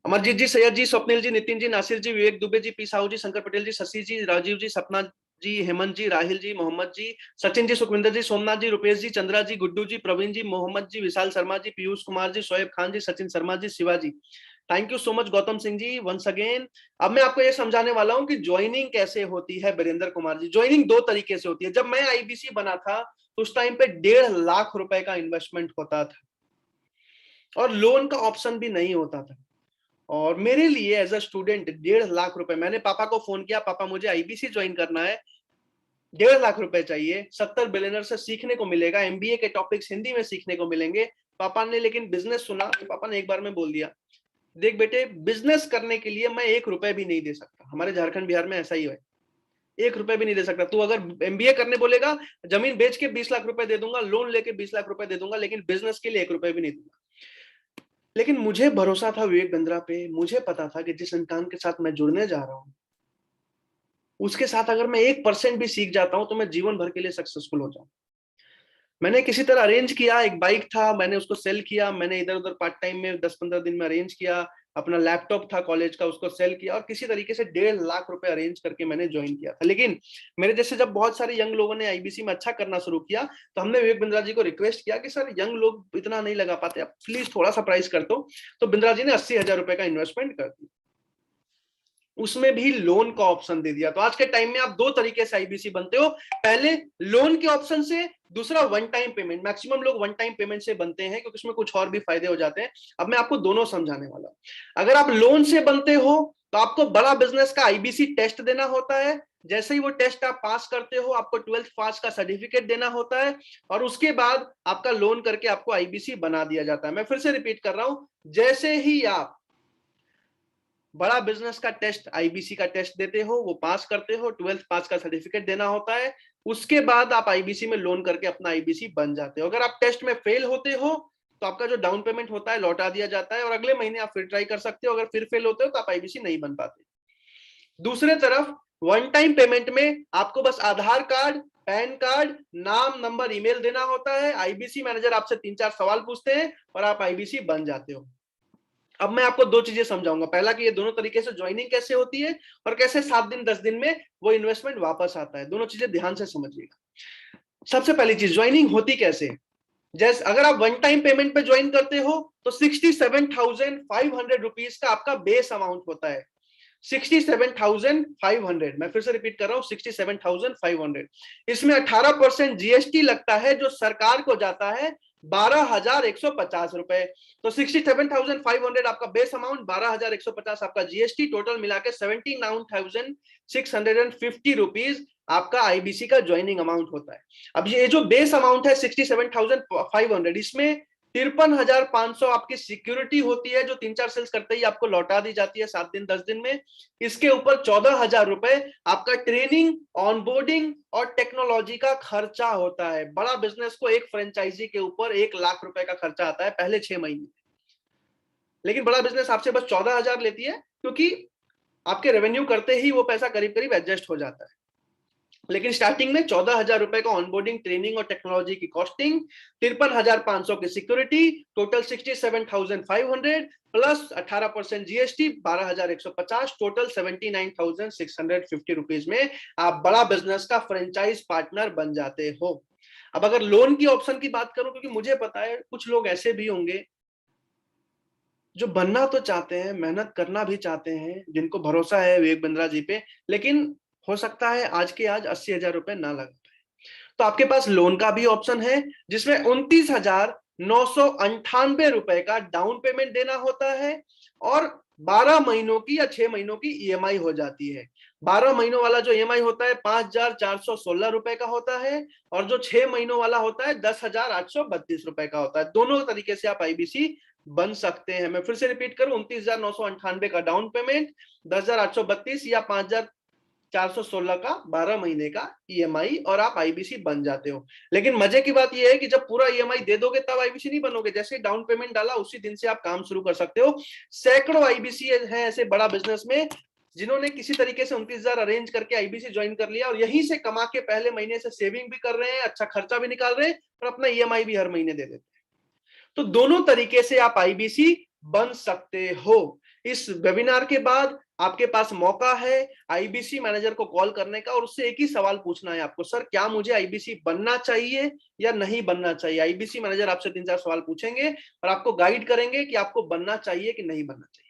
Amarjeet ji, Syed ji, Swapnil ji, Nitin ji, Nasir ji, Vivek Dubey ji, P Sahu ji, Shankar Patel ji, Shashi ji, Rajeev ji, Sapna ji, Hemant ji, Rahil ji, Mohammad ji, Sachin ji, Sukhwinder ji, Somnath ji, Rupesh ji, Chandra ji, Guddu ji, Praveen ji, Mohammad ji, Vishal Sharma ji, Piyush Kumar ji, Shoaib Khan ji, Sachin Sharma ji, Shiva ji, thank you so much Gautam Singh ji once again. अब मैं आपको ये समझाने वाला हूं कि ज्वाइनिंग कैसे होती है। वीरेंद्र कुमार जी, ज्वाइनिंग 2 तरीके से होती है। जब मैं आईबीसी बना था तो उस टाइम पे 1.5 लाख रुपए का इन्वेस्टमेंट होता था और लोन का ऑप्शन भी नहीं होता था। और मेरे लिए एज अ स्टूडेंट 1.5 लाख रुपए, मैंने पापा को फोन किया, पापा मुझे आईबीसी ज्वाइन करना है, 1.5 लाख रुपए चाहिए, 70 बिलियनर से सीखने को मिलेगा, एमबीए के टॉपिक्स हिंदी में सीखने को मिलेंगे। पापा ने लेकिन बिजनेस सुना, पापा ने एक बार में बोल दिया देख बेटे, बिजनेस करने के लिए मैं 1 रुपए भी नहीं दे सकता। हमारे झारखंड बिहार में ऐसा ही है, 1 रुपए भी नहीं दे सकता। तू अगर एमबीए करने बोलेगा, जमीन बेच के 20 लाख रुपए दे दूंगा, लोन लेके 20 लाख रुपए दे दूंगा, लेकिन बिजनेस के लिए 1 रुपए भी नहीं दूंगा। लेकिन मुझे भरोसा था विवेक बिंद्रा पे। मुझे पता था कि जिस इंसान के साथ मैं जुड़ने जा रहा हूं, उसके साथ अगर मैं 1% भी सीख जाता हूं तो मैं जीवन भर के लिए सक्सेसफुल हो जाऊं। मैंने किसी तरह अरेंज किया, एक बाइक था, मैंने उसको सेल किया। मैंने इधर उधर पार्ट टाइम में 10-15 दिन में अरेंज किया। अपना लैपटॉप था कॉलेज का, उसको सेल किया और किसी तरीके से 1.5 लाख रुपए अरेंज करके मैंने ज्वाइन किया था। लेकिन मेरे जैसे जब बहुत सारे यंग लोगों ने आईबीसी में अच्छा करना शुरू किया, तो हमने विवेक बिंद्रा जी को रिक्वेस्ट किया कि सर, यंग लोग इतना नहीं लगा पाते, आप प्लीज थोड़ा सा प्राइस कर दो। तो बिंद्रा जी ने 80,000 रुपए का इन्वेस्टमेंट कर दिया, उसमें भी लोन का ऑप्शन दे दिया। तो आज के टाइम में आप 2 तरीके से आईबीसी बनते हो, पहले लोन के ऑप्शन से, दूसरा वन टाइम पेमेंट। मैक्सिमम लोग वन टाइम पेमेंट से बनते हैं क्योंकि उसमें कुछ और भी फायदे हो जाते हैं। अब मैं आपको दोनों समझाने वाला हूं। अगर आप लोन से बनते हो तो आपको बड़ा बिजनेस का आईबीसी टेस्ट देना होता है। जैसे ही वो टेस्ट आप पास करते हो, आपको 12th पास का सर्टिफिकेट देना होता है और उसके बाद आपका लोन करके आपको आईबीसी बना दिया जाता है। मैं फिर से रिपीट कर रहा हूं, जैसे ही आप बड़ा बिजनेस का टेस्ट, आईबीसी का टेस्ट देते हो, वो पास करते हो, 12th पास का सर्टिफिकेट देना होता है, उसके बाद आप आईबीसी में लोन करके अपना आईबीसी बन जाते हो। अगर आप टेस्ट में फेल होते हो तो आपका जो डाउन पेमेंट होता है लौटा दिया जाता है और अगले महीने आप फिर ट्राई कर सकते हो। अगर फिर फेल होते हो तो आप आईबीसी नहीं बन पाते। दूसरे तरफ वन टाइम पेमेंट में आपको बस आधार कार्ड, पैन कार्ड, नाम, नंबर, ईमेल देना होता है। आईबीसी मैनेजर आपसे 3-4 सवाल पूछते हैं और आप आईबीसी बन जाते हो। अब मैं आपको 2 चीजें समझाऊंगा। पहला कि ये दोनों तरीके से ज्वाइनिंग कैसे होती है और कैसे 7 दिन 10 दिन में वो इन्वेस्टमेंट वापस आता है। दोनों चीजें ध्यान से समझिएगा। सबसे पहली चीज, ज्वाइनिंग होती कैसे। जैसे अगर आप वन टाइम पेमेंट पे ज्वाइन करते हो तो 67,500 रुपीज का आपका बेस अमाउंट होता है। 67,500, मैं फिर से रिपीट कर रहा हूं, 67,500। इसमें 18% जीएसटी लगता है जो सरकार को जाता है 12,150 रुपए। तो 67,500 आपका बेस अमाउंट, 12,150 आपका जीएसटी, टोटल मिला के 79,650 रुपीज आपका आईबीसी का ज्वाइनिंग अमाउंट होता है। अब ये जो बेस अमाउंट है 67,500, इसमें 53,500 आपकी सिक्योरिटी होती है जो 3-4 सेल्स करते ही आपको लौटा दी जाती है 7 दिन 10 दिन में। इसके ऊपर 14,000 रुपए आपका ट्रेनिंग, ऑनबोर्डिंग और टेक्नोलॉजी का खर्चा होता है। बड़ा बिजनेस को एक फ्रेंचाइजी के ऊपर 1 लाख रुपए का खर्चा आता है पहले 6 महीने, लेकिन बड़ा बिजनेस आपसे बस 14,000 लेती है क्योंकि आपके रेवेन्यू करते ही वो पैसा करीब करीब एडजस्ट हो जाता है। लेकिन स्टार्टिंग में 14,000 रुपए का ऑनबोर्डिंग, ट्रेनिंग और टेक्नोलॉजी की कॉस्टिंग, 53,500 की security, total 67,500 plus 18% GST 12,150, total 79,650 rupees में आप बड़ा बिजनेस का फ्रेंचाइज पार्टनर बन जाते हो। अब अगर लोन की ऑप्शन की बात करूं, क्योंकि मुझे पता है कुछ लोग ऐसे भी होंगे जो बनना तो चाहते हैं, मेहनत करना भी चाहते हैं, जिनको भरोसा है विवेक बिंद्रा जी पे, लेकिन हो सकता है आज के आज 80,000 रुपए ना लग पाए। तो आपके पास लोन का भी ऑप्शन है जिसमें 29,998 रुपए का डाउन पेमेंट देना होता है और 12 महीनों की या 6 महीनों की ईएमआई हो जाती है। 12 महीनों वाला जो ईएमआई होता है 5,416 रुपए का होता है और जो 6 महीनों वाला होता है 10,832 रुपए का होता है। दोनों तरीके से आप आईबीसी बन सकते हैं। मैं फिर से रिपीट करूं, 29,998 का डाउन पेमेंट, 10,832 या 5,416 का 12 महीने का ईएमआई और आप आईबीसी बन जाते हो। लेकिन मजे की बात यह है कि जब पूरा ईएमआई दे दोगे तब आईबीसी नहीं बनोगे। जैसे डाउन पेमेंट डाला उसी दिन से आप काम शुरू कर सकते हो। सैकड़ों आईबीसी हैं ऐसे बड़ा बिजनेस में जिन्होंने किसी तरीके से 29,000 अरेंज करके आईबीसी ज्वाइन कर लिया और यहीं से कमा के पहले महीने से सेविंग भी कर रहे हैं, अच्छा खर्चा भी निकाल रहे हैं और अपना ईएमआई भी हर महीने दे देते हैं। तो दोनों तरीके से आप आईबीसी बन सकते हो। इस वेबिनार के बाद आपके पास मौका है आईबीसी मैनेजर को कॉल करने का और उससे एक ही सवाल पूछना है आपको, सर क्या मुझे आईबीसी बनना चाहिए या नहीं बनना चाहिए। आईबीसी मैनेजर आपसे 3-4 सवाल पूछेंगे और आपको गाइड करेंगे कि आपको बनना चाहिए कि नहीं बनना चाहिए।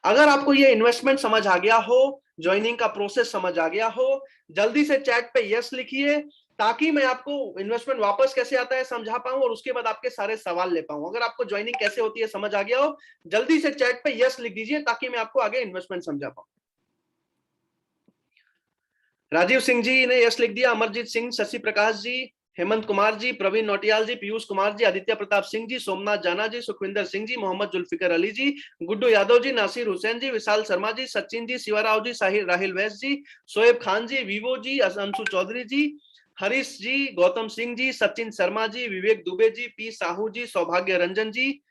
अगर आपको ये इन्वेस्टमेंट समझ आ गया हो, ज्वाइनिंग का प्रोसेस समझ आ गया हो, जल्दी से चैट पे यस लिखिए ताकि मैं आपको इन्वेस्टमेंट वापस कैसे आता है समझा पाऊं और उसके बाद आपके सारे सवाल ले पाऊं। अगर आपको ज्वाइनिंग कैसे होती है समझ आ गया हो, जल्दी से चैट पे यस लिख दीजिए ताकि मैं आपको आगे इन्वेस्टमेंट समझा पाऊं। राजीव सिंह जी ने यस लिख दिया, अमरजीत सिंह, शशि प्रकाश जी, हेमंत कुमार जी, प्रवीण नौटियाल जी, पीयूष कुमार जी, आदित्य प्रताप सिंह जी, सोमनाथ जाना जी, सुखविंदर सिंह जी, मोहम्मद जुल्फिकर अली जी, गुड्डू यादव जी, नासिर हुसैन जी, विशाल शर्मा जी, सचिन जी, शिवाराव जी, साहिल राहिल वैस जी, शोएब खान जी, विवो जी, अंशु चौधरी जी, हरीश जी, गौतम सिंह जी, सचिन शर्मा जी, विवेक दुबे जी, पी साहू जी, सौभाग्य रंजन जी।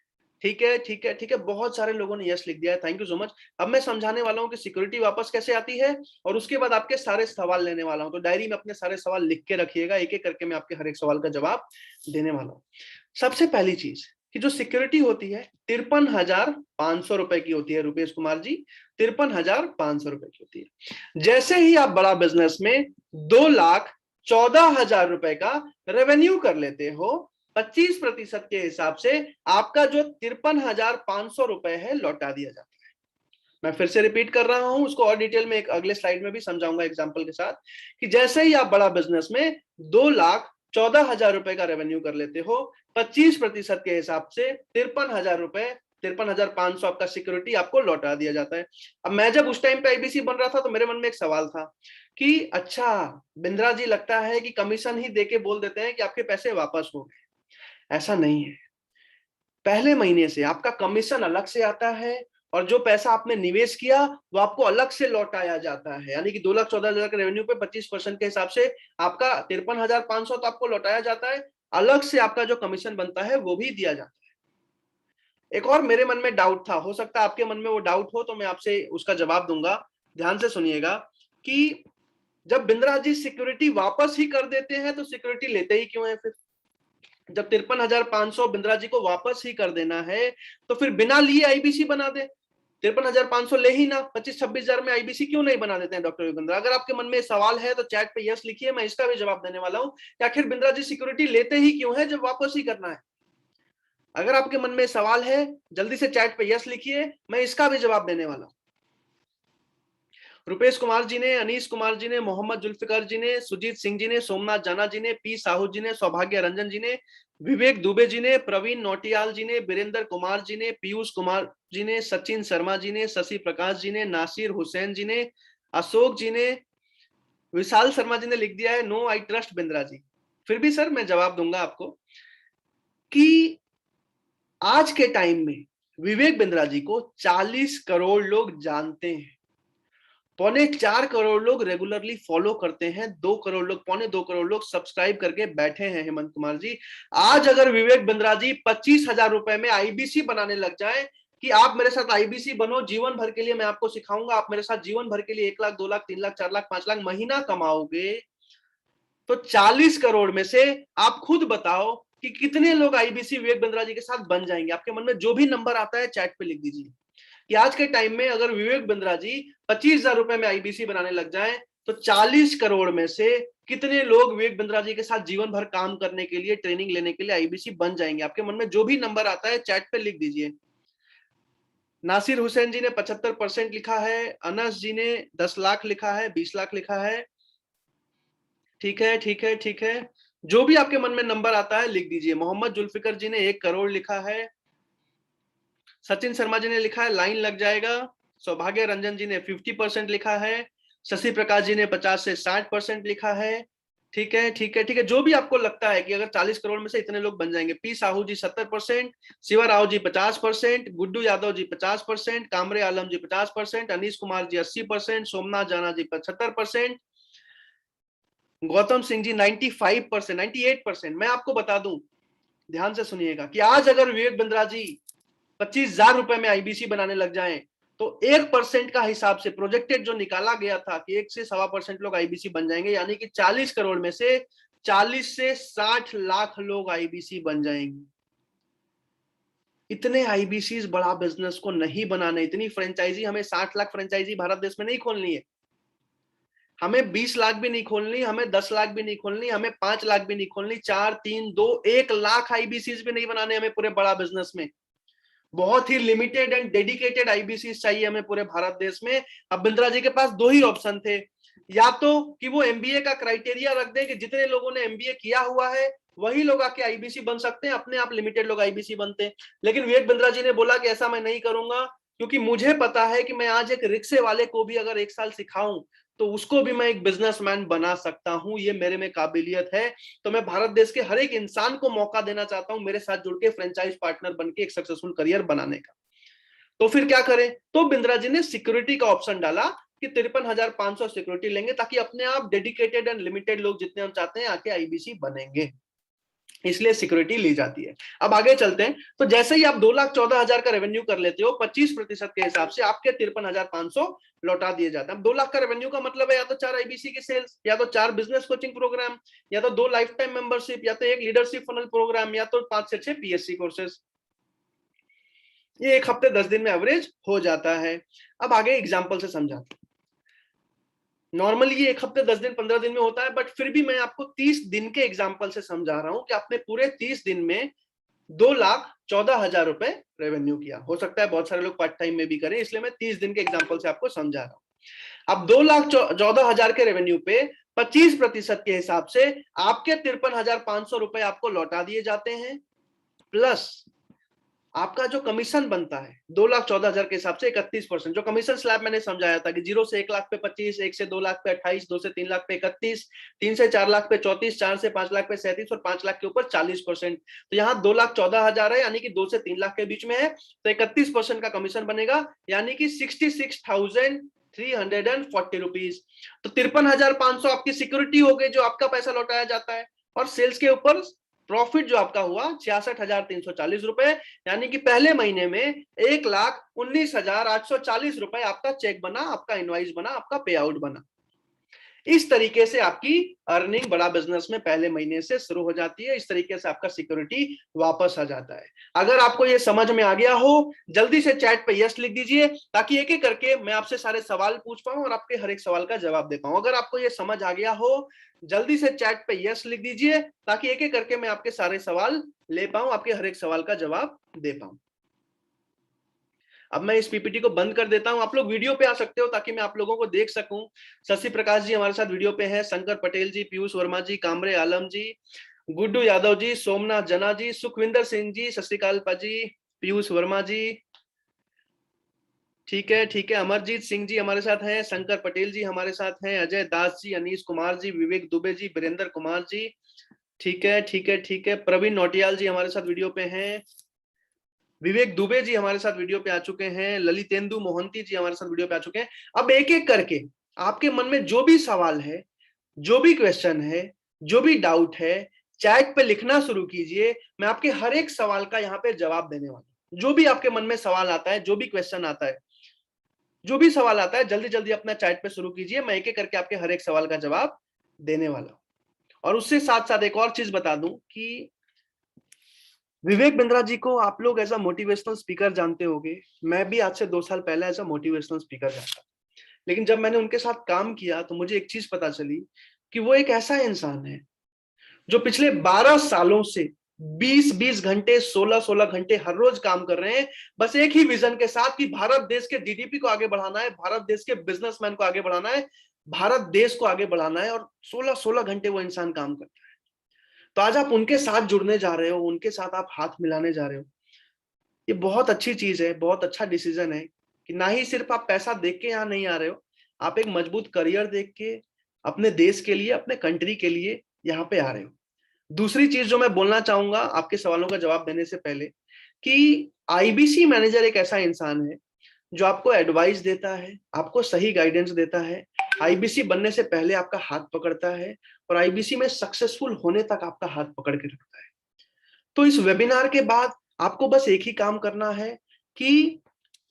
ठीक है, ठीक है, ठीक है, बहुत सारे लोगों ने यस लिख दिया है, थैंक यू सो मच। अब मैं समझाने वाला हूं कि सिक्योरिटी वापस कैसे आती है और उसके बाद आपके सारे सवाल लेने वाला हूं। तो डायरी में अपने सारे सवाल लिख के रखिएगा, एक एक करके मैं आपके हर एक सवाल का जवाब देने वाला हूं। सबसे पहली चीज कि जो सिक्योरिटी होती है 53,500 रुपए की होती है रुपेश कुमार जी, 53,500 रुपए की होती है। जैसे ही आप बड़ा बिजनेस में 2,14,000 रुपए का रेवेन्यू कर लेते हो, 25% के हिसाब से आपका जो 53,500 रुपए है लौटा दिया जाता है। मैं फिर से रिपीट कर रहा हूं, उसको और डिटेल में एक अगले स्लाइड में भी समझाऊंगा एग्जांपल के साथ, कि जैसे ही आप बड़ा बिजनेस में 2,14,000 रुपए का रेवेन्यू कर लेते हो, 25% के हिसाब से 53,000 रुपए, 53,500 आपका सिक्योरिटी आपको लौटा दिया जाता है। अब मैं जब उस टाइम पे आईबीसी बन रहा था तो मेरे मन में एक सवाल था कि अच्छा बिंद्रा जी, लगता है कि कमीशन ही देके बोल देते हैं कि आपके पैसे वापस हो गए। ऐसा नहीं है। पहले महीने से आपका कमीशन अलग से आता है और जो पैसा आपने निवेश किया वो आपको अलग से लौटाया जाता है। यानी कि 2,14,000 के रेवेन्यू पे 25% के हिसाब से आपका 53,500 तो आपको लौटाया जाता है, अलग से आपका जो कमीशन बनता है वो भी दिया जाता है। एक और मेरे मन में डाउट था, हो सकता है आपके मन में वो डाउट हो, तो मैं आपसे उसका जवाब दूंगा। ध्यान से सुनिएगा कि जब बिंद्रा जी सिक्योरिटी वापस ही कर देते हैं तो सिक्योरिटी लेते ही क्यों है? फिर जब 53,500 बिंद्रा जी को वापस ही कर देना है तो फिर बिना लिए आईबीसी बना दे। 53,500 ले ही ना, 25-26,000 में आईबीसी क्यों नहीं बना देते हैं डॉक्टर बिंद्रा? अगर आपके मन में सवाल है तो चैट पे यस लिखिए, मैं इसका भी जवाब देने वाला हूं कि आखिर बिंद्रा जी सिक्योरिटी लेते ही क्यों है जब वापस ही करना है। अगर आपके मन में सवाल है जल्दी से चैट पे यस लिखिए, मैं इसका भी जवाब देने वाला हूं। रुपेश कुमार जी ने, अनीश कुमार जी ने, मोहम्मद जुल्फिकार जी ने, सुजीत सिंह जी ने, सोमनाथ जाना जी ने, पी साहू जी ने, सौभाग्य रंजन जी ने, विवेक दुबे जी ने, प्रवीण नौटियाल जी ने, बीरेंद्र कुमार जी ने, पीयूष कुमार जी ने, सचिन शर्मा जी ने, शशि प्रकाश जी ने, नासिर हुसैन जी ने, अशोक जी ने, विशाल शर्मा जी ने लिख दिया है no I trust Bindra ji. फिर भी सर मैं जवाब दूंगा आपको कि आज के टाइम में विवेक बिंद्रा जी को 40 करोड़ लोग जानते हैं, 3.25 करोड़ लोग रेगुलरली फॉलो करते हैं, 2 करोड़ लोग, 2.25 करोड़ लोग सब्सक्राइब करके बैठे हैं। हेमंत कुमार जी, आज अगर विवेक बिंद्रा जी 25,000 रुपए में आईबीसी बनाने लग जाए कि आप मेरे साथ आईबीसी बनो, जीवन भर के लिए मैं आपको सिखाऊंगा, आप मेरे साथ जीवन भर के लिए 1 लाख, 2 लाख, 3 लाख, 4 लाख, 5 लाख महीना कमाओगे, तो 40 करोड़ में से आप खुद बताओ कि कितने लोग आईबीसी विवेक बिंद्रा जी के साथ बन जाएंगे। आपके मन में जो भी नंबर आता है चैट पे लिख दीजिए कि आज के टाइम में अगर विवेक बिंद्रा जी 25,000 रुपए में आईबीसी बनाने लग जाए तो 40 करोड़ में से कितने लोग विवेक बिंद्रा जी के साथ जीवन भर काम करने के लिए, ट्रेनिंग लेने के लिए आईबीसी बन जाएंगे। आपके मन में जो भी नंबर आता है चैट पे लिख दीजिए। नासिर हुसैन जी ने 75% लिखा है, अनस जी ने 10 लाख लिखा है, 20 लाख लिखा है। ठीक है, ठीक है, ठीक है, जो भी आपके मन में नंबर आता है लिख दीजिए। मोहम्मद जुल्फिकर जी ने 1 करोड़ लिखा है, सचिन शर्मा जी ने लिखा है लाइन लग जाएगा, सौभाग्य रंजन जी ने 50% लिखा है, शशि प्रकाश जी ने 50 से 60% लिखा है। ठीक है, ठीक है, ठीक है, जो भी आपको लगता है कि अगर 40 करोड़ में से इतने लोग बन जाएंगे। पी साहू जी 70%, शिवाराव जी 50%, गुड्डू यादव जी 50%, कामरे आलम जी 50%, अनीश कुमार जी 80%, सोमनाथ जाना जी 75%, गौतम सिंह जी 95%, 98%। मैं आपको बता दूं, ध्यान से सुनिएगा, कि आज अगर विवेक बिंद्रा जी 25,000 रुपए में आईबीसी बनाने लग जाएं तो 1% का हिसाब से प्रोजेक्टेड जो निकाला गया था कि 1 से 1.25% लोग आईबीसी बन जाएंगे, यानी कि 40 करोड़ में से 40 से 60 लाख लोग आईबीसी बन जाएंगे। इतने आईबीसी बड़ा बिजनेस को नहीं बनाने, इतनी फ्रेंचाइजी, हमें 60 लाख फ्रेंचाइजी भारत देश में नहीं खोलनी है, हमें 20 लाख भी नहीं खोलनी, हमें 10 लाख भी नहीं खोलनी, हमें 5 लाख भी नहीं खोलनी, 4, 3, 2, 1 लाख आईबीसी भी नहीं बनाने हमें पूरे बड़ा बिजनेस में। बहुत ही लिमिटेड एंड डेडिकेटेड आईबीसी चाहिए हमें पूरे भारत देश में। अब बिंद्रा जी के पास 2 ही ऑप्शन थे, या तो कि वो एमबीए का क्राइटेरिया रख दें कि जितने लोगों ने एमबीए किया हुआ है वही लोग आके आईबीसी बन सकते हैं, अपने आप लिमिटेड लोग आईबीसी बनते हैं। लेकिन विवेक बिंद्रा जी ने बोला कि ऐसा मैं नहीं करूंगा, क्योंकि मुझे पता है कि मैं आज एक रिक्शे वाले को भी अगर 1 साल सिखाऊं तो उसको भी मैं एक बिजनेसमैन बना सकता हूं, ये मेरे में काबिलियत है। तो मैं भारत देश के हर एक इंसान को मौका देना चाहता हूं मेरे साथ जुड़ के फ्रेंचाइज पार्टनर बन के एक सक्सेसफुल करियर बनाने का। तो फिर क्या करें? तो बिंद्रा जी ने सिक्योरिटी का ऑप्शन डाला कि 53,500 सिक्योरिटी लेंगे, ताकि अपने आप डेडिकेटेड एंड लिमिटेड लोग जितने हम चाहते हैं आके आईबीसी बनेंगे, इसलिए सिक्योरिटी ली जाती है। अब आगे चलते हैं। तो जैसे ही आप 2,14,000 का रेवेन्यू कर लेते हो, 25% के हिसाब से आपके 53,500 लौटा दिए जाते हैं। अब 2 लाख का रेवेन्यू का मतलब है या तो 4 आईबीसी की सेल्स, या तो 4 बिजनेस कोचिंग प्रोग्राम, या तो 2 लाइफ टाइम मेंबरशिप, या तो 1 लीडरशिप फनल प्रोग्राम, या तो 5 से 6 पीएससी कोर्सेज। ये 1 हफ्ते 10 दिन में एवरेज हो जाता है। अब आगे एग्जाम्पल से समझाते हैं। नॉर्मली ये 1 हफ्ते 10 दिन 15 दिन में होता है, बट फिर भी मैं आपको 30 दिन के एग्जाम्पल से समझा रहा हूं कि आपने पूरे 30 दिन में 2,14,000 रुपए रेवेन्यू किया। हो सकता है बहुत सारे लोग पार्ट टाइम में भी करें, इसलिए मैं 30 दिन के एग्जाम्पल से आपको समझा रहा हूं। अब 2,14,000 के रेवेन्यू पे 25% के हिसाब से आपके 53,500 रुपए आपको लौटा दिए जाते हैं, प्लस आपका जो कमीशन बनता है 2,14,000 के हिसाब से 31%, जो कमीशन स्लैब मैंने समझाया था कि 0 से 1 लाख पे 25, 1 से 2 लाख पे 28, 2 से 3 लाख पे 31, 3 से 4 लाख पे 34, 4 से 5 लाख पे 37 और 5 लाख के ऊपर 40%। तो यहाँ 2,14,000 है, यानी कि 2 से 3 लाख के बीच में है, तो 31% का कमीशन बनेगा, यानी कि 66,340 रुपीज। तो 53,500 आपकी सिक्योरिटी हो गई, जो आपका पैसा लौटाया जाता है, और सेल्स के ऊपर प्रॉफिट जो आपका हुआ 66,340 रुपए, यानी कि पहले महीने में 1,19,840 रुपए आपका चेक बना, आपका इनवॉइस बना, आपका पे आउट बना। इस तरीके से आपकी अर्निंग बड़ा बिजनेस में पहले महीने से शुरू हो जाती है। इस तरीके से आपका सिक्योरिटी वापस आ जाता है। अगर आपको ये समझ में आ गया हो, जल्दी से चैट पे यस लिख दीजिए, ताकि एक एक करके मैं आपसे सारे सवाल पूछ पाऊं और आपके हर एक सवाल का जवाब दे पाऊं। अगर आपको ये समझ आ गया हो, जल्दी से चैट पे यस लिख दीजिए, ताकि एक एक करके मैं आपके सारे सवाल ले पाऊं, आपके हर एक सवाल का जवाब दे पाऊं। अब मैं इस पीपीटी को बंद कर देता हूं। आप लोग वीडियो पे आ सकते हो ताकि मैं आप लोगों को देख सकूं। शशि प्रकाश जी हमारे साथ वीडियो पे हैं, शंकर पटेल जी, पीयूष वर्मा जी, कामरे आलम जी, गुड्डू यादव जी, सोमनाथ जना जी, सुखविंदर सिंह जी, सत श्री अकाल पाजी, पीयूष वर्मा जी, ठीक है ठीक है। अमरजीत सिंह जी हमारे साथ हैं, शंकर पटेल जी हमारे साथ हैं, अजय दास जी, अनीश कुमार जी, विवेक दुबे जी, वीरेंद्र कुमार जी, ठीक है ठीक है ठीक है। प्रवीण नौटियाल जी हमारे साथ वीडियो पे हैं, विवेक दुबे जी हमारे साथ वीडियो पे आ चुके हैं, ललितेंदु मोहंती जी हमारे साथ वीडियो पे आ चुके हैं। अब एक एक करके आपके मन में जो भी सवाल है, जो भी क्वेश्चन है, जो भी डाउट है, चैट पे लिखना शुरू कीजिए। मैं आपके हर एक सवाल का यहाँ पे जवाब देने वाला हूं। जो भी आपके मन में सवाल आता है, जो भी क्वेश्चन आता है, जो भी सवाल आता है, जल्दी जल्दी अपना चैट पे शुरू कीजिए। मैं एक एक करके आपके हर एक सवाल का जवाब देने वाला हूं। और उससे साथ साथ एक और चीज बता दूं कि विवेक बिंद्रा जी को आप लोग एज अ मोटिवेशनल स्पीकर जानते होंगे। मैं भी आज से 2 साल पहले एज अ मोटिवेशनल स्पीकर जानता, लेकिन जब मैंने उनके साथ काम किया तो मुझे एक चीज पता चली कि वो एक ऐसा इंसान है जो पिछले 12 सालों से 20-20 घंटे, 16-16 घंटे हर रोज काम कर रहे हैं, बस एक ही विजन के साथ कि भारत देश के जीडीपी को आगे बढ़ाना है, भारत देश के बिजनेसमैन को आगे बढ़ाना है, भारत देश को आगे बढ़ाना है, और 16-16 घंटे वो इंसान काम करता है। तो आज आप उनके साथ जुड़ने जा रहे हो, उनके साथ आप हाथ मिलाने जा रहे हो। ये बहुत अच्छी चीज है, बहुत अच्छा डिसीजन है कि ना ही सिर्फ आप पैसा देख के यहाँ नहीं आ रहे हो, आप एक मजबूत करियर देख के अपने देश के लिए, अपने कंट्री के लिए यहाँ पे आ रहे हो। दूसरी चीज जो मैं बोलना चाहूंगा आपके सवालों का जवाब देने से पहले, कि आईबीसी मैनेजर एक ऐसा इंसान है जो आपको एडवाइस देता है, आपको सही गाइडेंस देता है, आईबीसी बनने से पहले आपका हाथ पकड़ता है, और आईबीसी में सक्सेसफुल होने तक आपका हाथ पकड़ के रखता है। तो इस वेबिनार के बाद आपको बस एक ही काम करना है कि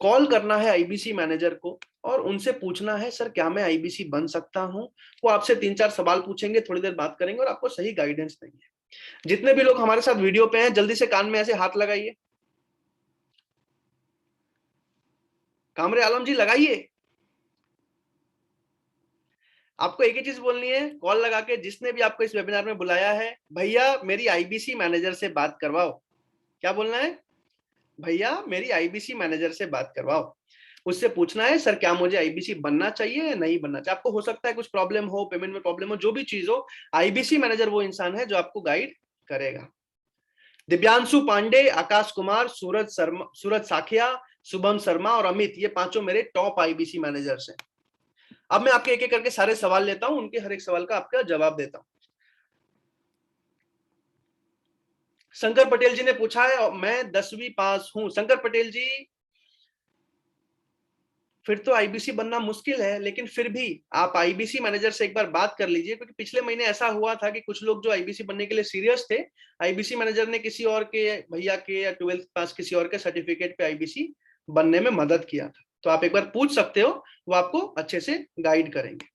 कॉल करना है आईबीसी मैनेजर को और उनसे पूछना है, सर क्या मैं आईबीसी बन सकता हूं? वो आपसे 3-4 सवाल पूछेंगे, थोड़ी देर बात करेंगे और आपको सही गाइडेंस देंगे। जितने भी लोग हमारे साथ वीडियो पे हैं, जल्दी से कान में ऐसे हाथ लगाइए। कामरे आलम जी लगाइए। आपको एक ही चीज बोलनी है, कॉल लगा के जिसने भी आपको इस वेबिनार में बुलाया है, भैया मेरी आईबीसी मैनेजर से बात करवाओ। क्या बोलना है? भैया मेरी आईबीसी मैनेजर से बात करवाओ। उससे पूछना है, सर क्या मुझे आईबीसी बनना चाहिए या नहीं बनना चाहिए? आपको हो सकता है कुछ प्रॉब्लम हो, पेमेंट में प्रॉब्लम हो, जो भी चीज हो, आईबीसी मैनेजर वो इंसान है जो आपको गाइड करेगा। दिव्यांशु पांडे, आकाश कुमार, सूरज साखिया, शुभम शर्मा और अमित, ये 5 मेरे टॉप आईबीसी मैनेजर्स हैं। अब मैं आपके एक एक करके सारे सवाल लेता हूं, उनके हर एक सवाल का आपका जवाब देता हूं। शंकर पटेल जी ने पूछा है, मैं 10वीं पास हूं। शंकर पटेल जी, फिर तो आईबीसी बनना मुश्किल है, लेकिन फिर भी आप आईबीसी मैनेजर से एक बार बात कर लीजिए, क्योंकि पिछले महीने ऐसा हुआ था कि कुछ लोग जो आईबीसी बनने के लिए सीरियस थे, आईबीसी मैनेजर ने किसी और के भैया के या 12th पास किसी और के सर्टिफिकेट पे आईबीसी बनने में मदद किया था। तो आप एक बार पूछ सकते हो, वो आपको अच्छे से गाइड करेंगे।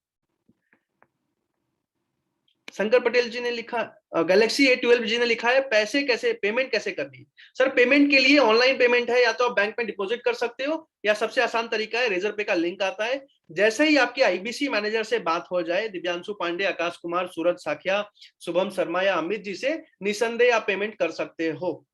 शंकर पटेल जी ने लिखा, गैलेक्सी A12 जी ने लिखा है, पैसे कैसे पेमेंट कैसे करनी है? सर पेमेंट के लिए ऑनलाइन पेमेंट है, या तो आप बैंक में डिपॉजिट कर सकते हो, या सबसे आसान तरीका है रेजर पे का लिंक आता है। जैसे ही आपके आईबीसी मैनेजर से बात हो जाए, दिव्यांशु पांडे, आकाश कुमार, सूरज साखिया, शुभम शर्मा या अमित जी से, निसंदेह आप पेमेंट कर सकते हो।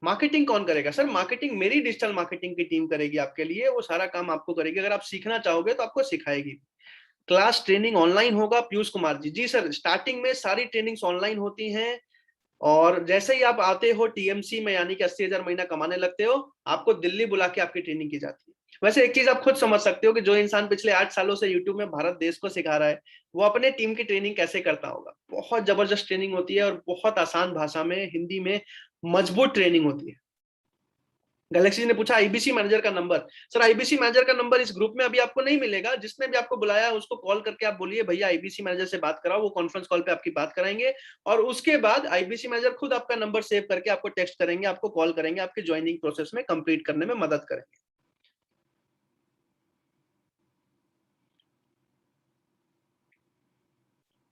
मार्केटिंग कौन करेगा? सर मार्केटिंग मेरी डिजिटल मार्केटिंग की टीम करेगी आपके लिए, वो सारा काम आपको करेगी। अगर आप सीखना चाहोगे तो आपको सिखाएगी। क्लास ट्रेनिंग ऑनलाइन होगा, पीयूष कुमार जी। जी सर, स्टार्टिंग में सारी ट्रेनिंग्स ऑनलाइन होती हैं, और जैसे ही आप आते हो टीएमसी में, यानी कि 80,000 महीना कमाने लगते हो, आपको दिल्ली बुला के आपकी ट्रेनिंग की जाती है। वैसे एक चीज आप खुद समझ सकते हो कि जो इंसान पिछले 8 सालों से यूट्यूब में भारत देश को सिखा रहा है, वो अपने टीम की ट्रेनिंग कैसे करता होगा। बहुत जबरदस्त ट्रेनिंग होती है, और बहुत आसान भाषा में, हिंदी में मजबूत ट्रेनिंग होती है। गैलेक्सी ने पूछा आईबीसी मैनेजर का नंबर। सर आईबीसी मैनेजर का नंबर इस ग्रुप में अभी आपको नहीं मिलेगा। जिसने भी आपको बुलाया उसको कॉल करके आप बोलिए भैया आईबीसी मैनेजर से बात कराओ, वो कॉन्फ्रेंस कॉल पे आपकी बात कराएंगे, और उसके बाद आईबीसी मैनेजर खुद आपका नंबर सेव करके आपको टेक्स्ट करेंगे, आपको कॉल करेंगे, आपकी ज्वाइनिंग प्रोसेस में कंप्लीट करने में मदद करेंगे।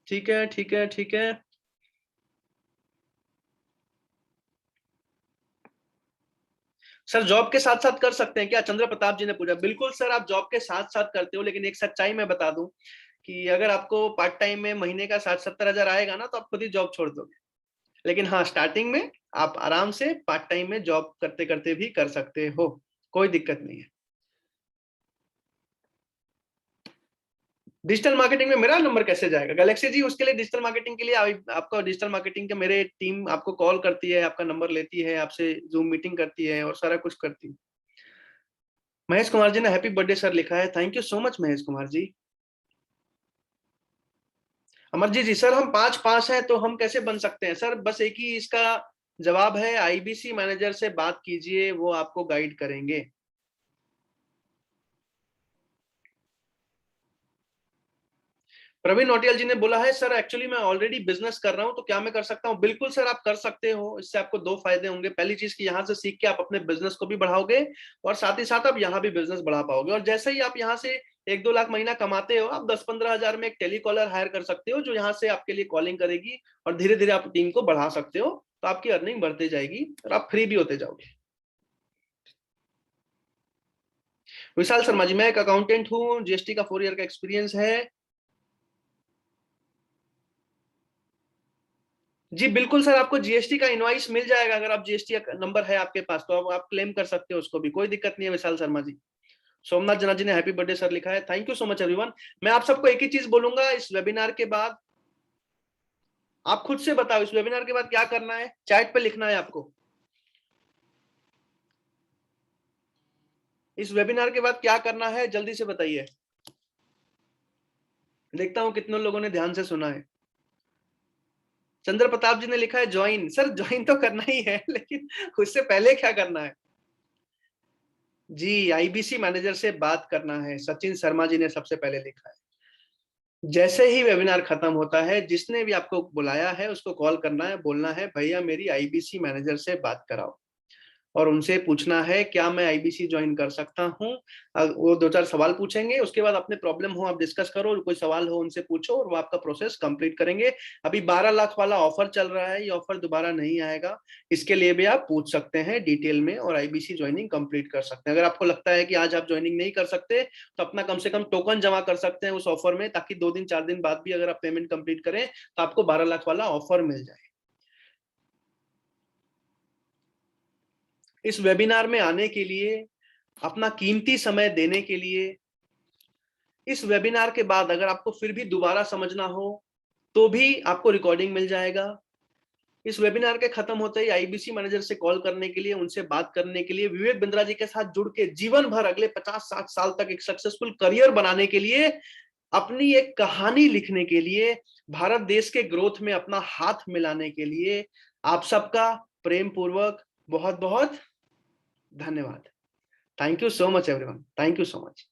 ठीक है, ठीक है, ठीक है। सर जॉब के साथ साथ कर सकते हैं क्या? चंद्र प्रताप जी ने पूछा। बिल्कुल सर, आप जॉब के साथ साथ करते हो, लेकिन एक सच्चाई मैं बता दूं कि अगर आपको पार्ट टाइम में महीने का 60-70 हजार आएगा ना, तो आप खुद ही जॉब छोड़ दोगे। लेकिन हाँ, स्टार्टिंग में आप आराम से पार्ट टाइम में जॉब करते करते भी कर सकते हो, कोई दिक्कत नहीं है। डिजिटल मार्केटिंग में मेरा नंबर कैसे जाएगा? गैलेक्सी जी, उसके लिए डिजिटल मार्केटिंग के लिए आपका डिजिटल मार्केटिंग के मेरे टीम आपको कॉल करती है, आपका नंबर लेती है, आपसे जूम मीटिंग करती है, और सारा कुछ करती है। महेश कुमार जी ने हैप्पी बर्थडे सर लिखा है। Thank you so much Mahesh Kumar ji. Amarjit ji, sir हम 5 पास हैं तो हम कैसे बन सकते हैं? सर बस एक ही इसका जवाब है, आईबीसी मैनेजर से बात कीजिए, वो आपको गाइड करेंगे। प्रवीण नोटियाल जी ने बोला है, सर एक्चुअली मैं ऑलरेडी बिजनेस कर रहा हूं, तो क्या मैं कर सकता हूं? बिल्कुल सर, आप कर सकते हो। इससे आपको 2 फायदे होंगे। पहली चीज कि यहाँ से सीख के आप अपने बिजनेस को भी बढ़ाओगे, और साथ ही साथ आप यहाँ भी बिजनेस बढ़ा पाओगे। और जैसे ही आप यहाँ से 1-2 लाख महीना कमाते हो, आप 10-15 हजार में एक टेलीकॉलर हायर कर सकते हो, जो यहाँ से आपके लिए कॉलिंग करेगी, और धीरे धीरे आप टीम को बढ़ा सकते हो। तो आपकी अर्निंग बढ़ती जाएगी, और आप फ्री भी होते जाओगे। विशाल शर्मा जी, मैं एक अकाउंटेंट हूँ, जीएसटी का 4 ईयर का एक्सपीरियंस है। जी बिल्कुल सर, आपको जीएसटी का इनवॉइस मिल जाएगा। अगर आप जीएसटी का नंबर है आपके पास, तो आप क्लेम कर सकते हो उसको भी, कोई दिक्कत नहीं है। विशाल शर्मा जी। सोमनाथ जना जी ने हैप्पी बर्थडे सर लिखा है। Thank you so much everyone. मैं आप सबको एक ही चीज बोलूंगा, इस वेबिनार के बाद आप खुद से बताओ, इस वेबिनार के बाद क्या करना है? चैट पे लिखना है आपको। इस वेबिनार के बाद क्या करना है, जल्दी से बताइए। देखता हूं कितने लोगों ने ध्यान से सुना है। चंद्र प्रताप जी ने लिखा है ज्वाइन। सर ज्वाइन तो करना ही है, लेकिन उससे पहले क्या करना है? जी, आईबीसी मैनेजर से बात करना है। सचिन शर्मा जी ने सबसे पहले लिखा है। जैसे ही वेबिनार खत्म होता है, जिसने भी आपको बुलाया है उसको कॉल करना है, बोलना है भैया मेरी आईबीसी मैनेजर से बात कराओ, और उनसे पूछना है क्या मैं आईबीसी ज्वाइन कर सकता हूं। वो 2-4 सवाल पूछेंगे, उसके बाद अपने प्रॉब्लम हो आप डिस्कस करो, कोई सवाल हो उनसे पूछो, और वो आपका प्रोसेस कंप्लीट करेंगे। अभी 12 लाख वाला ऑफर चल रहा है, ये ऑफर दोबारा नहीं आएगा। इसके लिए भी आप पूछ सकते हैं डिटेल में, और आईबीसी ज्वाइनिंग कंप्लीट कर सकते हैं। अगर आपको लगता है कि आज आप ज्वाइनिंग नहीं कर सकते, तो अपना कम से कम टोकन जमा कर सकते हैं उस ऑफर में, ताकि 2 दिन 4 दिन बाद भी अगर आप पेमेंट कंप्लीट करें, तो आपको 12 लाख वाला ऑफर मिल जाए। इस वेबिनार में आने के लिए, अपना कीमती समय देने के लिए, इस वेबिनार के बाद अगर आपको फिर भी दोबारा समझना हो, तो भी आपको रिकॉर्डिंग मिल जाएगा। इस वेबिनार के खत्म होते ही आईबीसी मैनेजर से कॉल करने के लिए, उनसे बात करने के लिए, विवेक बिंद्रा जी के साथ जुड़ के जीवन भर अगले 50-60 साल तक एक सक्सेसफुल करियर बनाने के लिए, अपनी एक कहानी लिखने के लिए, भारत देश के ग्रोथ में अपना हाथ मिलाने के लिए आप सबका प्रेम पूर्वक बहुत बहुत धन्यवाद। Thank you so much everyone, thank you so much.